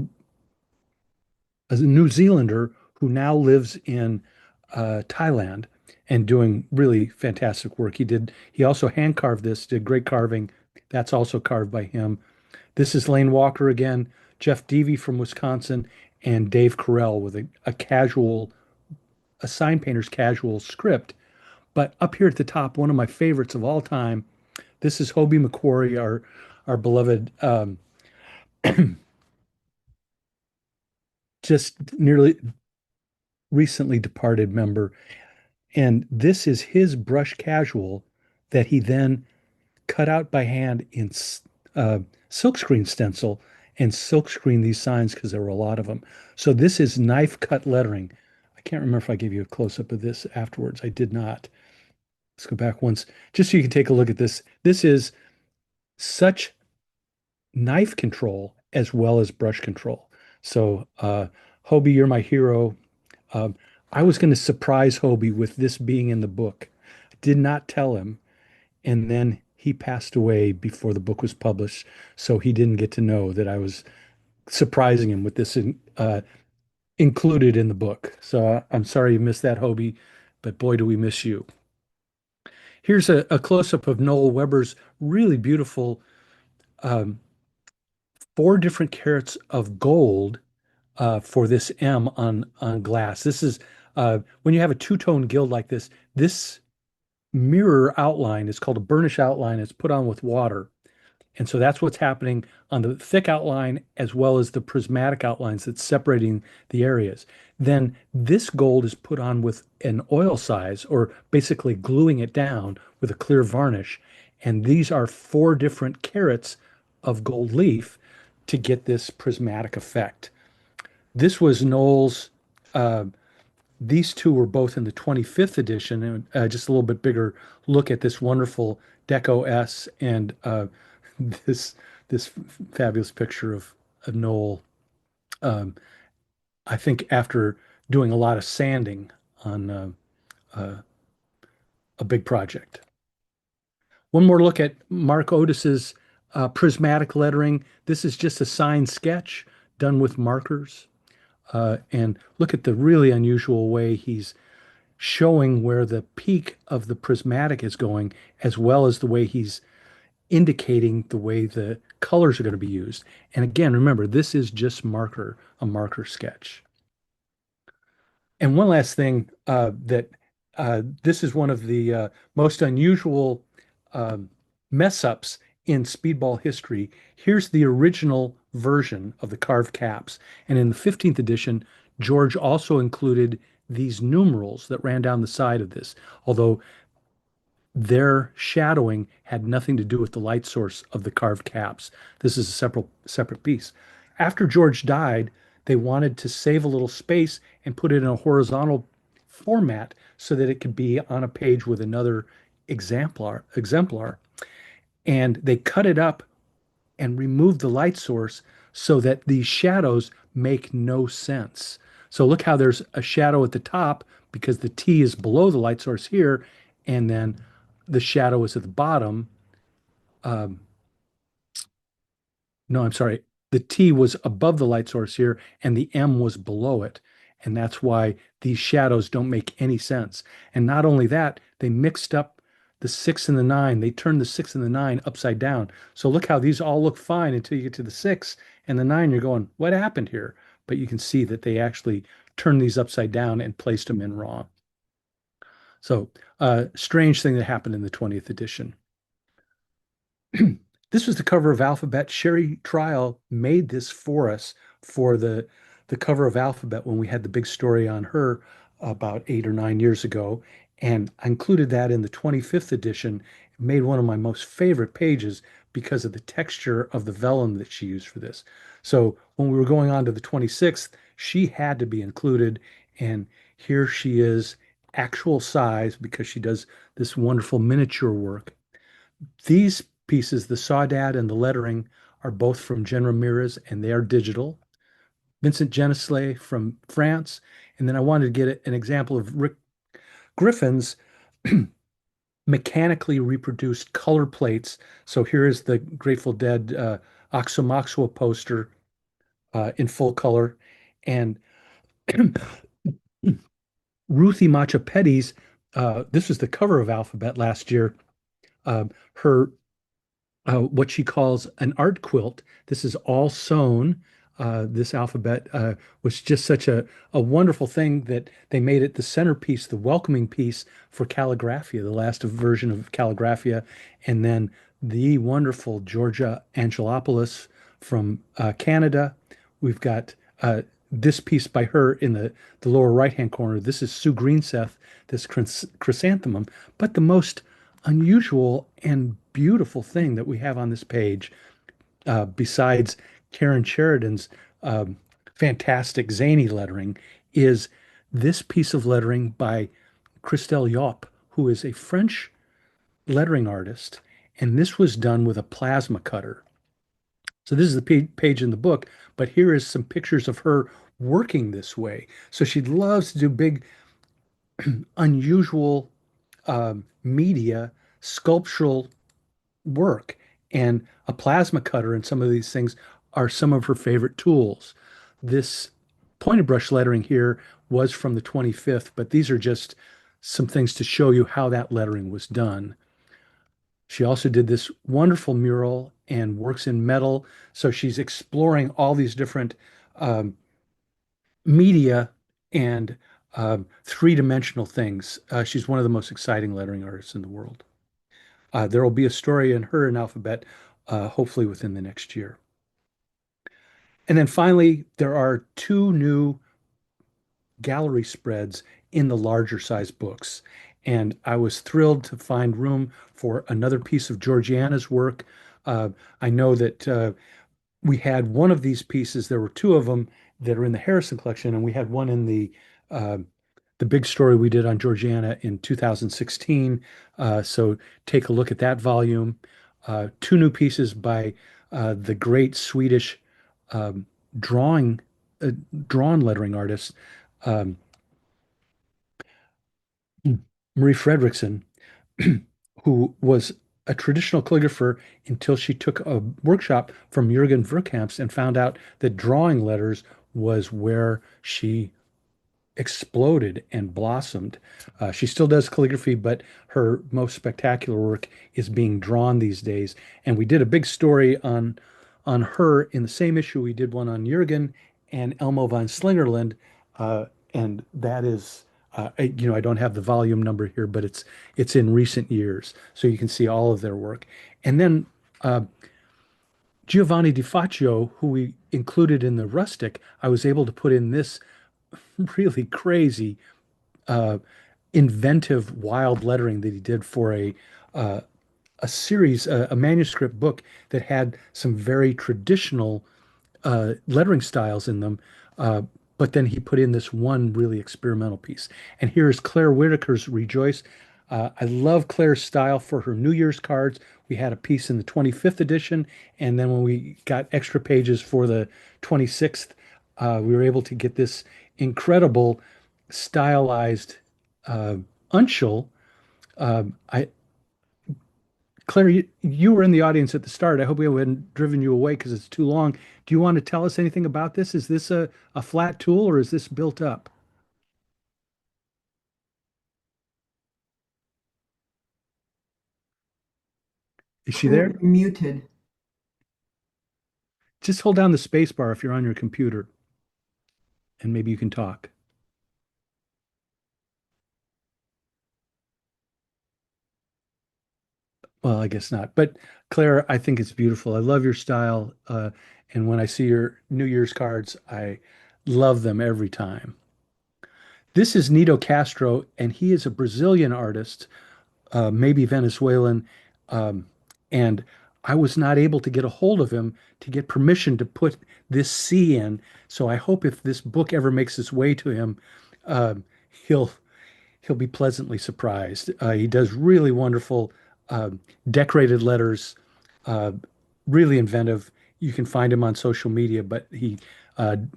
New Zealander who now lives in Thailand and doing really fantastic work. He also hand carved this, did great carving. That's also carved by him. This is Lane Walker again, Jeff Devey from Wisconsin, and Dave Carell with a sign painter's casual script. But up here at the top, one of my favorites of all time, this is Hobie McQuarrie, our beloved, just nearly recently departed member. And this is his brush casual that he then cut out by hand in silkscreen stencil and silkscreen these signs because there were a lot of them. So this is knife cut lettering. I can't remember if I gave you a close up of this afterwards. I did not. Let's go back once just so you can take a look at this. This is such knife control as well as brush control. So, Hobie, you're my hero. Um, I was going to surprise Hobie with this being in the book. I did not tell him. And then he passed away before the book was published. So he didn't get to know that I was surprising him with this included in the book. So I'm sorry you missed that, Hobie, but boy, do we miss you. Here's a close-up of Noel Weber's really beautiful um, 4 different carats of gold for this M on glass. This is when you have a two-tone gild like this, this mirror outline is called a burnish outline. It's put on with water. And so that's what's happening on the thick outline as well as the prismatic outlines that's separating the areas. Then this gold is put on with an oil size, or basically gluing it down with a clear varnish. And these are 4 different carats of gold leaf to get this prismatic effect. This was Noel's. These two were both in the 25th edition, and just a little bit bigger look at this wonderful Deco S and this this fabulous picture of Noel. Um, I think after doing a lot of sanding on a big project. One more look at Mark Otis's prismatic lettering. This is just a sign sketch done with markers. And look at the really unusual way he's showing where the peak of the prismatic is going, as well as the way he's indicating the way the colors are going to be used. And again, remember, this is just a marker sketch. And one last thing that this is one of the most unusual mess ups in Speedball history. Here's the original version of the carved caps. And in the 15th edition, George also included these numerals that ran down the side of this, although their shadowing had nothing to do with the light source of the carved caps. This is a separate piece. After George died, they wanted to save a little space and put it in a horizontal format so that it could be on a page with another exemplar. And they cut it up and removed the light source so that these shadows make no sense. So look how there's a shadow at the top because the T is below the light source here, and then the shadow is at the bottom. No, I'm sorry. the T was above the light source here and the M was below it. And that's why these shadows don't make any sense. And not only that, they mixed up the 6 and the 9. They turned the 6 and the 9 upside down. So look how these all look fine until you get to the 6 and the 9. You're going, what happened here? But you can see that they actually turned these upside down and placed them in wrong. So, strange thing that happened in the 20th edition. This was the cover of Alphabet. Sherry Trial made this for us for the cover of Alphabet when we had the big story on her about 8 or 9 years ago. And I included that in the 25th edition. It made one of my most favorite pages because of the texture of the vellum that she used for this. So when we were going on to the 26th, she had to be included. And here she is, actual size, because she does this wonderful miniature work. These pieces, the Saudade and the lettering, are both from Jen Ramirez, and they are digital. Vincent Geneslet from France. And then I wanted to get an example of Rick Griffin's mechanically reproduced color plates. So here is the Grateful Dead Oxomoxoa poster in full color. And Ruthie Machapetti's, this was the cover of Alphabet last year. Her what she calls an art quilt. This is all sewn. This alphabet was just such a wonderful thing that they made it the centerpiece, the welcoming piece for Calligraphia, the last version of Calligraphia. And then the wonderful Georgia Angelopoulos from Canada. We've got this piece by her in the lower right-hand corner. This is Sue Greenseth, this chrysanthemum. But the most unusual and beautiful thing that we have on this page, besides Karen Sheridan's fantastic zany lettering, is this piece of lettering by Christelle Yop, who is a French lettering artist, and this was done with a plasma cutter. So this is the page in the book, but here is some pictures of her working this way. So she loves to do big, unusual media, sculptural work, and a plasma cutter and some of these things are some of her favorite tools. This pointed brush lettering here was from the 25th, but these are just some things to show you how that lettering was done. She also did this wonderful mural and works in metal. So she's exploring all these different media and three-dimensional things. She's one of the most exciting lettering artists in the world. There will be a story in her in Alphabet, hopefully within the next year. And then finally, there are 2 new gallery spreads in the larger size books. And I was thrilled to find room for another piece of Georgiana's work. I know that we had one of these pieces. There were 2 of them that are in the Harrison collection, and we had one in the big story we did on Georgiana in 2016. So take a look at that volume. 2 new pieces by the great Swedish drawn lettering artist, Marie Fredriksson, who was a traditional calligrapher until she took a workshop from Jürgen Verkamps and found out that drawing letters was where she exploded and blossomed. She still does calligraphy, but her most spectacular work is being drawn these days. And we did a big story on her in the same issue. We did one on Jürgen and Elmo von Slingerland, and that is, I don't have the volume number here, but it's in recent years, so you can see all of their work. And then Giovanni Di Faccio, who we included in the rustic, I was able to put in this really crazy, inventive, wild lettering that he did for a series, a manuscript book that had some very traditional lettering styles in them. But then he put in this one really experimental piece. And here is Claire Whitaker's Rejoice. I love Claire's style for her New Year's cards. We had a piece in the 25th edition, and then when we got extra pages for the 26th, we were able to get this incredible stylized uncial. I Claire, you were in the audience at the start. I hope we haven't driven you away because it's too long. Do you want to tell us anything about this? Is this a flat tool or is this built up? Is she Claire, there? you're muted. Just hold down the space bar if you're on your computer and maybe you can talk. Well, I guess not. But Claire, I think it's beautiful. I love your style. And when I see your New Year's cards, I love them every time. This is Nito Castro, and he is a Brazilian artist, maybe Venezuelan. Um, and I was not able to get a hold of him to get permission to put this C in. So I hope if this book ever makes its way to him, uh, he'll he'll be pleasantly surprised. He does really wonderful uh, decorated letters, uh, really inventive. You can find him on social media, but he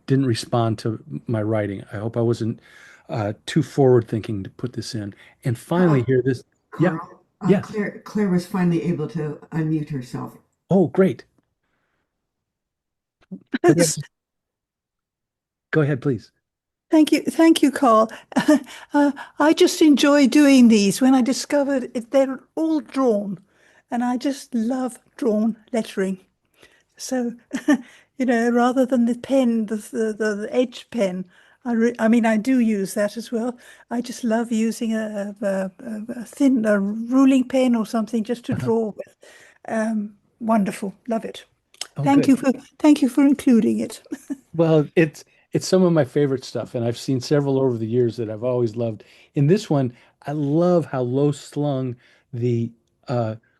didn't respond to my writing. I hope I wasn't too forward thinking to put this in. And finally, Uh, here, this, yeah, Carl, yes. Claire was finally able to unmute herself. Oh, great. Go ahead. Go ahead, please. Thank you, Carl. I just enjoy doing these when I discovered they're all drawn, and I just love drawn lettering. So, rather than the pen, the edge pen, I mean, I do use that as well. I just love using a thin, a ruling pen or something just to Uh-huh. draw with. Wonderful, love it. Oh, good. Thank you for including it. Well, it's some of my favorite stuff, and I've seen several over the years that I've always loved. In this one, I love how low slung the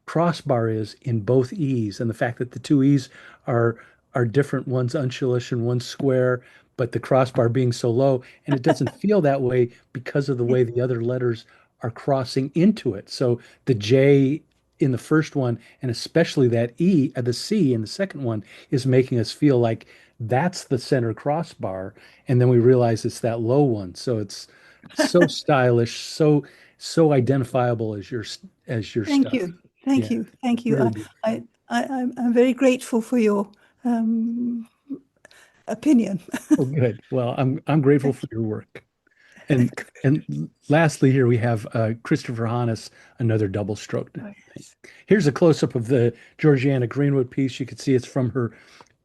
crossbar is in both E's, and the fact that the two E's are are different. One's uncialous and one's square, but the crossbar being so low, and it doesn't feel that way because of the way the other letters are crossing into it. So the J in the first one, and especially that E, the C in the second one, is making us feel like that's the center crossbar, and then we realize it's that low one. So it's so stylish, so identifiable as your Thank stuff. you. Thank Yeah, you. Thank you. really beautiful. I'm very grateful for your um, opinion. Oh, good. Well, I'm grateful for your work. And lastly, here we have Christopher Hannes, another double stroke. Oh, yes. Here's a close-up of the Georgiana Greenwood piece. You can see it's from her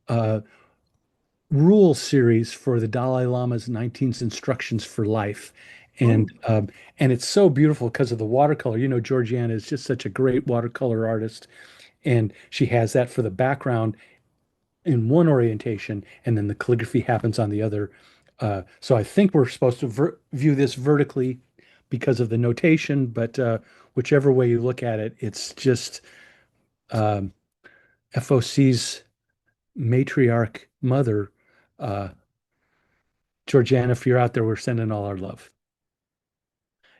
uh, rule series for the Dalai Lama's 19 Instructions for Life. Oh, And it's so beautiful because of the watercolor. You know, Georgiana is just such a great watercolor artist, and she has that for the background in one orientation, and then the calligraphy happens on the other. So I think we're supposed to view this vertically because of the notation, but whichever way you look at it, it's just um, FOC's matriarch mother, uh, Georgiana. If you're out there, we're sending all our love.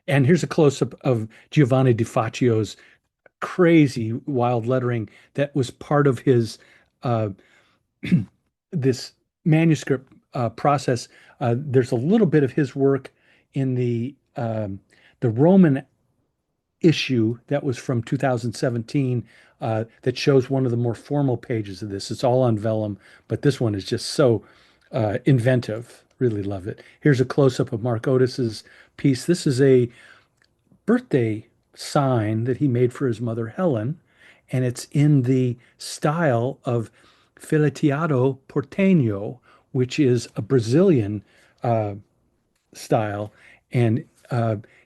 And here's a close-up of Giovanni di Faccio's crazy wild lettering that was part of his uh, this manuscript process. There's a little bit of his work in the Roman issue that was from 2017 that shows one of the more formal pages of this. It's all on vellum, but this one is just so inventive. Really love it. Here's a close-up of Mark Otis's piece. This is a birthday sign that he made for his mother Helen, and it's in the style of fileteado porteño, which is a Brazilian uh, style. And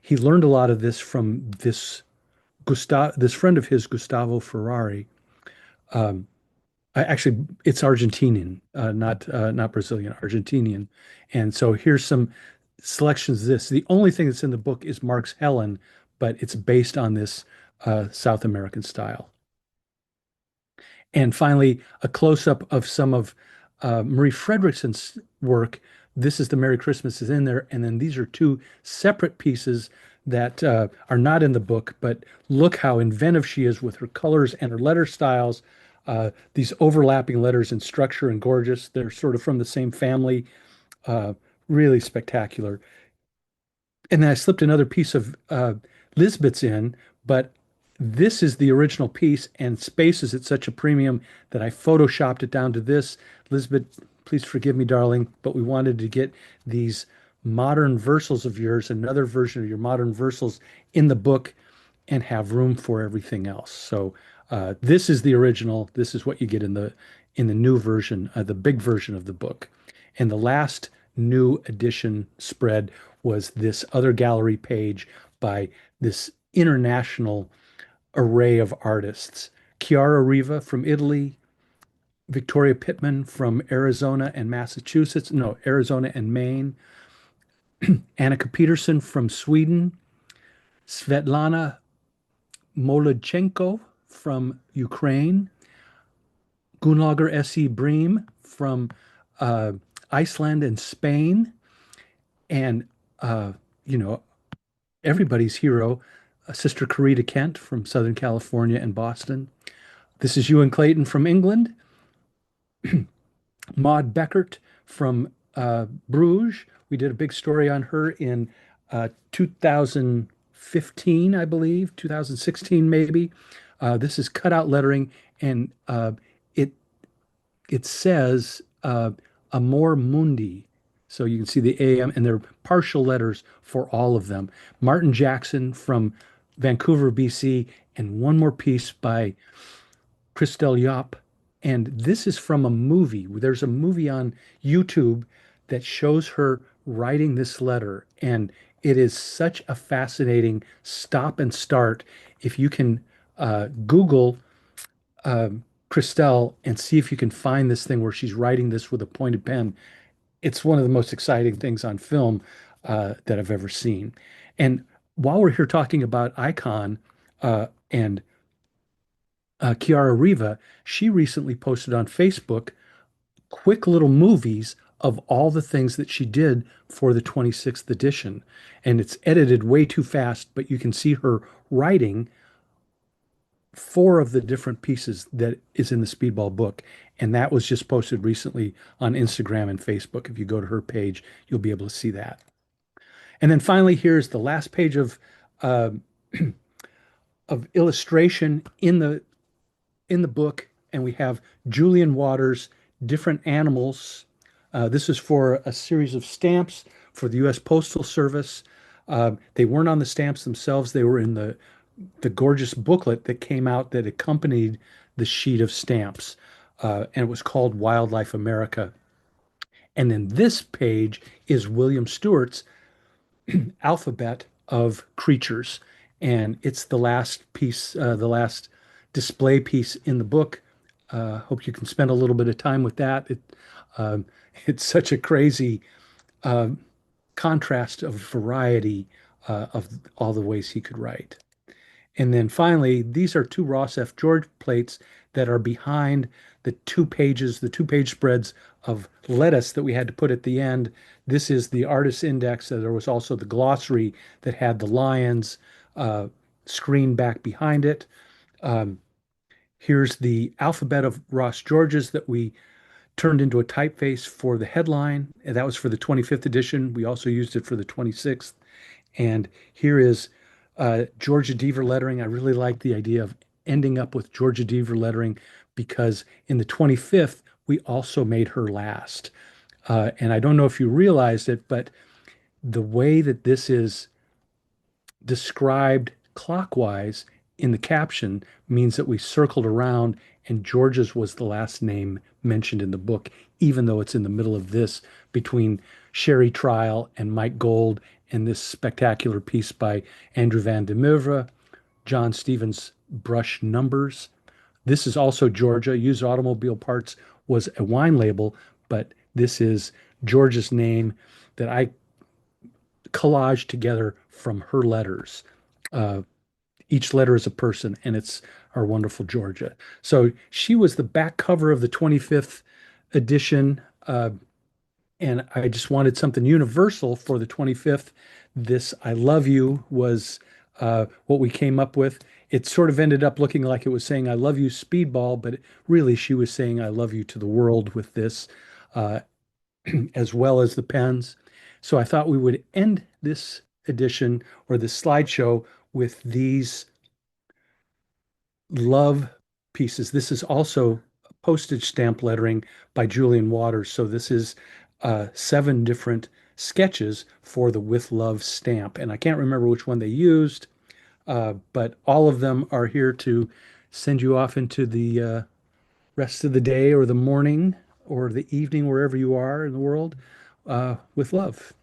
he learned a lot of this from this friend of his, Gustavo Ferrari. Um, Actually, it's Argentinian, not Brazilian, Argentinian. And so here's some selections of this. The only thing that's in the book is Mark's Helen, but it's based on this South American style. And finally, a close-up of some of Marie Frederickson's work. This is the Merry Christmas is in there, and then these are two separate pieces that are not in the book, but look how inventive she is with her colors and her letter styles. These overlapping letters in structure and gorgeous. They're sort of from the same family. Uh, really spectacular. And then I slipped another piece of Lisbeth's in, but this is the original piece, and space is at such a premium that I photoshopped it down to this. Elizabeth, please forgive me, darling, but we wanted to get these modern versals of yours, another version of your modern versals in the book, and have room for everything else. So this is the original. This is what you get in the new version, the big version of the book. And the last new edition spread was this other gallery page by this international array of artists. Chiara Riva from Italy, Victoria Pittman from Arizona and Massachusetts, no, Arizona and Maine, Annika Peterson from Sweden, Svetlana Molodchenko from Ukraine, Gunlager S.E. Bream from Iceland and Spain, and, you know, everybody's hero, Sister Carita Kent from Southern California and Boston. This is Ewan Clayton from England, Maud Beckert from Bruges. We did a big story on her in 2015, I believe, 2016 maybe. This is cutout lettering, and it it says Amor Mundi. So you can see the AM, and they're partial letters for all of them. Martin Jackson from Vancouver, BC, and one more piece by Christelle Yop. And this is from a movie. There's a movie on YouTube that shows her writing this letter. And it is such a fascinating stop and start. If you can Google Christelle and see if you can find this thing where she's writing this with a pointed pen, it's one of the most exciting things on film that I've ever seen. And while we're here talking about Icon and Chiara Riva, she recently posted on Facebook quick little movies of all the things that she did for the 26th edition. And it's edited way too fast, but you can see her writing four of the different pieces that is in the Speedball book. And that was just posted recently on Instagram and Facebook. If you go to her page, you'll be able to see that. And then finally, here's the last page of of illustration in the book, and we have Julian Waters' different animals. This is for a series of stamps for the U.S. Postal Service. They weren't on the stamps themselves. They were in the gorgeous booklet that came out that accompanied the sheet of stamps, and it was called Wildlife America. And then this page is William Stewart's alphabet of creatures, and it's the last piece, the last display piece in the book. Hope you can spend a little bit of time with that. It's such a crazy contrast of variety of all the ways he could write. And then finally, these are two Ross F. George plates that are behind the two pages, the two-page spreads of lettuce that we had to put at the end. This is the artist's index. There was also the glossary that had the lions screen back behind it. Here's the alphabet of Ross George's that we turned into a typeface for the headline. And that was for the 25th edition. We also used it for the 26th. And here is Georgia Deaver lettering. I really like the idea of ending up with Georgia Deaver lettering because in the 25th, we also made her last. And I don't know if you realized it, but the way that this is described clockwise in the caption means that we circled around and George's was the last name mentioned in the book, even though it's in the middle of this between Sherry Trial and Mike Gold and this spectacular piece by Andrew Van de Meuvre, John Stevens Brush Numbers. This is also Georgia. Used Automobile Parts was a wine label, but this is Georgia's name that I collaged together from her letters. Each letter is a person, and it's our wonderful Georgia. So she was the back cover of the 25th edition, and I just wanted something universal for the 25th. This I Love You was what we came up with. It sort of ended up looking like it was saying I love you, Speedball, but really she was saying I love you to the world with this, as well as the pens. So I thought we would end this edition or this slideshow with these love pieces. This is also postage stamp lettering by Julian Waters. So this is 7 different sketches for the With Love stamp. And I can't remember which one they used, but all of them are here to send you off into the rest of the day or the morning or the evening, wherever you are in the world, with love.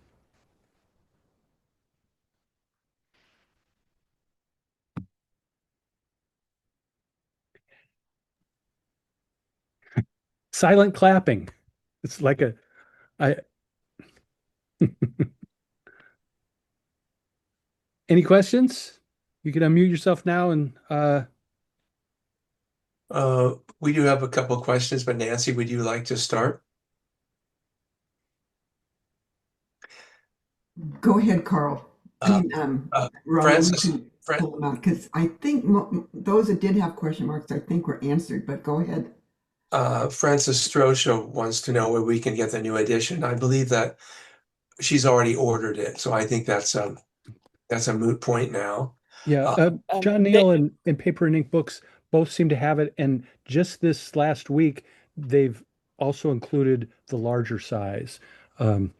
Silent clapping. It's like I, any questions? You can unmute yourself now and We do have a couple of questions, but Nancy, would you like to start? Go ahead, Carl. Uh, Ron, you Francis, can pull them out because I think those that did have question marks, I think were answered, but go ahead. Francis Strosha wants to know where we can get the new edition. I believe that she's already ordered it, so I think that's a moot point now. yeah, John they- Neal and Paper and Ink Books both seem to have it. And just this last week, they've also included the larger size. Um,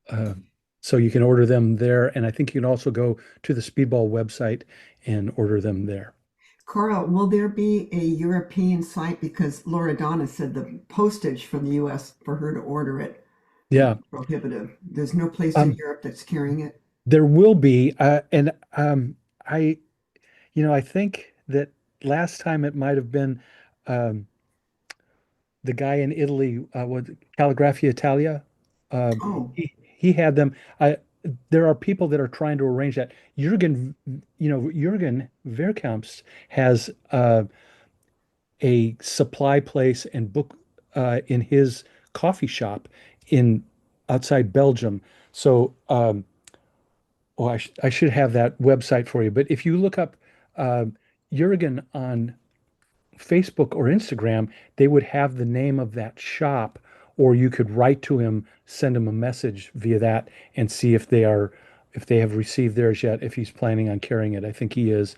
uh, so you can order them there. And I think you can also go to the Speedball website and order them there. Carl, will there be a European site? Because Laura Donna said the postage from the US for her to order it Yeah. is prohibitive. There's no place in Um, Europe that's carrying it. There will be, and I, I think that last time it might have been um, the guy in Italy, what Calligraphy Italia. Oh, He had them. There are people that are trying to arrange that. Jürgen Verkamps has a supply place and book in his coffee shop in outside Belgium. So, I should have that website for you. But if you look up Jürgen on Facebook or Instagram, they would have the name of that shop, or you could write to him, send him a message via that, and see if they have received theirs yet, if he's planning on carrying it. I think he is.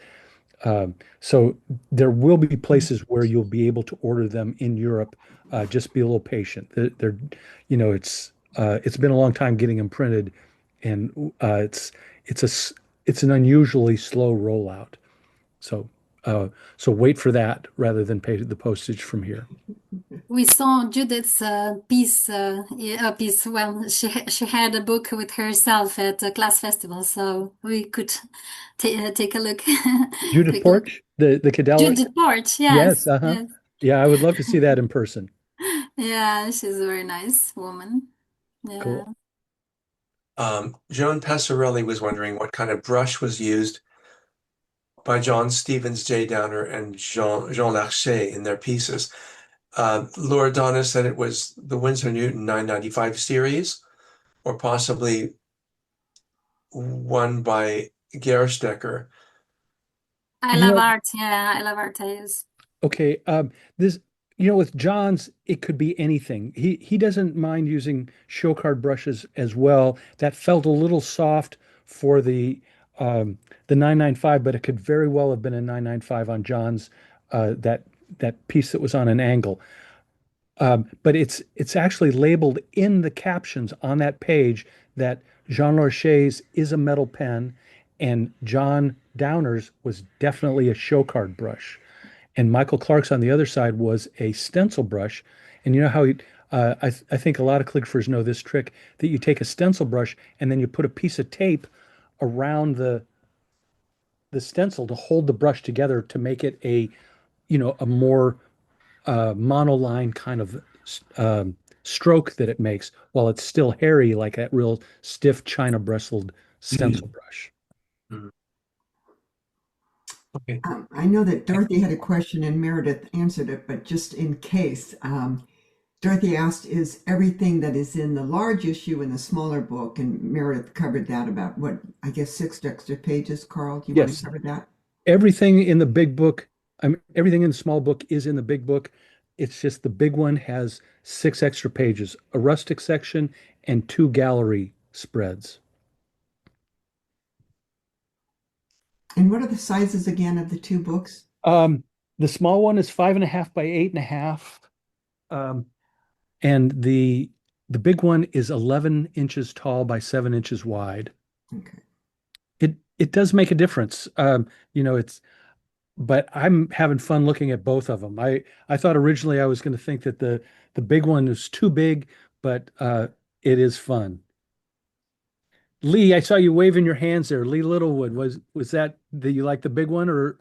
So there will be places where you'll be able to order them in Europe. Just be a little patient. It's been a long time getting them printed, and it's an unusually slow rollout. So so wait for that rather than pay the postage from here. We saw Judith's piece, piece. Well, she had a book with herself at a class festival, so we could take a look. Judith Quick look. Porch, the Cadell. Judith Porch, Yes, yes, yes, Yeah, I would love to see that in person. yeah. She's a very nice woman. Yeah. Cool. Joan Passarelli was wondering what kind of brush was used by John Stevens, J. Downer, and Jean Larcher in their pieces. Laura Donna said it was the Winsor Newton 995 series, or possibly one by Gerstecker. I You love know, art. Yeah, I love art. I use. Okay, this with John's, it could be anything. He doesn't mind using show card brushes as well. That felt a little soft for the 995, but it could very well have been a 995 on John's that piece that was on an angle. But it's actually labeled in the captions on that page that Jean Larcher's is a metal pen, and John Downer's was definitely a show card brush. And Michael Clark's on the other side was a stencil brush. And you know how I think a lot of calligraphers know this trick that you take a stencil brush and then you put a piece of tape around the stencil to hold the brush together to make it a more monoline kind of stroke that it makes while it's still hairy like that real stiff china bristled stencil brush. Mhm. Okay. I know that Dorothy had a question and Meredith answered it, but just in case, Dorothy asked, is everything that is in the large issue in the smaller book? And Meredith covered that about what, I guess, 6 extra pages. Carl, do you want Yes. to cover that? Everything in the big book, everything in the small book is in the big book. It's just the big one has 6 extra pages, a rustic section and 2 gallery spreads. And what are the sizes again of the 2 books? The small one is 5.5 by 8.5. Um, and the big one is 11 inches tall by 7 inches wide. Okay. It does make a difference. But I'm having fun looking at both of them. I thought originally I was going to think that the big one is too big, but it is fun. Lee, I saw you waving your hands there. Lee Littlewood, was that you like the big one or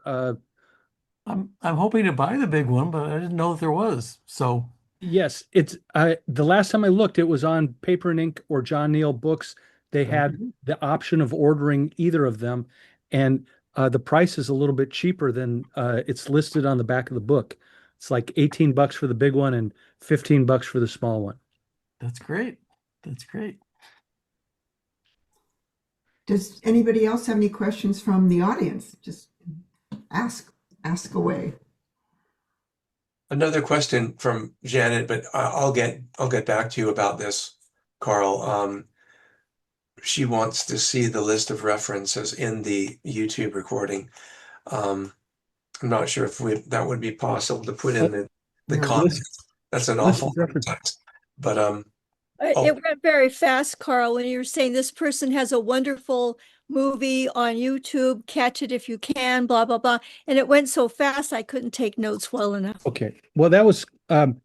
I'm hoping to buy the big one, but I didn't know if there was. So yes, it's the last time I looked, it was on Paper and Ink or John Neal Books. They had the option of ordering either of them, and the price is a little bit cheaper than it's listed on the back of the book. It's like $18 for the big one and $15 for the small one. that's great. That's great. Does anybody else have any questions from the audience? Just ask away. Another question from Janet, but I'll get back to you about this, Carl. She wants to see the list of references in the YouTube recording. I'm not sure if that would be possible to put in the No. comments. That's an awful lot of text. But It went very fast, Carl, when you were saying this person has a wonderful movie on YouTube, catch it if you can, blah, blah, blah. And it went so fast, I couldn't take notes well enough. Okay. Well, that was the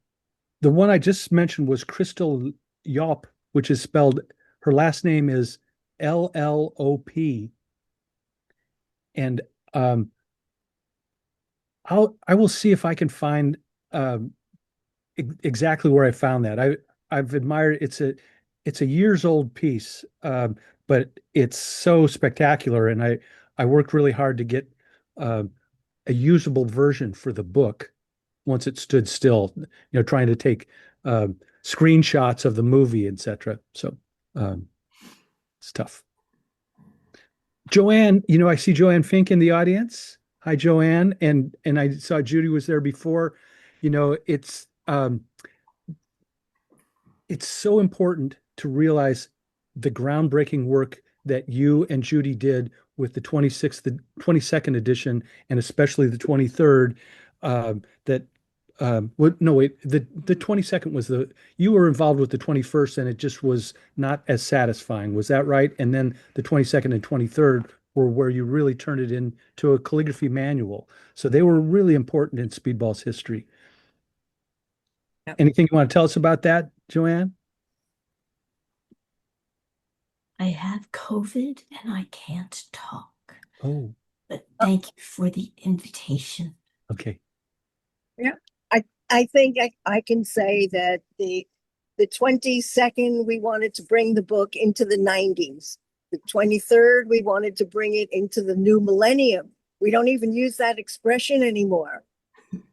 one I just mentioned was Crystal Yop, which is spelled, her last name is Llop. And I will see if I can find exactly where I found that. I've admired it's a years old piece, but it's so spectacular, and I worked really hard to get a usable version for the book once it stood still. Trying to take screenshots of the movie, etc. So it's tough. Joanne, I see Joanne Fink in the audience. Hi, Joanne, and I saw Judy was there before. It's so important to realize the groundbreaking work that you and Judy did with the 22nd edition, and especially the 23rd. The 22nd was you were involved with the 21st, and it just was not as satisfying. Was that right? And then the 22nd and 23rd were where you really turned it into a calligraphy manual. So they were really important in Speedball's history. Yep. Anything you want to tell us about that, Joanne? I have COVID and I can't talk. Oh, But thank you for the invitation. okay. I think I can say that the 22nd, we wanted to bring the book into the 90s. The 23rd, we wanted to bring it into the new millennium. We don't even use that expression anymore.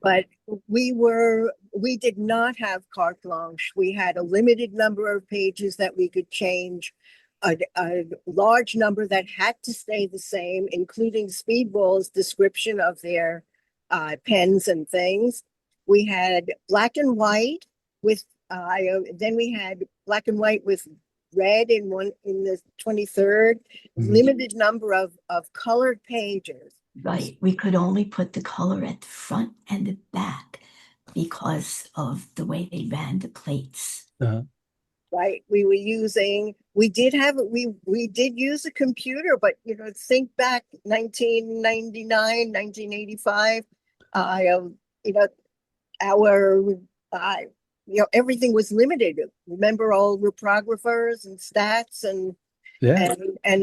But we did not have carte blanche. We had a limited number of pages that we could change, a large number that had to stay the same, including Speedball's description of their pens and things. We had black and white with, then we had black and white with red in the 23rd, limited number of colored pages. Right. We could only put the color at the front and the back because of the way they ran the plates. Uh-huh. Right. We did use a computer, but think back 1999, 1985, everything was limited. Remember all reprographers and stats and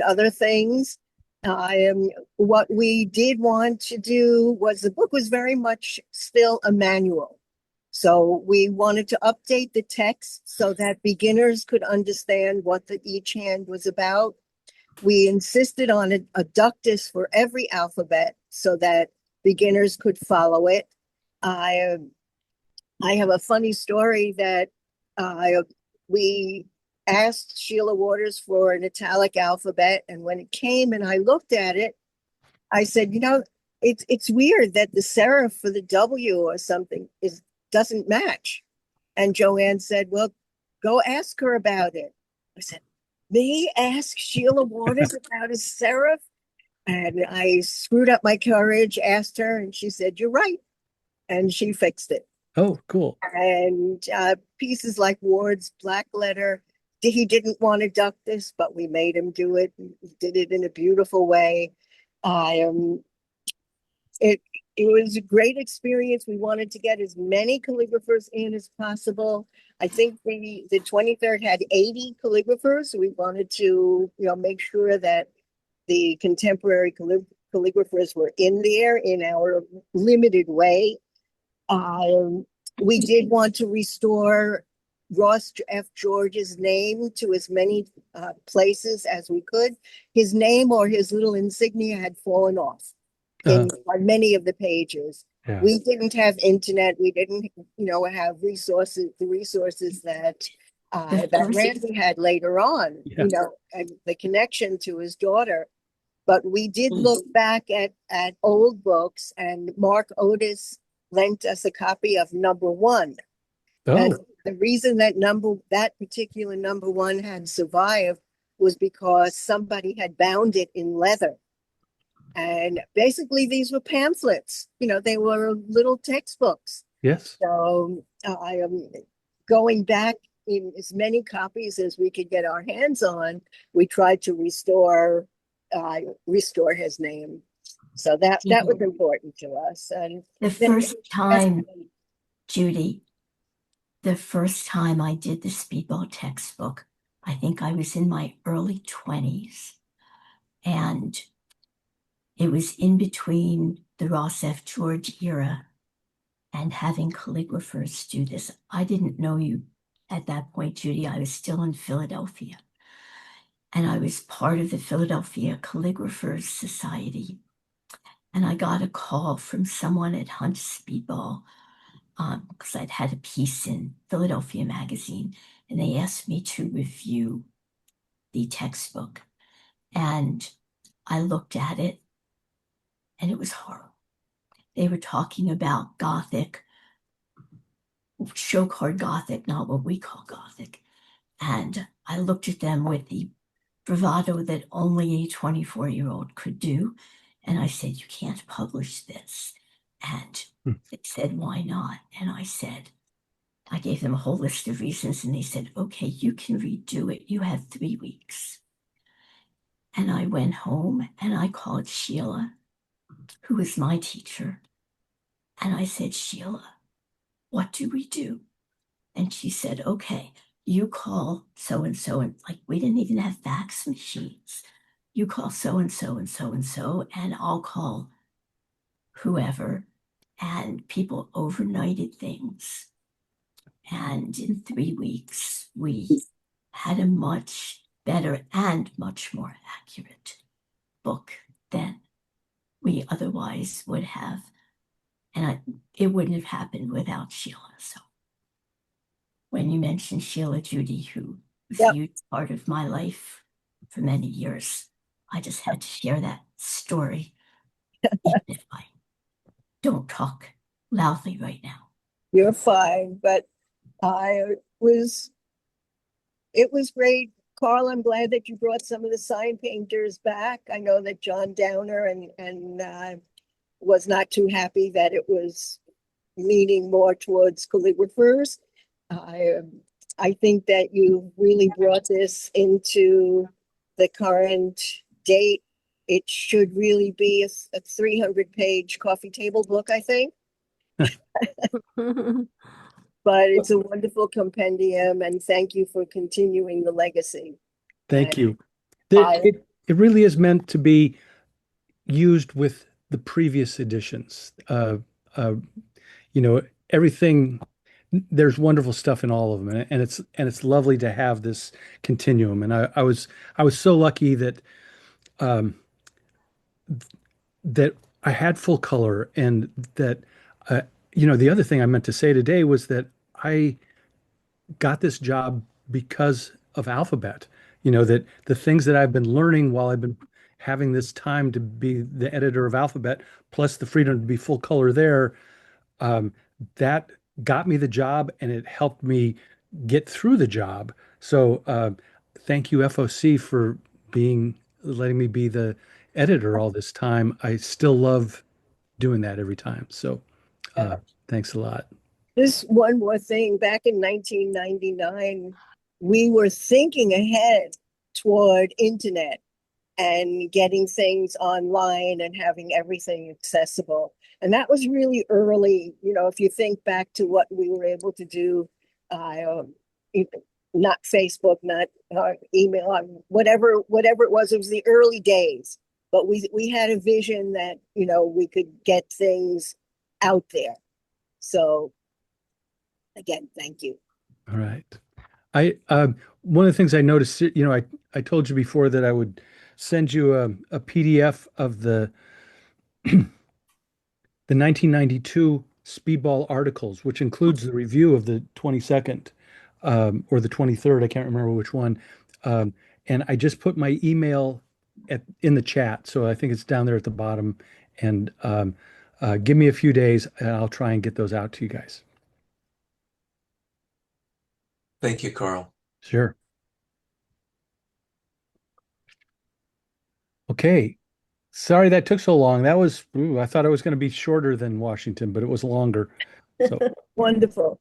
other things. What we did want to do was the book was very much still a manual. So we wanted to update the text so that beginners could understand what each hand was about. We insisted on a ductus for every alphabet so that beginners could follow it. I have a funny story that we asked Sheila Waters for an italic alphabet, and when it came and I looked at it, I said, it's weird that the serif for the W or something doesn't match. And Joanne said, well, go ask her about it. I said, me ask Sheila Waters about a serif? And I screwed up my courage, asked her, and she said, "You're right." And she fixed it. Oh, cool. And pieces like Ward's black letter, he didn't want to duck this, but we made him do it. He did it in a beautiful way. It it was a great experience. We wanted to get as many calligraphers in as possible. I think the 23rd had 80 calligraphers. We wanted to, make sure that the contemporary calligraphers were in there in our limited way. We did want to restore Ross F. George's name to as many places as we could. His name or his little insignia had fallen off on many of the pages. Yeah. We didn't have internet. We didn't, have the resources that Randy had later on, and the connection to his daughter. But we did look back at old books, and Mark Otis lent us a copy of number 1. Oh. And the reason that particular number 1 had survived was because somebody had bound it in leather. And basically these were pamphlets, they were little textbooks. Yes. So I am going back in as many copies as we could get our hands on. We tried to restore his name. So that was important to us. And the first time, Judy, the first time I did the Speedball textbook, I think I was in my early 20s. And it was in between the Ross F. George era and having calligraphers do this. I didn't know you at that point, Judy. I was still in Philadelphia. And I was part of the Philadelphia Calligraphers Society. And I got a call from someone at Hunt Speedball because I'd had a piece in Philadelphia Magazine, and they asked me to review the textbook. And I looked at it, and it was horrible. They were talking about Gothic, show card Gothic, not what we call Gothic. And I looked at them with the bravado that only a 24-year-old could do. And I said, "You can't publish this." And they said, "Why not?" And I gave them a whole list of reasons. And they said, "Okay, you can redo it. You have 3 weeks." And I went home and I called Sheila, who was my teacher. And I said, "Sheila, what do we do?" And she said, "Okay, you call so-and-so." And like, we didn't even have fax machines. "You call so-and-so and so-and-so, and I'll call whoever." And people overnighted things. And in 3 weeks, we had a much better and much more accurate book than we otherwise would have. And it wouldn't have happened without Sheila. So when you mentioned Sheila, Judy, who was a huge part of my life for many years, I just had to share that story, even if I don't talk loudly right now. You're fine, but it was great. Carl, I'm glad that you brought some of the sign painters back. I know that John Downer and was not too happy that it was leaning more towards calligraphers. I think that you really brought this into the current date. It should really be a 300-page coffee table book, I think. But it's a wonderful compendium, and thank you for continuing the legacy. Thank you. It really is meant to be used with the previous editions. Everything, there's wonderful stuff in all of them, and it's lovely to have this continuum. And I was so lucky that that I had full color, and that the other thing I meant to say today was that I got this job because of Alphabet. That the things that I've been learning while I've been having this time to be the editor of Alphabet, plus the freedom to be full color there, that got me the job, and it helped me get through the job. So thank you, FOC, for letting me be the editor all this time, I still love doing that every time. So thanks a lot. Just one more thing. Back in 1999, we were thinking ahead toward internet and getting things online and having everything accessible. And that was really early. You know, if you think back to what we were able to do, not Facebook, not email, whatever it was the early days. But we had a vision that, you know, we could get things out there. So again, thank you. All right. One of the things I noticed, you know, I told you before that I would send you a PDF of the 1992 Speedball articles, which includes the review of the 22nd or the 23rd. I can't remember which one. And I just put my email in the chat, so I think it's down there at the bottom. And give me a few days, and I'll try and get those out to you guys. Thank you, Carl. Sure. Okay. Sorry that took so long. That was, I thought it was going to be shorter than Washington, but it was longer. So Wonderful.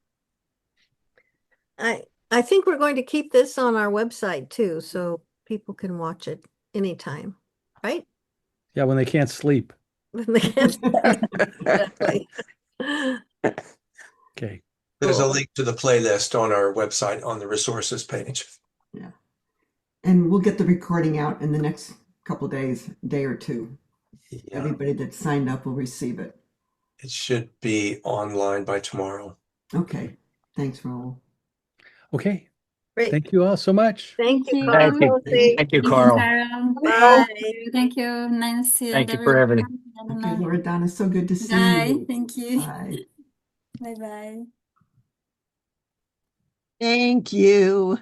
I think we're going to keep this on our website too, so people can watch it anytime, right? yeah, when they can't sleep. Exactly. Okay. There's a link to the playlist on our website on the resources page. Yeah. And we'll get the recording out in the next couple days, day or two. Yeah. Everybody that's signed up will receive it. It should be online by tomorrow. Okay. Thanks, Raul. Okay. Great. Thank you all so much. Thank you, Thank Carl. Thank you, Carl. Bye. Thank you, Nancy. Thank and you for everything. everyone. Okay, Laura Donna, so good to see Bye. you. Thank you. Bye. Bye bye. Thank you.